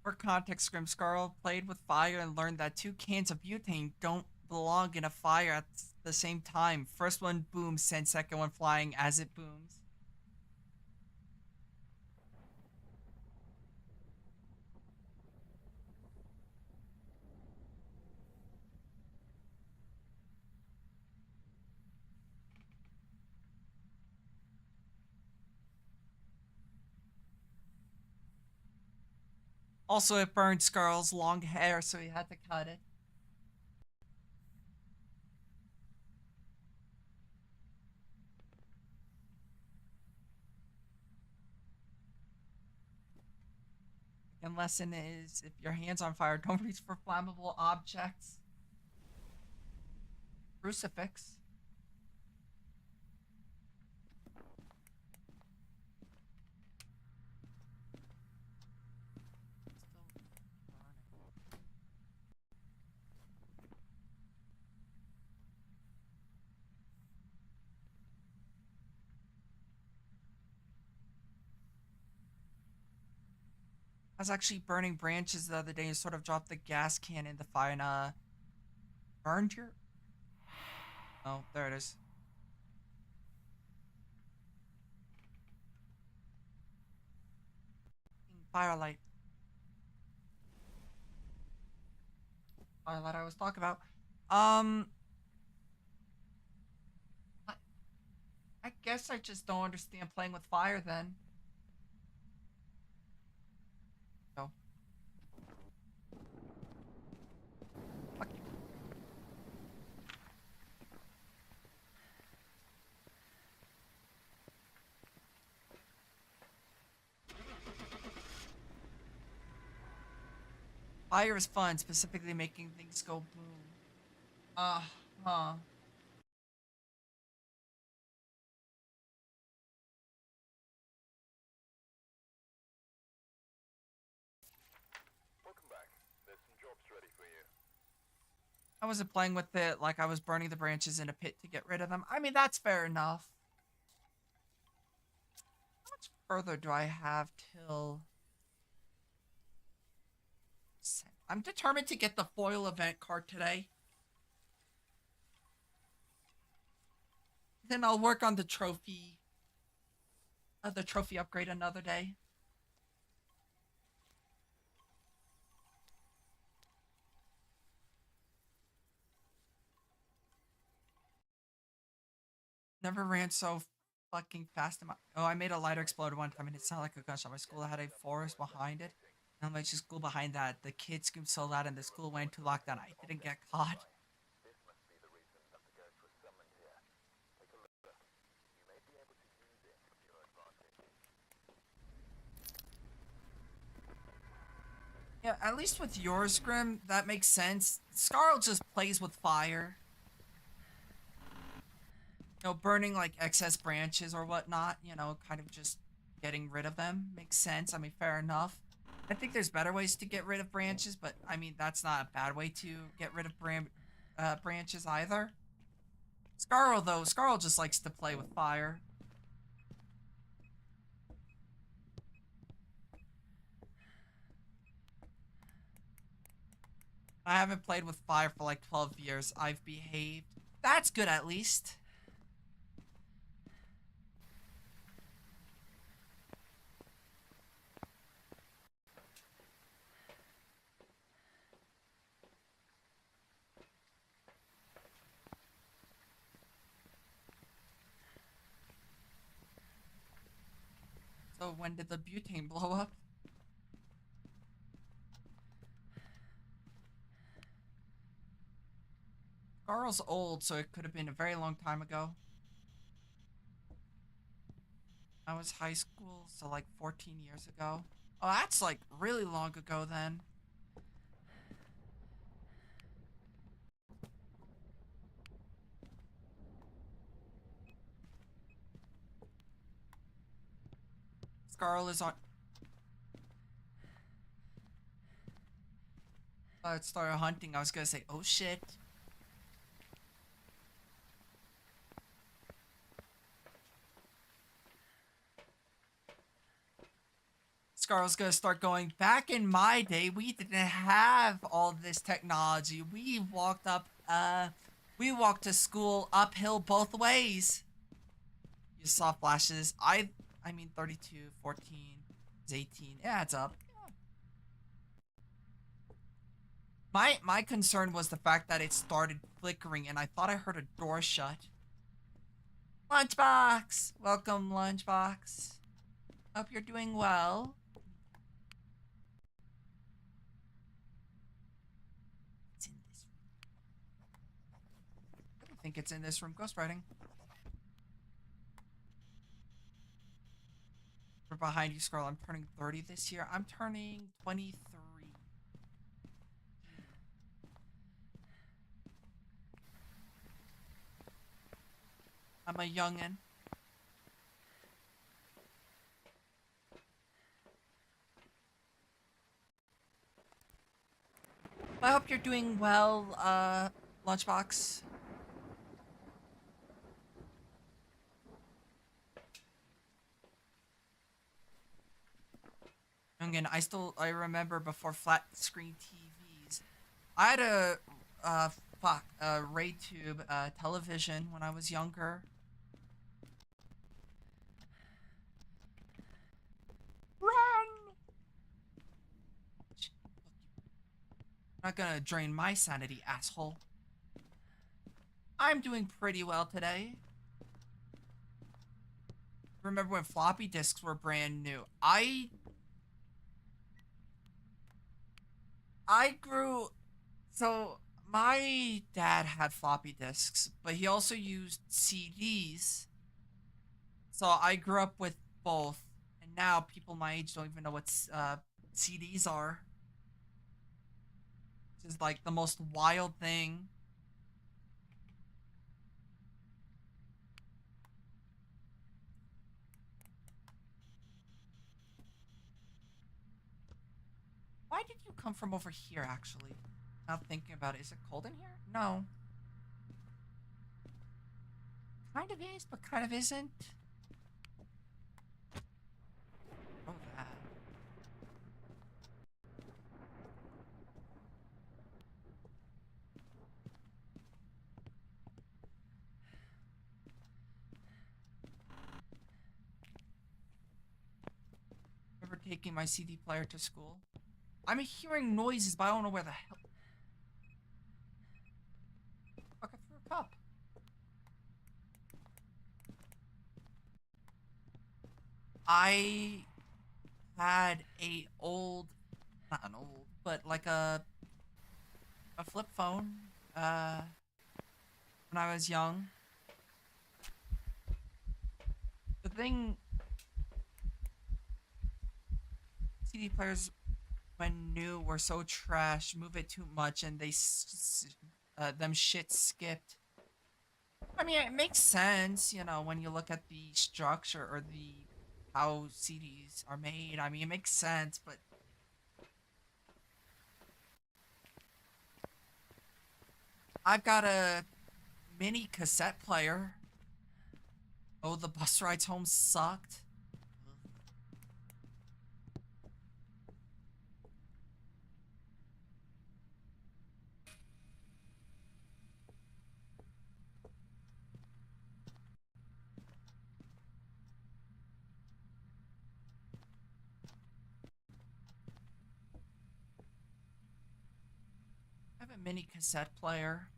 For context, Grimscarl played with fire and learned that two cans of butane don't belong in a fire at the same time. First one booms, send second one flying as it booms. Also, it burned Scarl's long hair, so he had to cut it. And lesson is if your hand's on fire, don't reach for flammable objects. Crucifix. Still burning. I was actually burning branches the other day and sort of dropped the gas can in the fire and burned your. Oh, there it is. Firelight. Firelight I was talking about. Um, I, I guess I just don't understand playing with fire then. So, fuck you. Fire is fun, specifically making things go boom. Uh huh. I wasn't playing with it like I was burning the branches in a pit to get rid of them. I mean, that's fair enough. How much further do I have till... I'm determined to get the foil event card today. Then I'll work on the trophy upgrade another day. Never ran so fucking fast in my... Oh, I made a lighter explode one time and it sounded like a gunshot. My school had a forest behind it. And my school behind that, the kids screamed so loud and the school went into lockdown. I didn't get caught. This must be the reason Dr. Ghost was summoned here. Take a look. You may be able to use it to your advantage. Yeah, at least with yours, Grim, that makes sense. Scarl just plays with fire. Burning like excess branches or whatnot, kind of just getting rid of them makes sense. I mean, fair enough. I think there's better ways to get rid of branches, but I mean, that's not a bad way to get rid of branches either. Scarl, though, Scarl just likes to play with fire. I haven't played with fire for like 12 years. I've behaved. That's good, at least. So when did the butane blow up? Scarl's old, so it could have been a very long time ago. I was high school, so like 14 years ago. Oh, that's like really long ago then. Scarl is on... It started hunting. I was gonna say, oh shit. Scarl's gonna start going, back in my day, we didn't have all this technology. We walked to school uphill both ways. You saw flashes. I mean, 32, 14, is 18. It adds up. My concern was the fact that it started flickering and I thought I heard a door shut. Lunchbox! Welcome, Lunchbox. Hope you're doing well. It's in this room. I think it's in this room. Ghostwriting. We're behind you, Scarl. I'm turning 30 this year. I'm turning 23. I'm a youngin'. I hope you're doing well, Lunchbox. Youngin', I remember before flat screen TVs. I had a Ray-Tube television when I was younger. Run! Not gonna drain my sanity, asshole. I'm doing pretty well today. Remember when floppy disks were brand new? I grew... So, my dad had floppy disks, but he also used CDs. So I grew up with both. And now people my age don't even know what CDs are. Which is like the most wild thing. Why did you come from over here, actually? Now thinking about it, is it cold in here? No. Kind of is, but kind of isn't. Oh, that. Remember taking my CD player to school? I'm hearing noises, but I don't know where the hell. Fuck, I threw a cup. I had a old, not an old, but like a flip phone. When I was young. The thing, CD players when new were so trash, move it too much, and them shit skipped. I mean, it makes sense, when you look at the structure or the how CDs are made. I mean, it makes sense, but I've got a mini cassette player. Oh, the bus rides home sucked. I have a mini cassette player.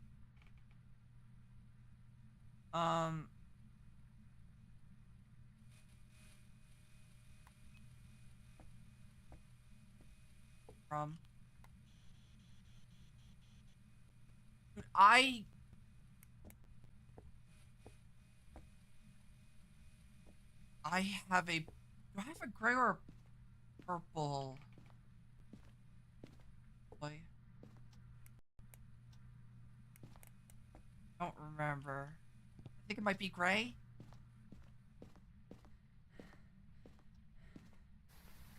Um, from dude, I have a. Do I have a gray or a purple? Boy, I don't remember. I think it might be gray.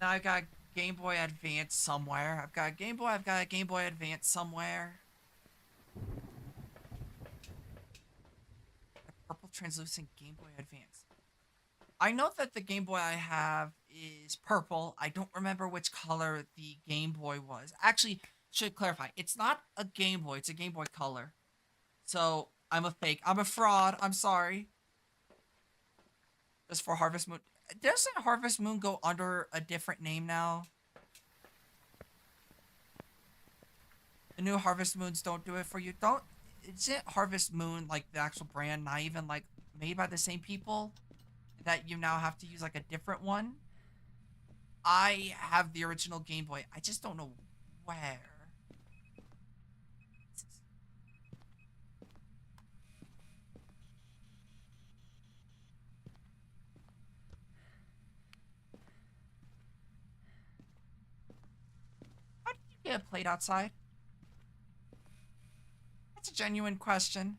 Now I got Game Boy Advance somewhere. I've got a Game Boy. I've got a Game Boy Advance somewhere. A purple translucent Game Boy Advance. I know that the Game Boy I have is purple. I don't remember which color the Game Boy was. Actually, should clarify. It's not a Game Boy. It's a Game Boy Color. So I'm a fake. I'm a fraud. I'm sorry. Just for Harvest Moon. Doesn't Harvest Moon go under a different name now? The new Harvest Moons don't do it for you. Don't. Isn't Harvest Moon like the actual brand, not even like made by the same people? That you now have to use like a different one? I have the original Game Boy. I just don't know where. How did you get a plate outside? That's a genuine question.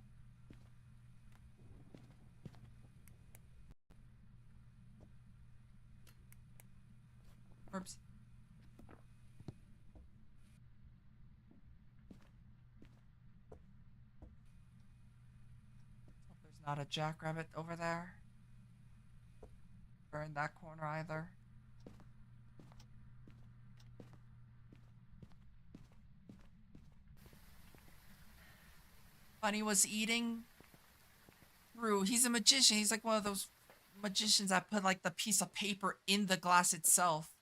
Oops. Hope there's not a jackrabbit over there. Or in that corner either. Bunny was eating through. He's a magician. He's like one of those magicians that put like the piece of paper in the glass itself.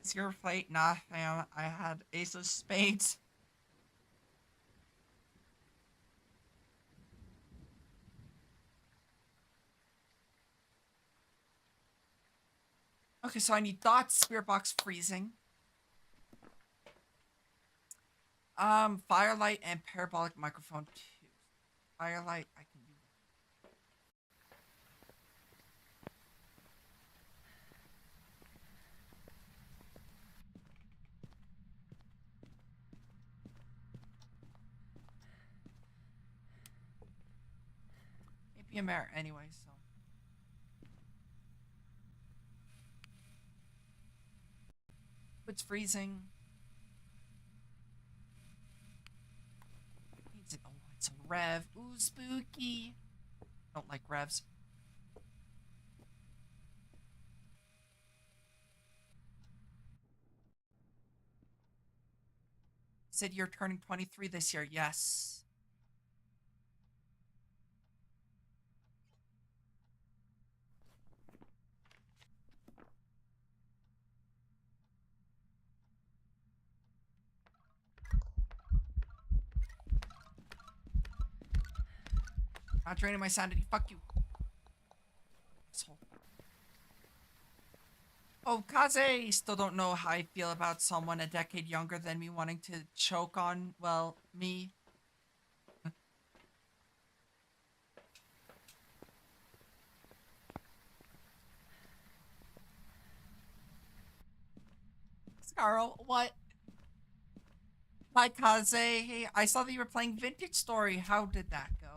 Is your plate? Nah, fam. I had Ace of Spades. Okay, so I need thoughts, spirit box freezing. Firelight and parabolic microphone too. Firelight, I can do maybe a mare anyway. So it's freezing. Needs it. Oh, it's a rev. Ooh, spooky. Don't like revs. Said you're turning 23 this year. Yes. Not draining my sanity. Fuck you. Asshole. Oh, Kaze! Still don't know how I feel about someone a decade younger than me wanting to choke on, well, me. Scarl, what? Hi, Kaze. Hey, I saw that you were playing Vintage Story. How did that go?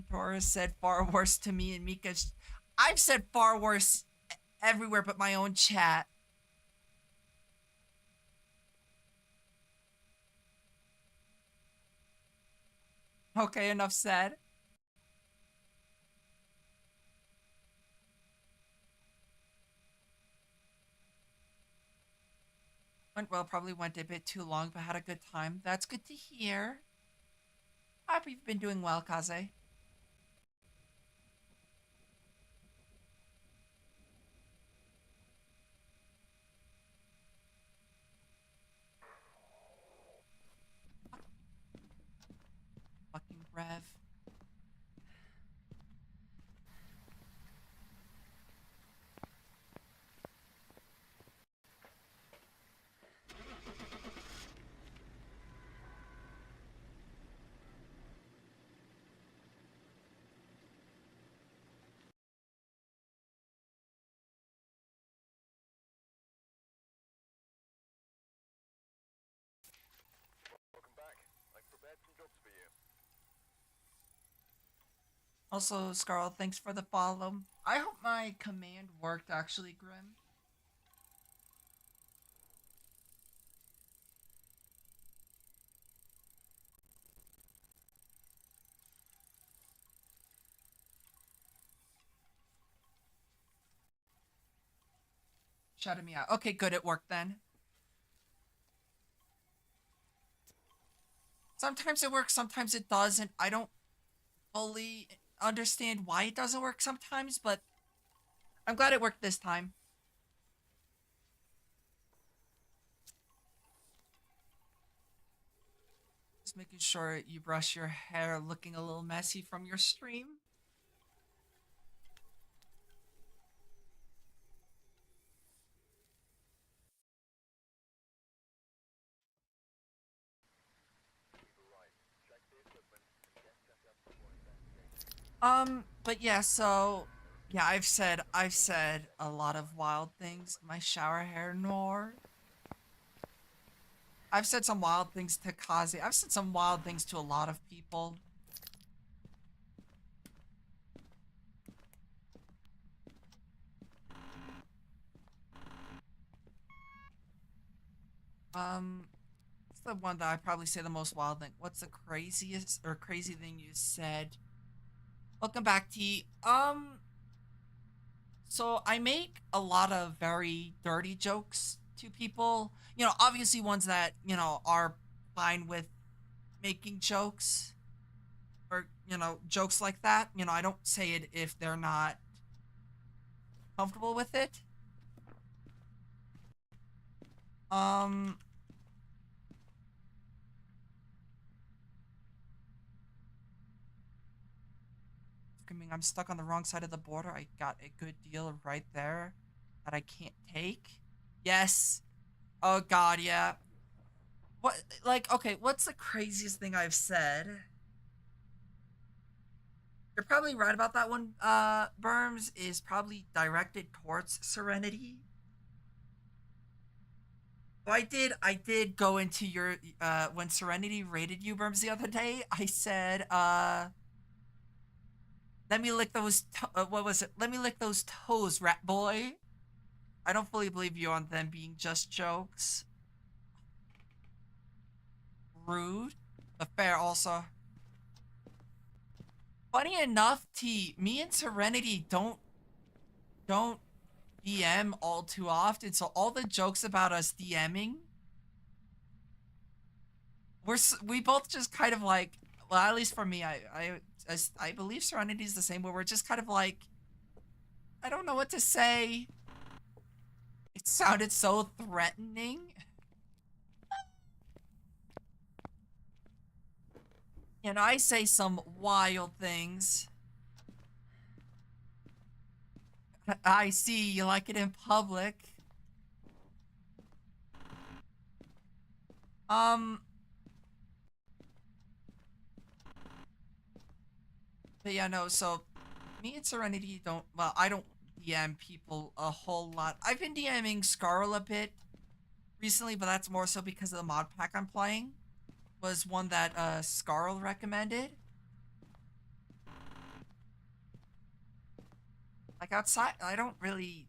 Pandora said far worse to me and Mika's. I've said far worse everywhere but my own chat. Okay, enough said. Went well, probably went a bit too long, but had a good time. That's good to hear. I hope you've been doing well, Kaze. Fucking Rev. Welcome back. I've prepared some jobs for you. Also, Scarl, thanks for the follow. I hope my command worked actually, Grim. Shouted me out. Okay, good, it worked then. Sometimes it works, sometimes it doesn't. I don't fully understand why it doesn't work sometimes, but I'm glad it worked this time. Just making sure you brush your hair looking a little messy from your stream. Right. Check the equipment and get set up before investigating. But yeah, so yeah, I've said a lot of wild things. My shower hair nor. I've said some wild things to Kazi. I've said some wild things to a lot of people. What's the one that I probably say the most wild thing? What's the craziest or crazy thing you said? Welcome back, T. So I make a lot of very dirty jokes to people. Obviously ones that, are fine with making jokes or, jokes like that. I don't say it if they're not comfortable with it. Um, Screaming, I'm stuck on the wrong side of the border. I got a good deal right there. that I can't take. Yes. Oh god, yeah. What, like, okay, what's the craziest thing I've said? You're probably right about that one. Burms is probably directed towards Serenity. So I did go into your when Serenity raided you, Burms, the other day. I said, let me lick those. What was it? Let me lick those toes, rat boy. I don't fully believe you on them being just jokes. Rude, but fair also. Funny enough, T, me and Serenity don't DM all too often, so all the jokes about us DMing, we both just kind of like, well, at least for me, I believe Serenity's the same, where we're just kind of like, I don't know what to say. It sounded so threatening. And I say some wild things. I see you like it in public. Um, but yeah, no, so me and Serenity don't, well, I don't DM people a whole lot. I've been DMing Scarl a bit recently, but that's more so because of the mod pack I'm playing. Was one that Scarl recommended. Like outside, I don't really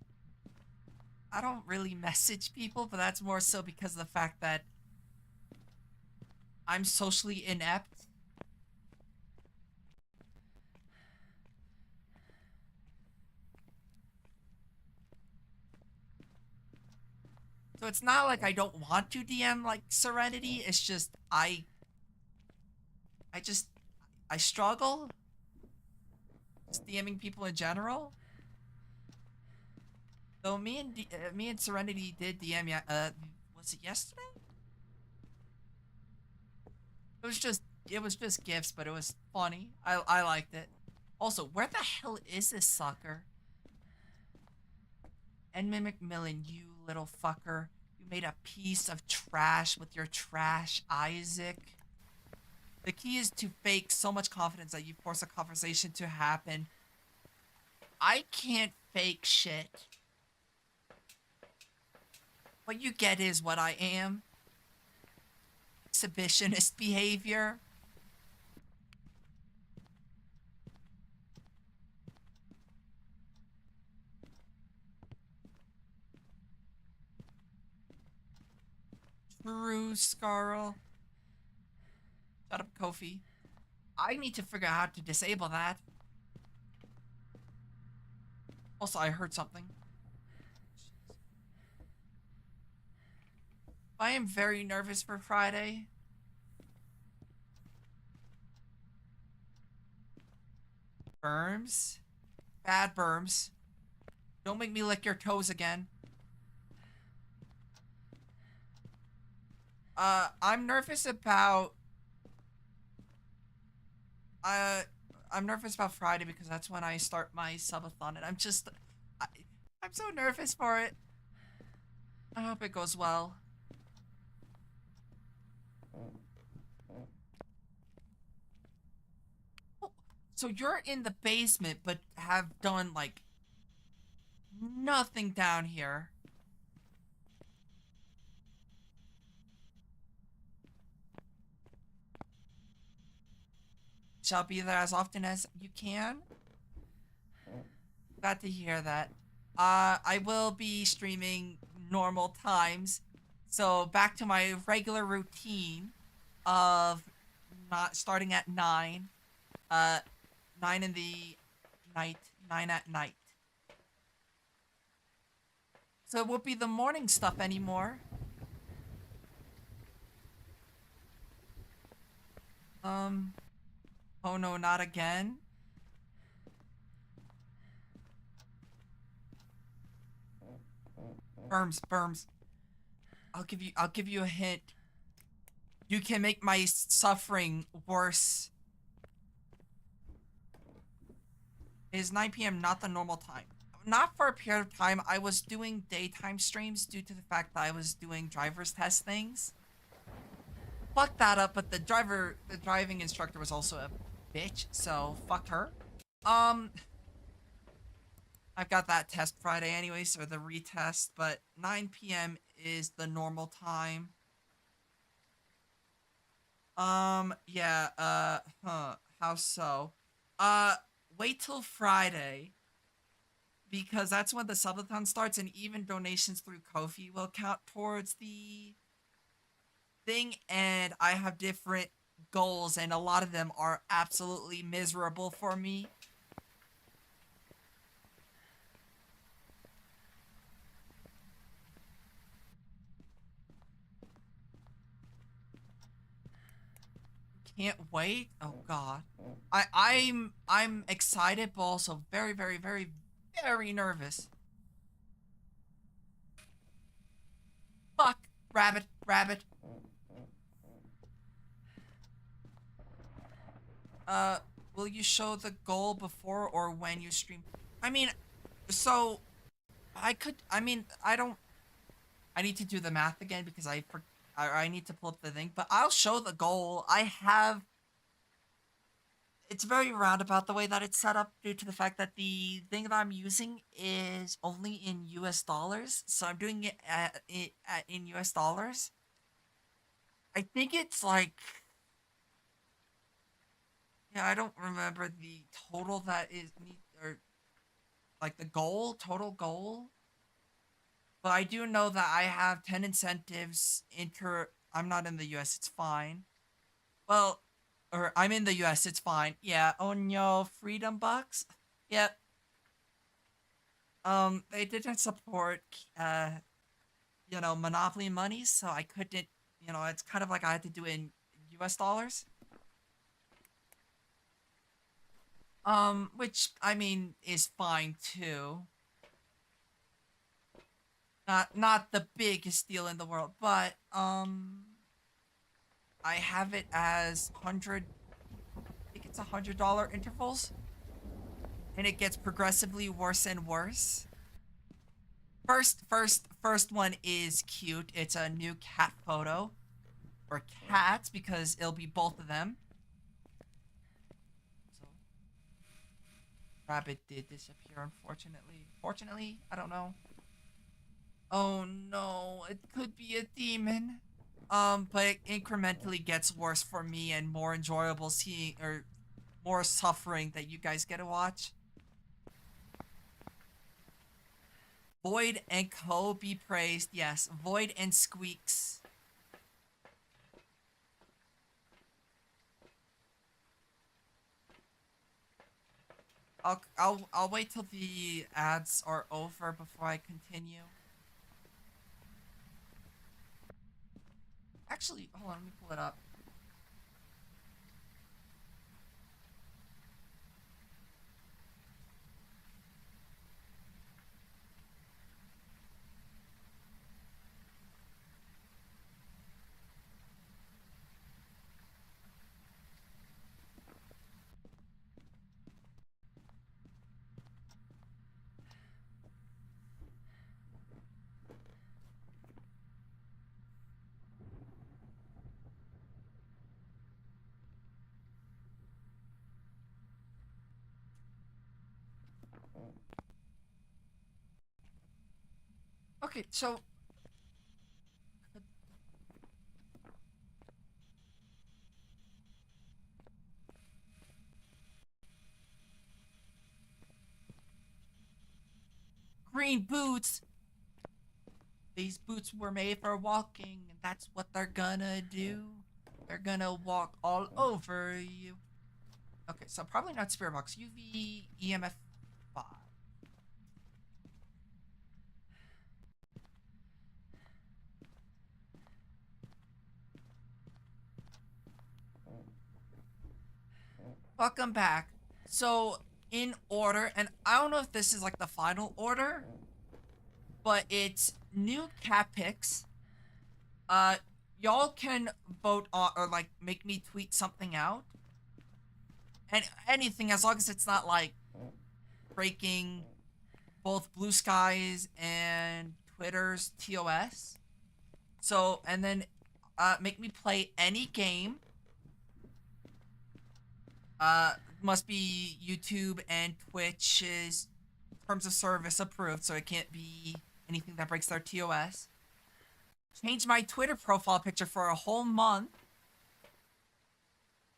message people, but that's more so because of the fact that I'm socially inept. So it's not like I don't want to DM like Serenity. It's just I just I struggle just DMing people in general. Though me and Serenity did DM ya. Was it yesterday? It was just gifts, but it was funny. I liked it. Also, where the hell is this sucker? Edmund McMillan, you little fucker. You made a piece of trash with your trash, Isaac. The key is to fake so much confidence that you force a conversation to happen. I can't fake shit. What you get is what I am. Exhibitionist behavior. True, Scarl. Shut up, Kofi. I need to figure out how to disable that. Also, I heard something. I am very nervous for Friday. Berms? Bad berms. Don't make me lick your toes again. I'm nervous about... Uh, I'm nervous about Friday because that's when I start my subathon, and I, I'm so nervous for it. I hope it goes well. Oh, so you're in the basement, but have done, like, nothing down here. Shall be there as often as you can. Glad to hear that. I will be streaming normal times. So back to my regular routine of not starting at 9. Uh, 9 in the night, 9 at night. So it won't be the morning stuff anymore. Oh no, not again. Berms. I'll give you a hint. You can make my suffering worse. It is 9 p.m., not the normal time. not for a period of time. I was doing daytime streams due to the fact that I was doing driver's test things. Fucked that up, but the driving instructor was also a bitch, so fuck her. Um, I've got that test Friday anyways, or the retest, but 9 p.m. is the normal time. Yeah, how so? Uh, Wait till Friday, because that's when the subathon starts, and even donations through Kofi will count towards the thing, and I have different goals, and a lot of them are absolutely miserable for me. Can't wait. Oh god. I'm excited but also very very very very nervous. Fuck. Rabbit, rabbit. Uh will you show the goal before or when you stream? I mean, so I don't I need to do the math again because I need to pull up the thing, but I'll show the goal. I have It's very roundabout the way that it's set up due to the fact that the thing that I'm using is only in US dollars. So I'm doing it in US dollars. I think it's like, yeah, I don't remember the total that is need or like the goal, total goal. But I do know that I have 10 incentives I'm not in the US, it's fine. Well, or I'm in the US, it's fine. Yeah, oh no, freedom bucks. Yep. They didn't support Monopoly money, so I couldn't, it's kind of like I had to do it in US dollars. Which I mean is fine too. Not the biggest deal in the world, but I have it as 100, I think it's $100 intervals, and it gets progressively worse and worse. First one is cute. It's a new cat photo, or cats, because it'll be both of them. So rabbit did disappear, unfortunately. Fortunately, I don't know. Oh no, it could be a demon. But it incrementally gets worse for me and more enjoyable seeing, or more suffering that you guys get to watch. Void and Co be praised. Yes, Void and Squeaks. I'll wait till the ads are over before I continue. Actually, hold on, let me pull it up. Okay, so green boots. These boots were made for walking, and that's what they're gonna do. They're gonna walk all over you. Okay, so probably not Spirit Box. UV EMF 5. Welcome back. So, in order, and I don't know if this is like the final order, but it's new cat picks. Uh, y'all can vote on, or like make me tweet something out. And anything, as long as it's not like breaking both Blue Skies and Twitter's TOS. So, and then make me play any game. Must be YouTube and Twitch's terms of service approved, so it can't be anything that breaks their TOS. Change my Twitter profile picture for a whole month.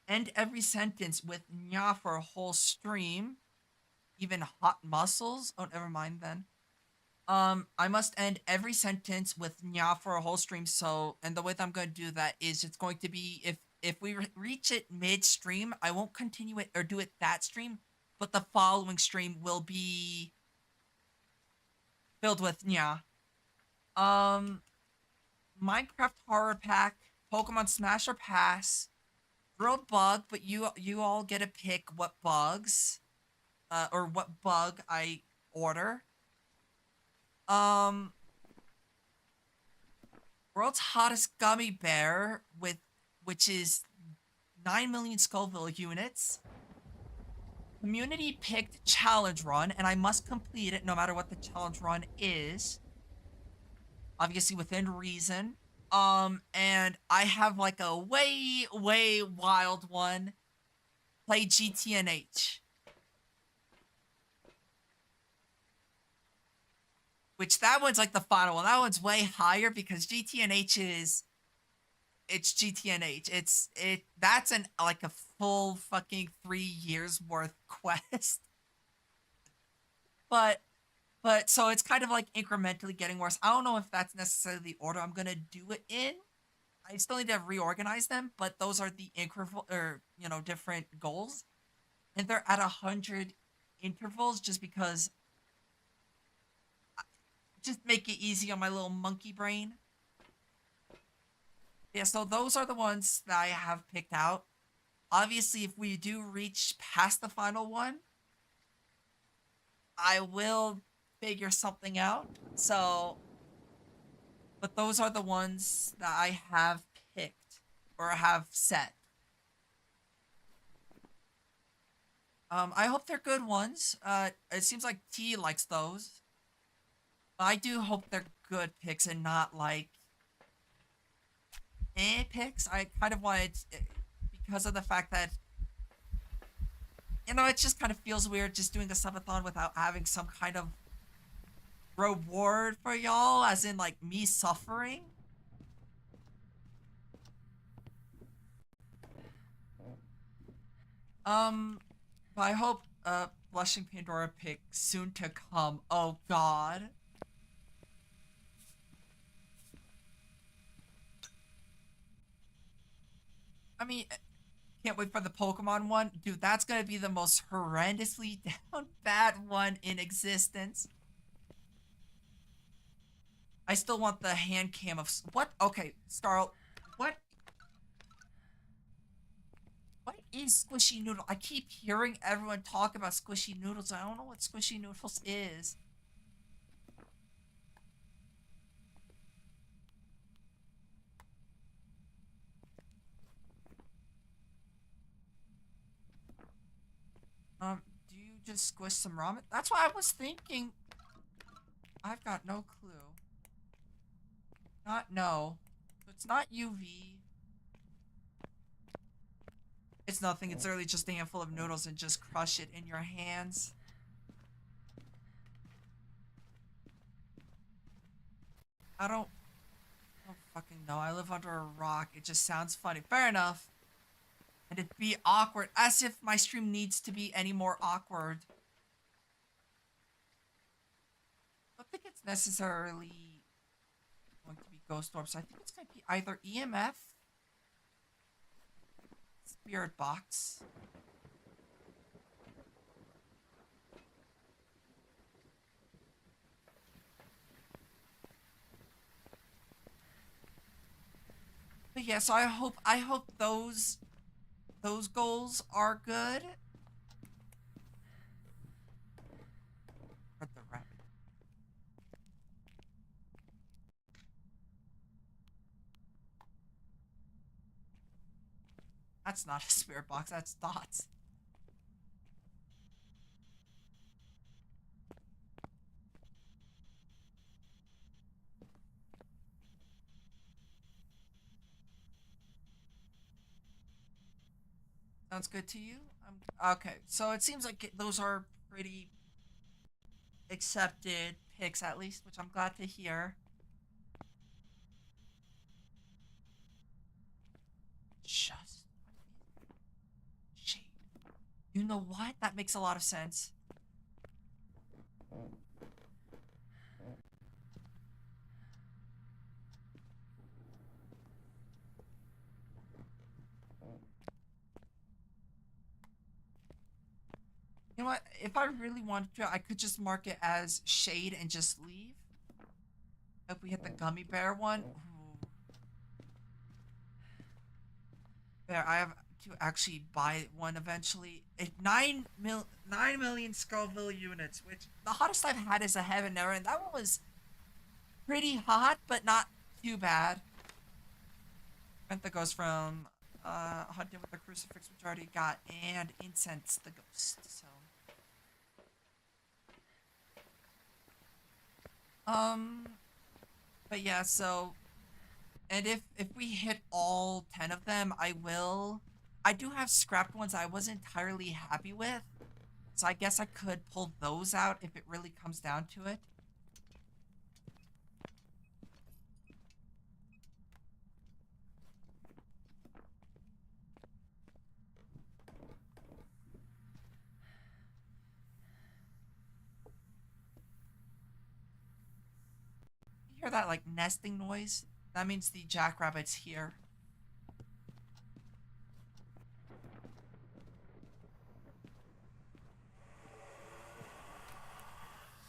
End every sentence with nya for a whole stream. Even hot muscles? Oh, never mind then. I must end every sentence with nya for a whole stream. So, and the way that I'm going to do that is it's going to be if we reach it midstream, I won't continue it or do it that stream, but the following stream will be filled with nya. Minecraft Horror Pack, Pokemon Smash or Pass, Drill Bug, but you all get to pick what bugs, or what bug I order. World's hottest gummy bear which is 9 million Scoville units. Community picked challenge run, and I must complete it no matter what the challenge run is. Obviously within reason. And I have like a way wild one. Play GTNH. Which that one's like the final one. That one's way higher because GTNH is it's GTNH. That's like a full fucking 3 years worth quest. But so it's kind of like incrementally getting worse. I don't know if that's necessarily the order I'm gonna do it in. I still need to reorganize them, but those are the interval or different goals, and they're at 100 intervals just because just make it easy on my little monkey brain. Yeah, so those are the ones that I have picked out. Obviously, if we do reach past the final one, I will figure something out. So, but those are the ones that I have picked or have set. I hope they're good ones. It seems like T likes those. But I do hope they're good picks and not like picks. I kind of wanted, because of the fact that it just kind of feels weird just doing a subathon without having some kind of reward for y'all, as in like me suffering. But I hope Blushing Pandora pick soon to come. Oh god. I mean, can't wait for the Pokemon one. Dude, that's gonna be the most horrendously down bad one in existence. I still want the hand cam of what? Okay, Scarl, what? What is Squishy Noodle? I keep hearing everyone talk about Squishy Noodles. I don't know what Squishy Noodles is. Do you just squish some ramen? That's what I was thinking. I've got no clue. Not no. It's not UV. It's nothing. It's literally just a handful of noodles and just crush it in your hands. I don't fucking know. I live under a rock. It just sounds funny. Fair enough. And it'd be awkward. As if my stream needs to be any more awkward. I don't think it's necessarily going to be Ghost Orbs. I think it's going to be either EMF, Spirit Box. But yeah, so I hope those goals are good. The rabbit. That's not a spirit box, that's dots. Sounds good to you? Okay, so it seems like those are pretty accepted picks, at least, which I'm glad to hear. Just shade. You know what? That makes a lot of sense. You know what? If I really wanted to, I could just mark it as shade and just leave. If we hit the gummy bear one. Ooh. Bear, I have to actually buy one eventually. 9 million Scoville units, which the hottest I've had is a Heaven Era, and that one was pretty hot, but not too bad. That goes from hunting with the crucifix, which I already got, and incense the ghost. So um but yeah, so and if we hit all 10 of them, I do have scrapped ones I wasn't entirely happy with. So I guess I could pull those out if it really comes down to it. You hear that like nesting noise? That means the jackrabbit's here.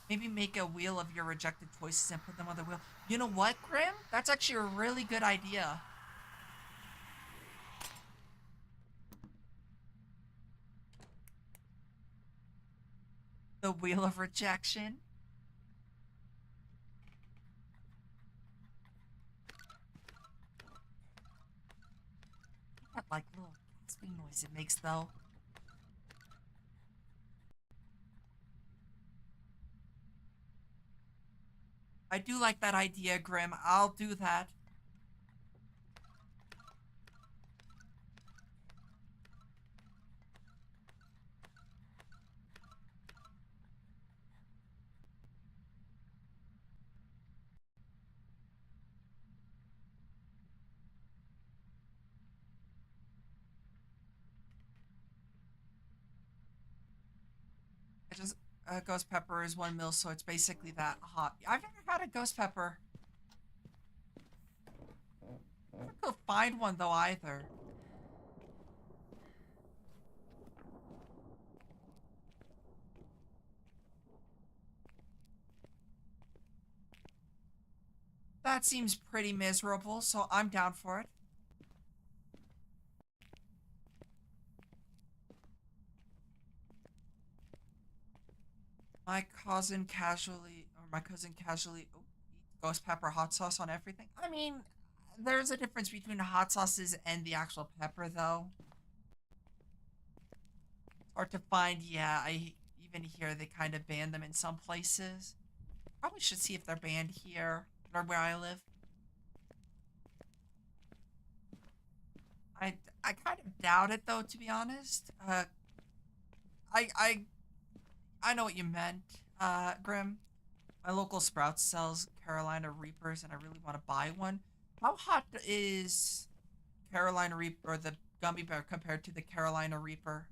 Maybe make a wheel of your rejected choices and put them on the wheel. You know what, Grim? That's actually a really good idea. The wheel of rejection. That like little gasping noise it makes though. I do like that idea, Grim. I'll do that. I just ghost pepper is 1 mil, so it's basically that hot. I've never had a ghost pepper. I never could find one though either. That seems pretty miserable, so I'm down for it. My cousin casually eats ghost pepper hot sauce on everything. I mean, there's a difference between hot sauces and the actual pepper, though. Hard to find. Yeah, I even hear they kind of ban them in some places. Probably should see if they're banned here or where I live. I I kind of doubt it though, to be honest. I I I know what you meant, Grim. My local Sprouts sells Carolina Reapers, and I really want to buy one. How hot is Carolina Reaper or the gummy bear compared to the Carolina Reaper?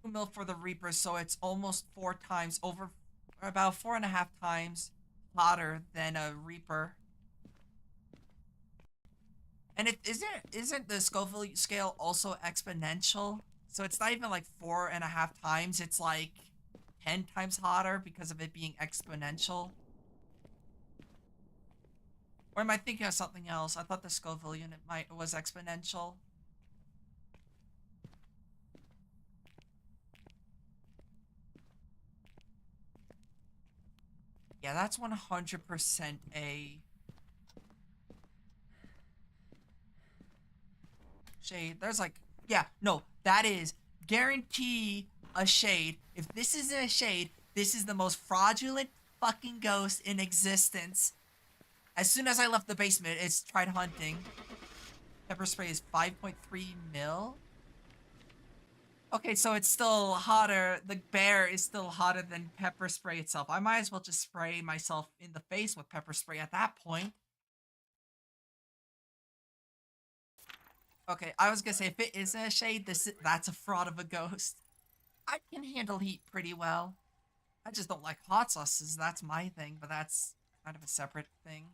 2 mil for the Reaper, so it's almost 4 times over, or about 4.5 times hotter than a Reaper. And it isn't the Scoville scale also exponential? So it's not even like 4.5 times. It's like 10 times hotter because of it being exponential. Or am I thinking of something else? I thought the Scoville unit might was exponential. Yeah, that's 100% a shade. There's like, yeah, no, that is guarantee a shade. If this isn't a shade, this is the most fraudulent fucking ghost in existence. As soon as I left the basement, it's tried hunting. Pepper spray is 5.3 mil. Okay, so it's still hotter. The bear is still hotter than pepper spray itself. I might as well just spray myself in the face with pepper spray at that point. Okay, I was gonna say, if it isn't a shade, that's a fraud of a ghost. I can handle heat pretty well. I just don't like hot sauces. That's my thing, but that's kind of a separate thing.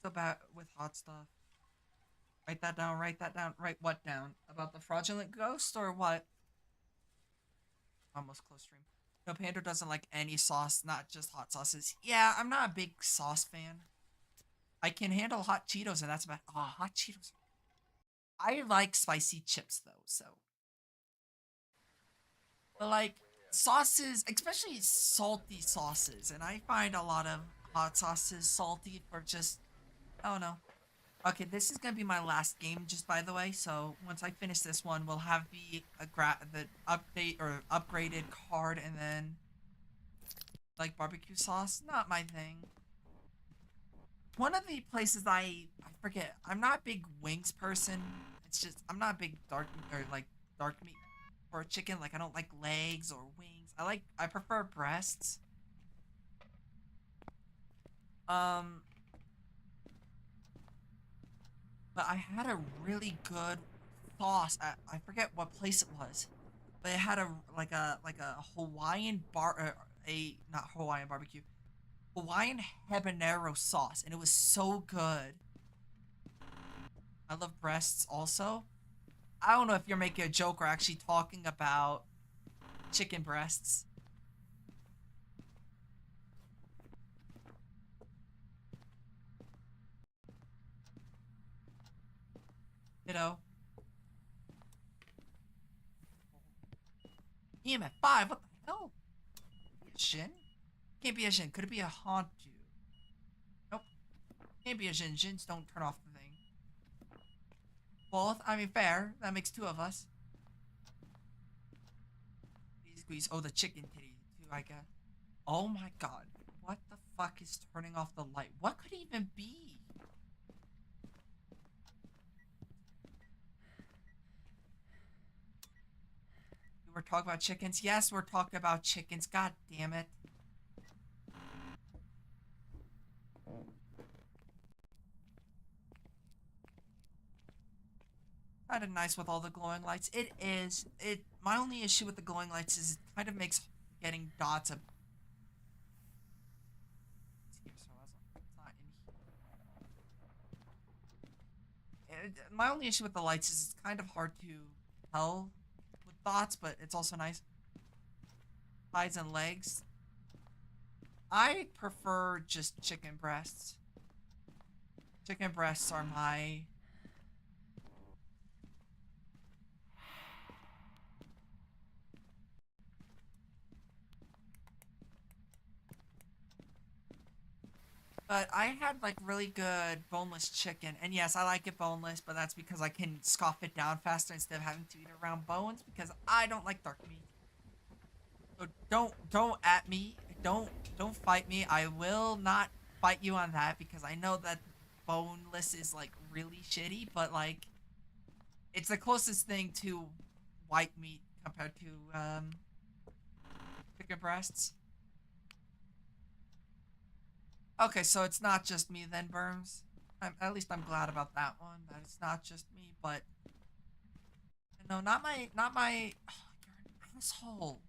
So bad with hot stuff. Write that down, write that down. Write what down? About the fraudulent ghost or what? Almost close stream. No, Pandora doesn't like any sauce, not just hot sauces. Yeah, I'm not a big sauce fan. I can handle hot Cheetos, and that's about. Oh, hot Cheetos. I like spicy chips though, so. But like sauces, especially salty sauces, and I find a lot of hot sauces salty for just. I don't know. Okay, this is gonna be my last game, just by the way. So once I finish this one, we'll have the update or upgraded card, and then like barbecue sauce. Not my thing. One of the places I forget. I'm not a big wings person. It's just I'm not a big dark meat for chicken. Like I don't like legs or wings. I prefer breasts. Um, but I had a really good sauce at I forget what place it was, but it had a Hawaiian a not Hawaiian barbecue, Hawaiian habanero sauce, and it was so good. I love breasts also. I don't know if you're making a joke or actually talking about chicken breasts. You know, EMF 5. What the hell? A Shin? Can't be a Shin. Could it be a Hantu? Nope. Can't be a Shin. Shins don't turn off the thing. Both? I mean, fair. That makes two of us. Squeeze, squeeze. Oh, the chicken titty, too, I guess. Oh my god. What the fuck is turning off the light? What could it even be? We were talking about chickens? Yes, we're talking about chickens. God damn it. Kind of nice with all the glowing lights. It is. My only issue with the glowing lights is it kind of makes getting dots a. My only issue with the lights is it's kind of hard to tell with dots, but it's also nice. Thighs and legs. I prefer just chicken breasts. Chicken breasts are my. But I had like really good boneless chicken, and yes, I like it boneless, but that's because I can scoff it down faster instead of having to eat around bones because I don't like dark meat. So don't at me. Don't don't fight me. I will not fight you on that because I know that boneless is like really shitty, but like it's the closest thing to white meat compared to chicken breasts. Okay, so it's not just me then, Burms. At least I'm glad about that one. That it's not just me, but no, not my. Oh, you're an asshole.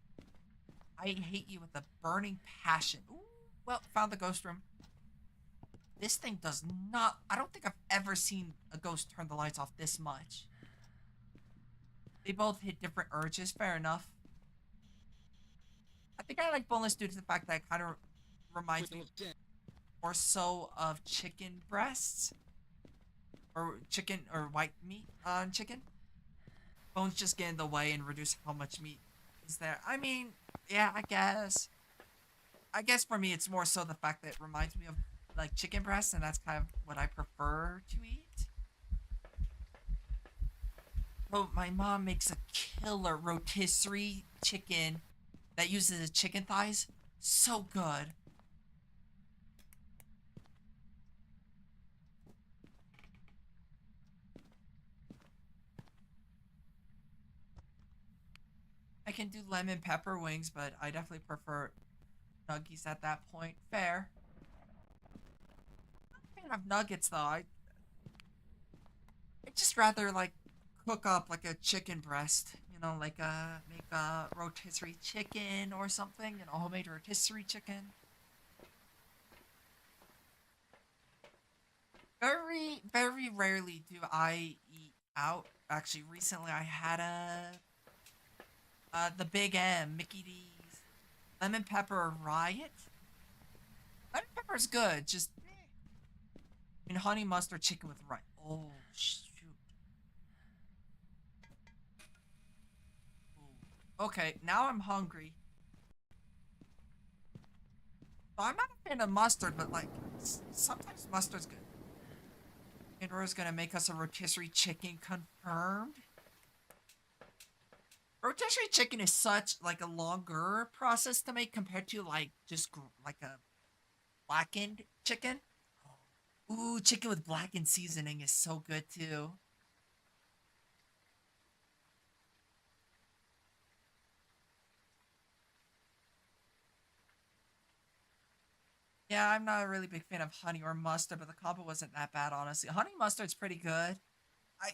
I hate you with a burning passion. Ooh, well, found the ghost room. This thing does not. I don't think I've ever seen a ghost turn the lights off this much. They both hit different urges. Fair enough. I think I like boneless due to the fact that it kind of reminds me more so of chicken breasts or chicken or white meat on chicken. Bones just get in the way and reduce how much meat is there. I mean, yeah, I guess. I guess for me, it's more so the fact that it reminds me of like chicken breasts, and that's kind of what I prefer to eat. Oh, my mom makes a killer rotisserie chicken that uses chicken thighs. So good. I can do lemon pepper wings, but I definitely prefer nuggies at that point. Fair. Fan of nuggets though. I just rather like cook up like a chicken breast. You know, like make a rotisserie chicken or something. You know, homemade rotisserie chicken. Very rarely do I eat out. Actually, recently I had a the Big M Mickey D's lemon pepper riot. Lemon pepper's good. Just and honey mustard chicken with rice. Oh shoot. Ooh. Okay, now I'm hungry. So I'm not a fan of mustard, but like sometimes mustard's good. Pandora's gonna make us a rotisserie chicken confirmed. Rotisserie chicken is such like a longer process to make compared to like just like a blackened chicken. Ooh, chicken with blackened seasoning is so good too. Yeah, I'm not a really big fan of honey or mustard, but the combo wasn't that bad, honestly. Honey mustard's pretty good. I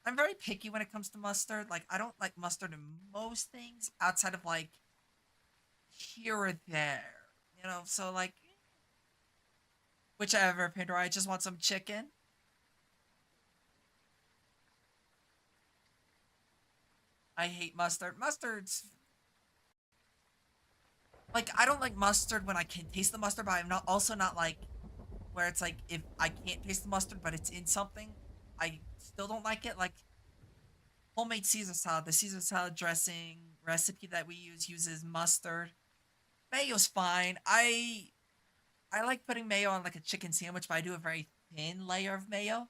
I'm very picky when it comes to mustard. Like I don't like mustard in most things outside of like here or there. You know, so like whichever, Pandora. I just want some chicken. I hate mustard. Mustard's like I don't like mustard when I can taste the mustard, but I'm not also not like where it's like if I can't taste the mustard but it's in something, I still don't like it. Like homemade Caesar salad, the Caesar salad dressing recipe that we use uses mustard. Mayo's fine. I like putting mayo on like a chicken sandwich, but I do a very thin layer of mayo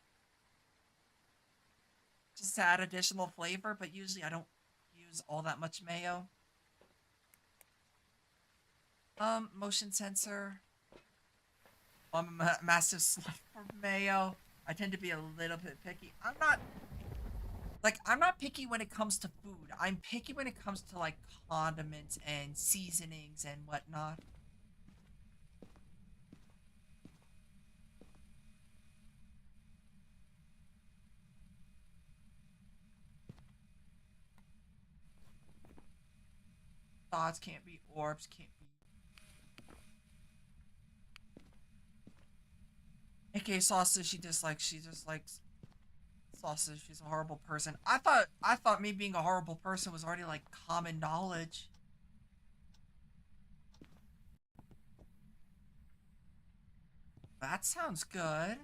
just to add additional flavor. But usually I don't use all that much mayo. Motion sensor. I'm a massive slut for mayo. I tend to be a little bit picky. I'm not picky when it comes to food. I'm picky when it comes to like condiments and seasonings and whatnot. Thoughts can't be orbs, can't be. AKA sausage, she dislikes. She just likes sausage. She's a horrible person. I thought me being a horrible person was already like common knowledge. That sounds good. Let's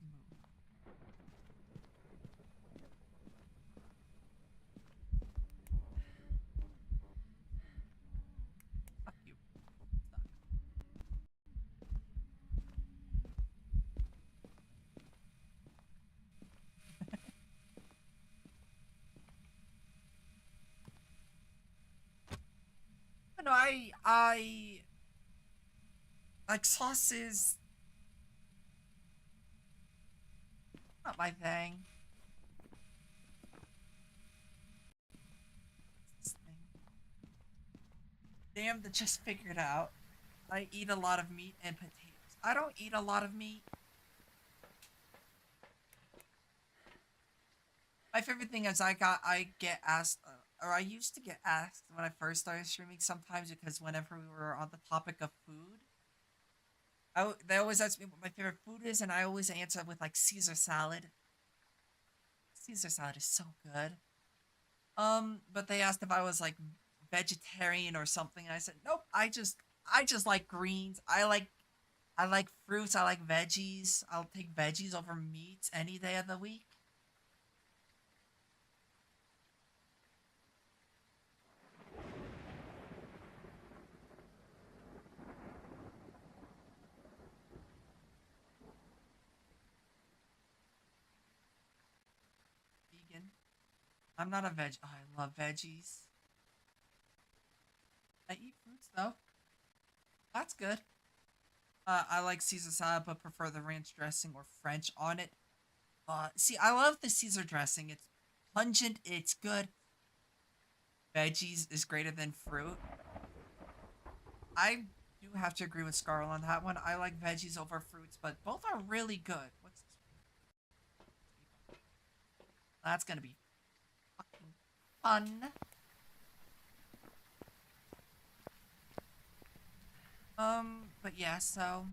move. Fuck you. No, I like sauces. Not my thing. This thing. Damn, that just figured out. I eat a lot of meat and potatoes. I don't eat a lot of meat. My favorite thing is I get asked, or I used to get asked when I first started streaming sometimes because whenever we were on the topic of food, they always ask me what my favorite food is, and I always answer with like Caesar salad. Caesar salad is so good. But they asked if I was like vegetarian or something, and I said nope. I just like greens. I like fruits. I like veggies. I'll take veggies over meat any day of the week. I'm not a veg. Oh, I love veggies. I eat fruits though. That's good. I like Caesar salad, but prefer the ranch dressing or French on it. See, I love the Caesar dressing. It's pungent. It's good. Veggies is greater than fruit. I do have to agree with Scarl on that one. I like veggies over fruits, but both are really good. What's this? That's gonna be fucking fun. But yeah, so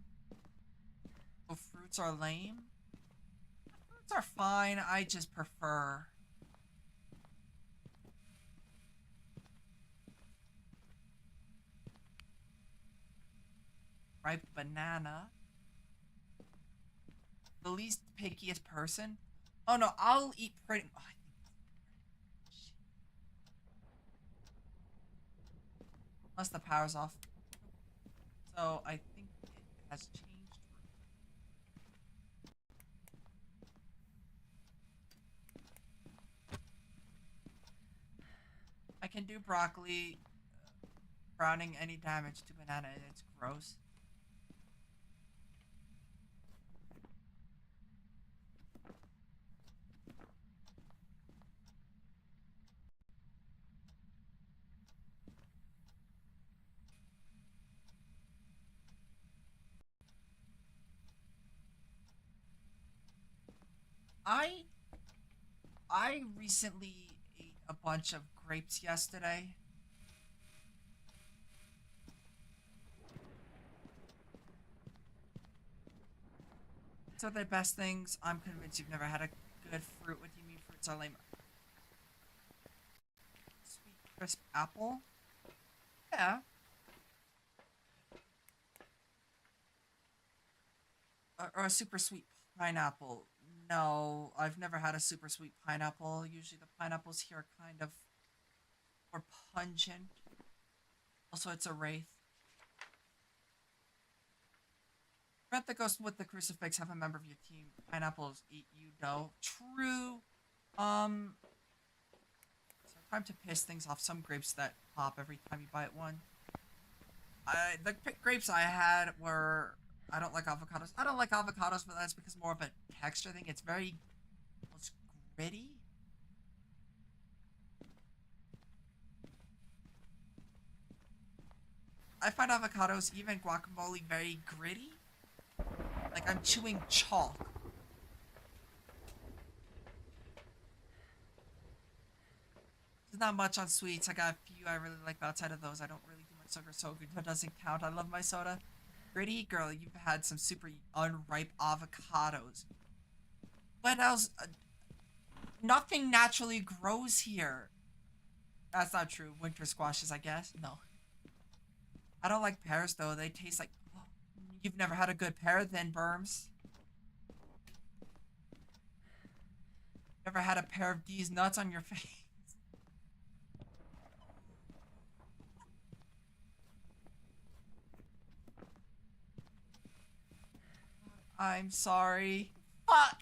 fruits are lame. Fruits are fine. I just prefer ripe banana. The least pickiest person. Oh no, I'll eat pretty. Oh, I think unless the power's off. So I think it has changed. I can do broccoli. Browning any damage to banana. It's gross. I I recently ate a bunch of grapes yesterday. So the best things. I'm convinced you've never had a good fruit. What do you mean fruits are lame? Sweet crisp apple? Yeah. Or a super sweet pineapple. No, I've never had a super sweet pineapple. Usually the pineapples here are kind of more pungent. Also, it's a wraith. Rent the ghost with the crucifix. Have a member of your team. Pineapples eat you, dough. True. Um. So time to piss things off. Some grapes that pop every time you bite one. The grapes I had were. I don't like avocados. I don't like avocados, but that's because more of a texture thing. It's very almost gritty. I find avocados, even guacamole, very gritty. Like I'm chewing chalk. There's not much on sweets. I got a few I really like, but outside of those, I don't really do much sugar, so it doesn't count. I love my soda. Gritty girl, you've had some super unripe avocados. What else? Nothing naturally grows here. That's not true. Winter squashes, I guess. No. I don't like pears, though. They taste like... Oh, you've never had a good pear, then, Berms. Never had a pair of these nuts on your face. I'm sorry. Fuck!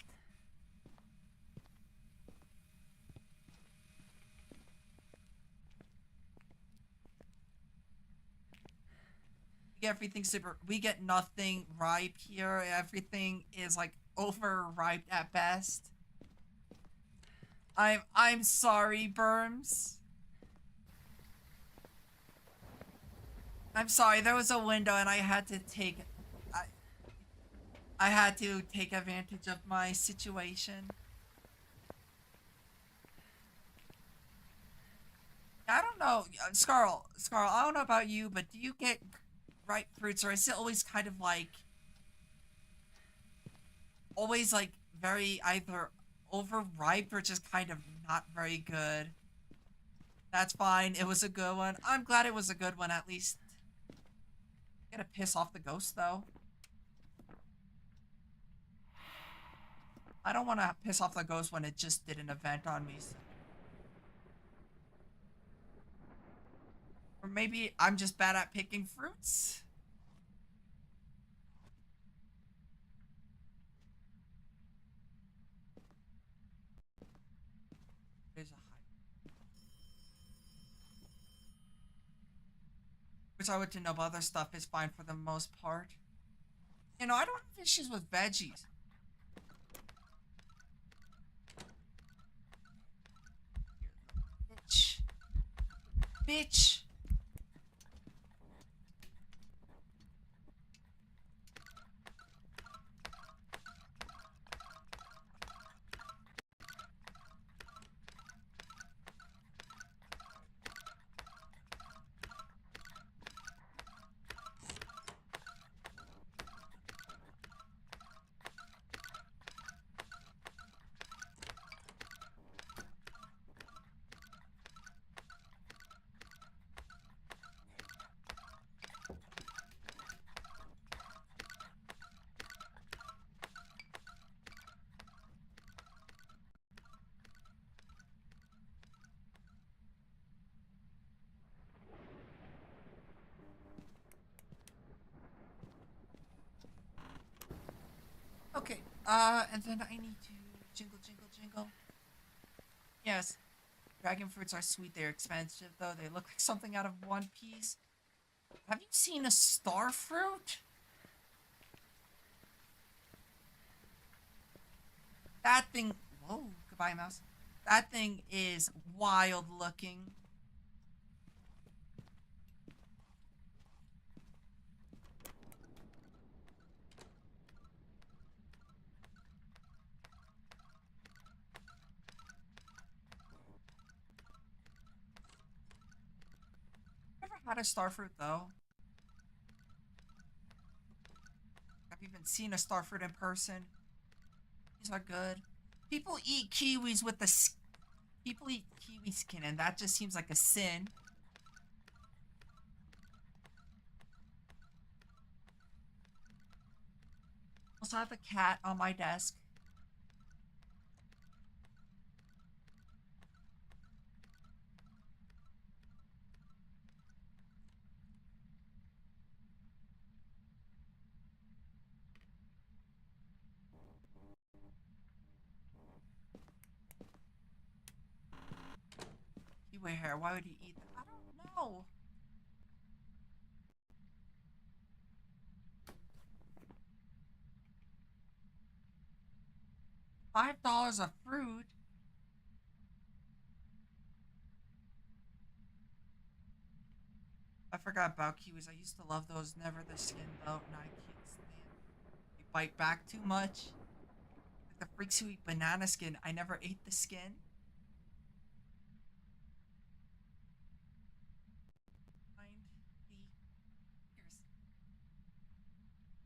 Everything super. We get nothing ripe here. Everything is like overripe at best. I'm sorry, Berms. I'm sorry. There was a window, and I had to take. I I had to take advantage of my situation. I don't know, Scarl. I don't know about you, but do you get ripe fruits, or is it always kind of like always like very either overripe or just kind of not very good? That's fine. It was a good one. I'm glad it was a good one at least. Gonna piss off the ghost though. I don't want to piss off the ghost when it just did an event on me. So. Or maybe I'm just bad at picking fruits. There's a high. Because I would to know, but other stuff is fine for the most part. You know, I don't have issues with veggies. Bitch. Bitch. Okay, and then I need to jingle, jingle, jingle. Yes, dragon fruits are sweet. They're expensive, though. They look like something out of One Piece. Have you seen a star fruit? That thing. Whoa, goodbye, mouse. That thing is wild looking. Ever had a star fruit, though? Have you even seen a star fruit in person? These are good. People eat kiwis with the. People eat kiwi skin, and that just seems like a sin. Also, I have a cat on my desk. Kiwi hair. Why would he eat that? I don't know. $5 a fruit. I forgot about kiwis. I used to love those. Never the skin though. Now I can't stand. They bite back too much. Like the freaks who eat banana skin. I never ate the skin. Find the ears.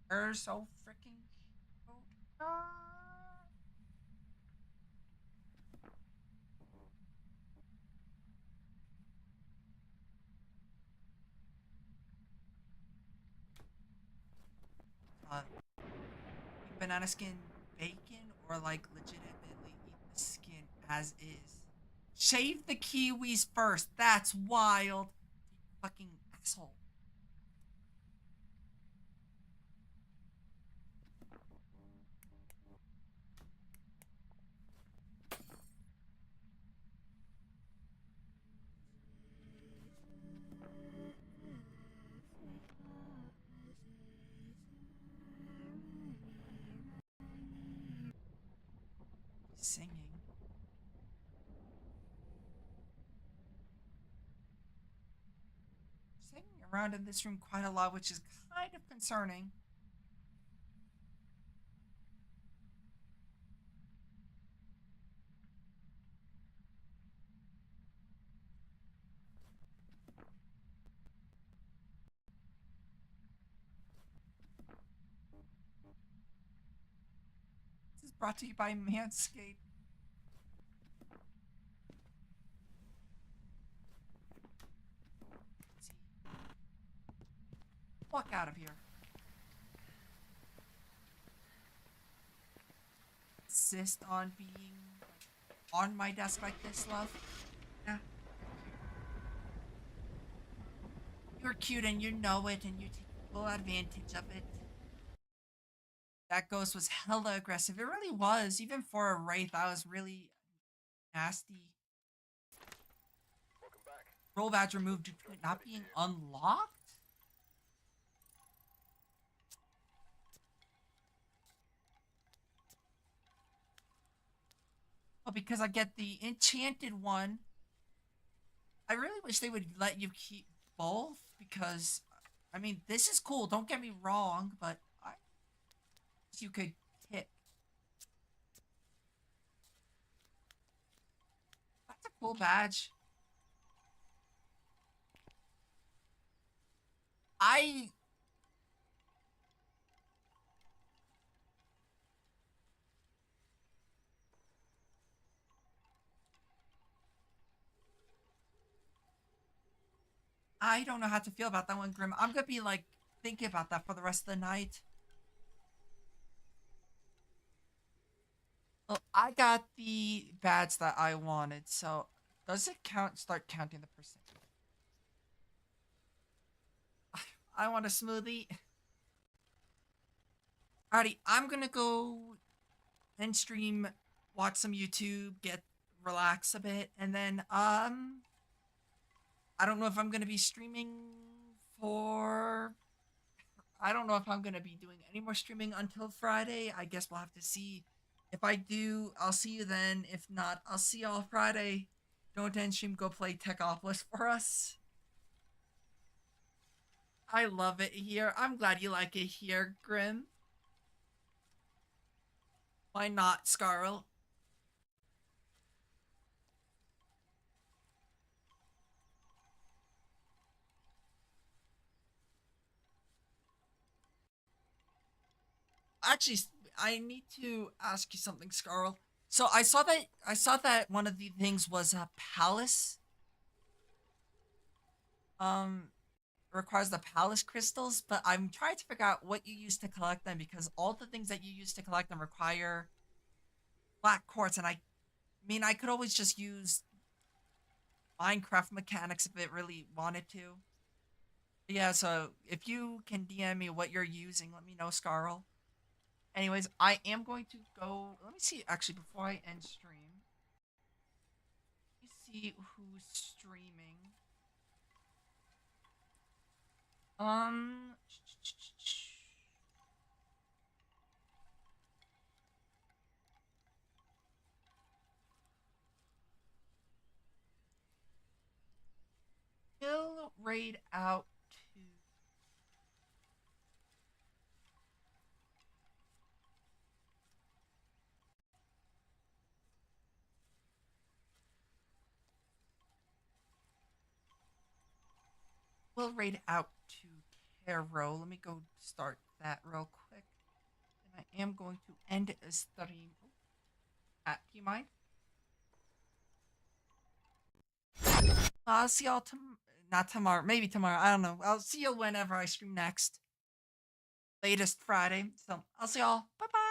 They're so freaking cute. Eat banana skin bacon or like legitimately eat the skin as is. Shave the kiwis first. That's wild. You fucking asshole. Singing. Singing around in this room quite a lot, which is kind of concerning. This is brought to you by Manscaped. Walk out of here. Insist on being on my desk like this, love. Yeah. You're cute and you know it and you take full advantage of it. That ghost was hella aggressive. It really was. Even for a wraith, I was really nasty. Welcome back. Roll badge removed due to it not being unlocked? But because I get the enchanted one, I really wish they would let you keep both because, I mean, this is cool. Don't get me wrong, but I wish you could tick. That's a cool badge. I I don't know how to feel about that one, Grim. I'm gonna be like thinking about that for the rest of the night. Well, I got the badge that I wanted, so does it count? Start counting the percent. I want a smoothie. Alrighty, I'm gonna go and stream, watch some YouTube, get relax a bit, and then I don't know if I'm gonna be streaming for. I don't know if I'm gonna be doing any more streaming until Friday. I guess we'll have to see. If I do, I'll see you then. If not, I'll see y'all Friday. Don't end stream. Go play Techopolis for us. I love it here. I'm glad you like it here, Grim. Why not, Scarl? Actually, I need to ask you something, Scarl. So I saw that one of the things was a palace. Um, requires the palace crystals, but I'm trying to figure out what you use to collect them because all the things that you use to collect them require black quartz, and I mean I could always just use Minecraft mechanics if it really wanted to. Yeah, so if you can DM me what you're using, let me know, Scarl. Anyways, I am going to go. Let me see. Actually, before I end stream, let me see who's streaming. Um, He'll raid out to. We'll raid out to Caro. Let me go start that real quick. And I am going to end the stream. Do you mind? I'll see y'all not tomorrow, maybe tomorrow. I don't know. I'll see you whenever I stream next. Latest Friday. So I'll see y'all. Bye bye.